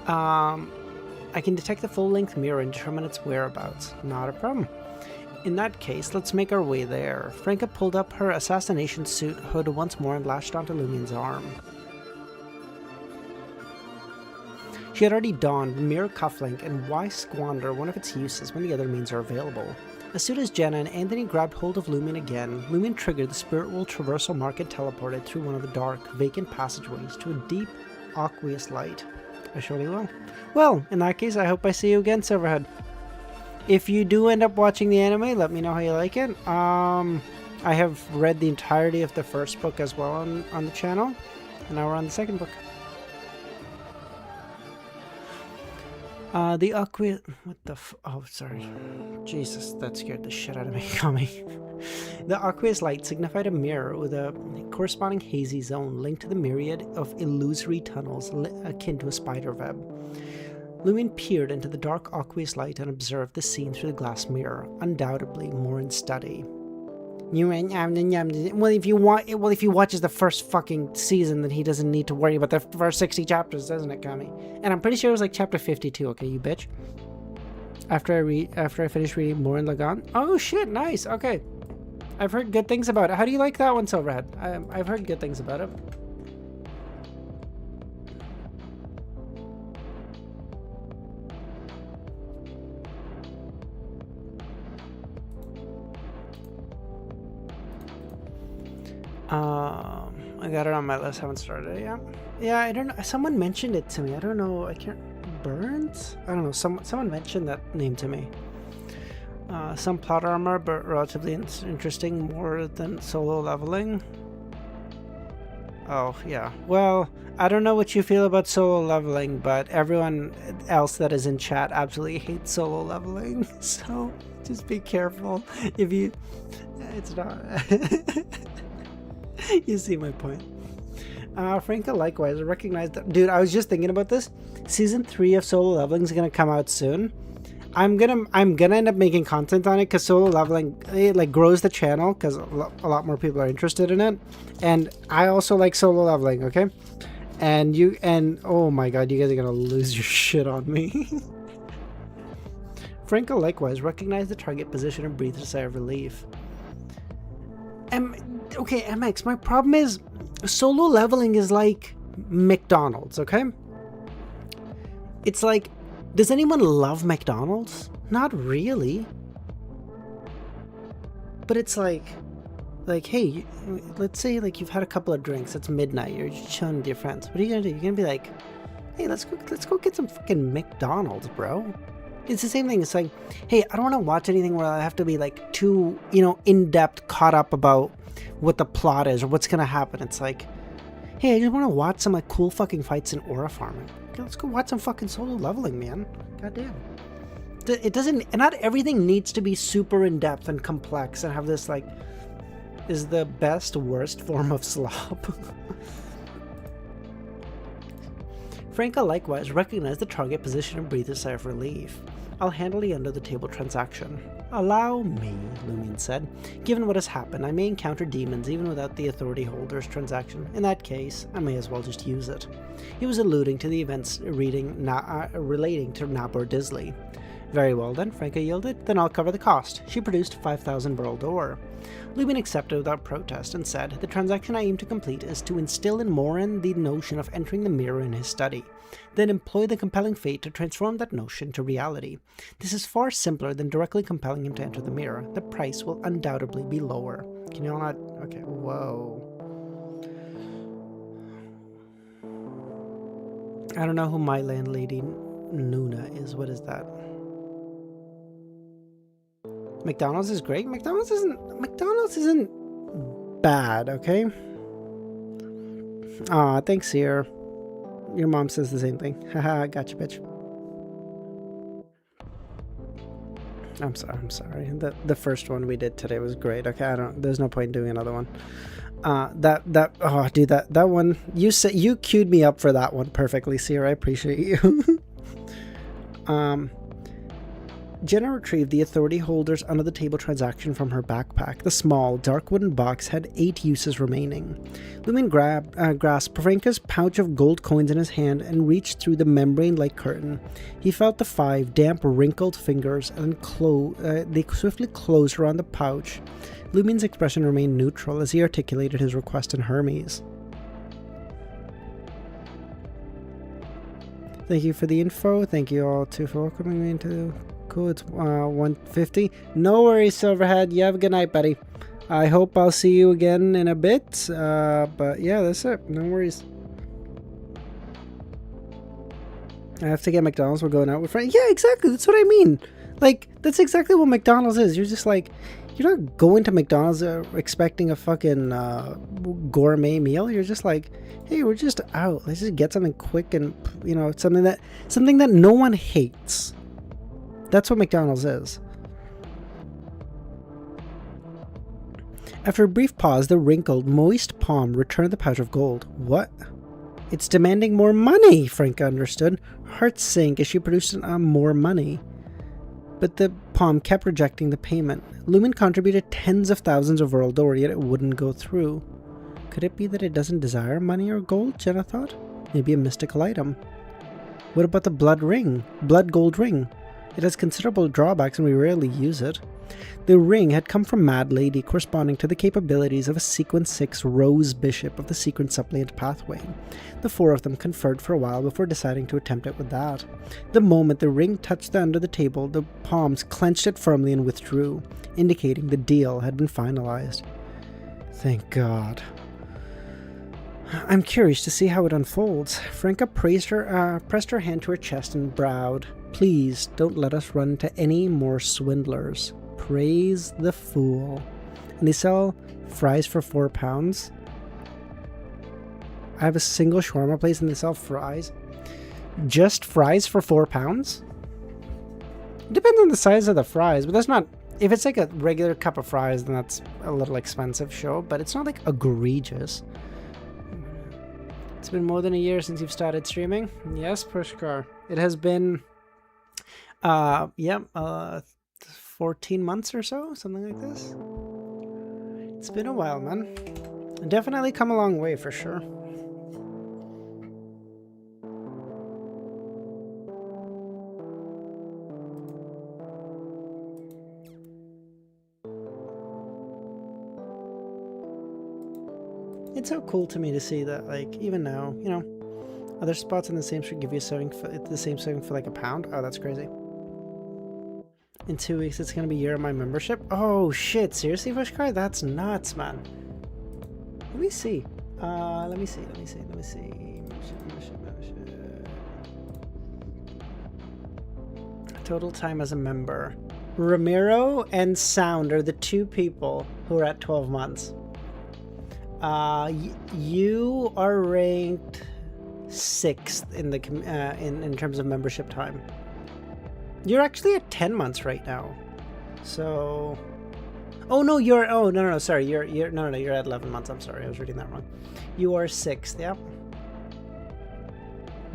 I can detect the full-length mirror and determine its whereabouts. Not a problem. In that case, let's make our way there. Franca pulled up her assassination suit hood once more and lashed onto LEMMiNO's arm. She had already donned mirror cufflink, and why squander one of its uses when the other means are available? As soon as Jenna and Anthony grabbed hold of LEMMiNO again, LEMMiNO triggered the spirit world traversal mark and teleported through one of the dark, vacant passageways to a deep, aqueous light. I surely will. Well, in that case, I hope I see you again, Silverhead. If you do end up watching the anime, let me know how you like it. I have read the entirety of the first book as well on the channel, and now we're on the second book. The aqueous... What the oh, sorry. Jesus, that scared the shit out of me, Kami. The aqueous light signified a mirror with a corresponding hazy zone linked to the myriad of illusory tunnels akin to a spider web. LEMMiNO peered into the dark aqueous light and observed the scene through the glass mirror, undoubtedly Morin's study. Well, if he watches the first fucking season, then he doesn't need to worry about the first 60 chapters, doesn't it, Kami? And I'm pretty sure it was like chapter 52. Okay, you bitch. After I finish reading Morin Lagan. Oh shit, nice. Okay, I've heard good things about it. How do you like that one, Silverhead? I've heard good things about it. I got it on my list. Haven't started it yet. Yeah, I don't know. Someone mentioned it to me. I don't know. I can't. Burns? I don't know. Someone mentioned that name to me. Some plot armor, but relatively interesting, more than solo leveling. Oh yeah. Well, I don't know what you feel about solo leveling, but everyone else that is in chat absolutely hates solo leveling. So just be careful. If you, it's not. You see my point. Franca likewise recognized that. Dude, I was just thinking about this. Season 3 of Solo Leveling is gonna come out soon. I'm gonna end up making content on it because Solo Leveling, it like grows the channel because a lot more people are interested in it, and I also like Solo Leveling. Okay, and oh my god, you guys are gonna lose your shit on me. Franca likewise recognized the target position and breathed a sigh of relief. Okay, MX, my problem is Solo Leveling is like McDonald's, okay? It's like, does anyone love McDonald's? Not really. But it's like, hey, let's say like you've had a couple of drinks, it's midnight, you're just chilling with your friends. What are you gonna do? You're gonna be like, hey, let's go get some fucking McDonald's, bro. It's the same thing. It's like, hey, I don't want to watch anything where I have to be like too, in-depth caught up about what the plot is or what's gonna happen. It's like, hey, I just want to watch some like cool fucking fights in Aura Farming. Okay, let's go watch some fucking solo leveling, man. Goddamn. It doesn't... Not everything needs to be super in-depth and complex and have this, like... is the best, worst form of slop. Franca likewise recognized the target position and breathed a sigh of relief. I'll handle the under-the-table transaction. Allow me, LEMMiNO said. Given what has happened, I may encounter demons even without the authority holder's transaction. In that case, I may as well just use it. He was alluding to the events relating to Nabor Disley. Very well then, Franca yielded. Then I'll cover the cost. She produced 5,000 Burl d'Or. LEMMiNO accepted without protest and said, the transaction I aim to complete is to instill in Morin the notion of entering the mirror in his study, then employ the compelling fate to transform that notion to reality. This is far simpler than directly compelling him to enter the mirror. The price will undoubtedly be lower. Can you all not... Okay, whoa. I don't know who my landlady Nuna is. What is that? McDonald's is great. McDonald's isn't bad, okay? Aw, thanks, Sierra. Your mom says the same thing. Haha, gotcha, bitch. I'm sorry. The first one we did today was great. Okay, there's no point in doing another one. Oh, dude, that one, you queued me up for that one perfectly, Sierra. I appreciate you. Jenna retrieved the authority holder's under-the-table transaction from her backpack. The small, dark wooden box had 8 uses remaining. LEMMiNO grasped Franca's pouch of gold coins in his hand and reached through the membrane-like curtain. He felt the 5 damp, wrinkled fingers and they swiftly closed around the pouch. LEMMiNO's expression remained neutral as he articulated his request in Hermes. Thank you for the info. Thank you all too for welcoming me into... Cool, it's 150. No worries, Silverhead. You have a good night, buddy. I hope I'll see you again in a bit. But yeah, that's it. No worries. I have to get McDonald's. We're going out with friends. Yeah, exactly. That's what I mean. Like, that's exactly what McDonald's is. You're just like, you're not going to McDonald's expecting a fucking gourmet meal. You're just like, hey, we're just out. Let's just get something quick and, you know, something that no one hates. That's what McDonald's is. After a brief pause, the wrinkled, moist palm returned the pouch of gold. What? It's demanding more money, Franca understood. Her heart sank as she produced more money. But the palm kept rejecting the payment. LEMMiNO contributed tens of thousands of Burl d'Or, yet it wouldn't go through. Could it be that it doesn't desire money or gold, Jenna thought? Maybe a mystical item. What about the blood gold ring? It has considerable drawbacks and we rarely use it. The ring had come from Mad Lady, corresponding to the capabilities of a Sequence 6 Rose Bishop of the Secret Suppliant Pathway. The 4 of them conferred for a while before deciding to attempt it with that. The moment the ring touched the under the table, the palms clenched it firmly and withdrew, indicating the deal had been finalized. Thank God. I'm curious to see how it unfolds. Franca pressed her hand to her chest and browed. Please don't let us run into any more swindlers. Praise the fool. And they sell fries for £4. I have a single shawarma place and they sell fries. Just fries for £4? It depends on the size of the fries, but that's not... If it's like a regular cup of fries, then that's a little expensive, sure, but it's not like egregious. It's been more than a year since you've started streaming. Yes, Pushkar. It has been... 14 months or so, something like this. It's been a while, man. Definitely come a long way for sure. It's so cool to me to see that, like, even now, you know, other spots in the same street give you the same serving for like £1. Oh, that's crazy. In 2 weeks, it's gonna be a year of my membership. Oh shit! Seriously, Pushkar? That's nuts, man. Let me see. Let me see. Membership. Total time as a member. Ramiro and Sound are the 2 people who are at 12 months. You are ranked 6th in the in terms of membership time. You're actually at 10 months right now. So, oh no, no, sorry, you're you're at 11 months. I'm sorry, I was reading that wrong. You are 6th, yeah.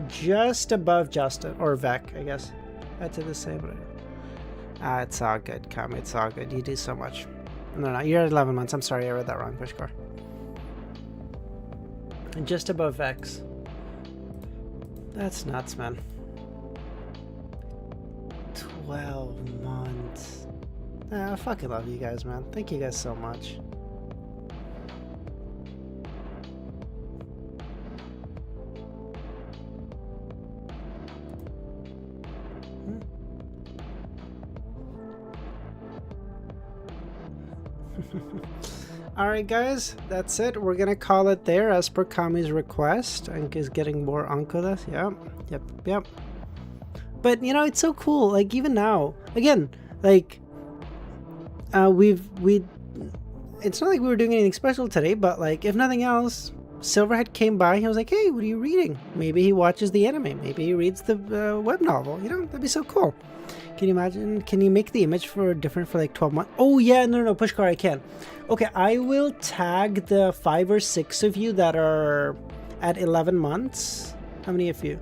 Just above Justin or Vec, I guess. I'd say the same. But it's all good, Cam. It's all good. You do so much. No, you're at 11 months. I'm sorry, I read that wrong, Pushkar. Just above Vex. That's nuts, man. 12 months. I fucking love you guys, man. Thank you guys so much. Alright guys, that's it. We're gonna call it there as per Kami's request. I think he's getting more onto this. Yep. But you know, it's so cool. Like even now, again, like it's not like we were doing anything special today, but like if nothing else, Silverhead came by. He was like, "Hey, what are you reading?" Maybe he watches the anime. Maybe he reads the web novel. You know, that'd be so cool. Can you imagine? Can you make the image for different for like 12 months? Oh yeah, no, Pushkar, I can. Okay, I will tag the 5 or 6 of you that are at 11 months. How many of you?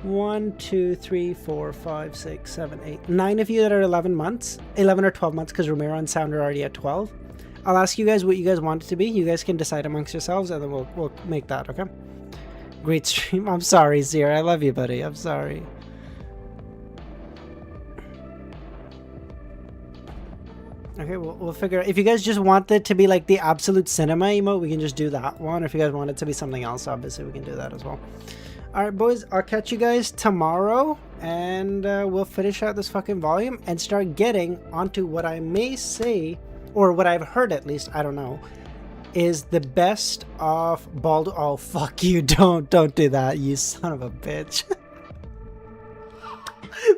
1, 2, 3, 4, 5, 6, 7, 8, 9 of you that are 11 months, 11 or 12 months, because Romero and Sound are already at 12. I'll ask you guys what you guys want it to be. You guys can decide amongst yourselves, and then we'll make that. Okay. Great stream. I'm sorry, Zir. I love you, buddy. I'm sorry. Okay, we'll figure out. If you guys just want it to be like the absolute cinema emote, we can just do that one. If you guys want it to be something else, obviously we can do that as well. Alright boys, I'll catch you guys tomorrow, and we'll finish out this fucking volume and start getting onto what I may say, or what I've heard at least, I don't know, is the best of Bald. Oh fuck you, don't do that, you son of a bitch.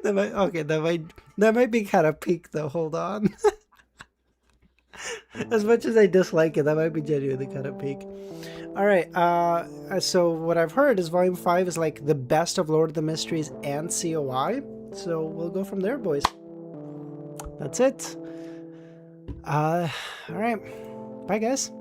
that might be kind of peak though, hold on. As much as I dislike it, that might be genuinely kind of peak. Alright, so what I've heard is Volume 5 is like the best of Lord of the Mysteries and COI. So we'll go from there, boys. That's it. Alright. Bye, guys.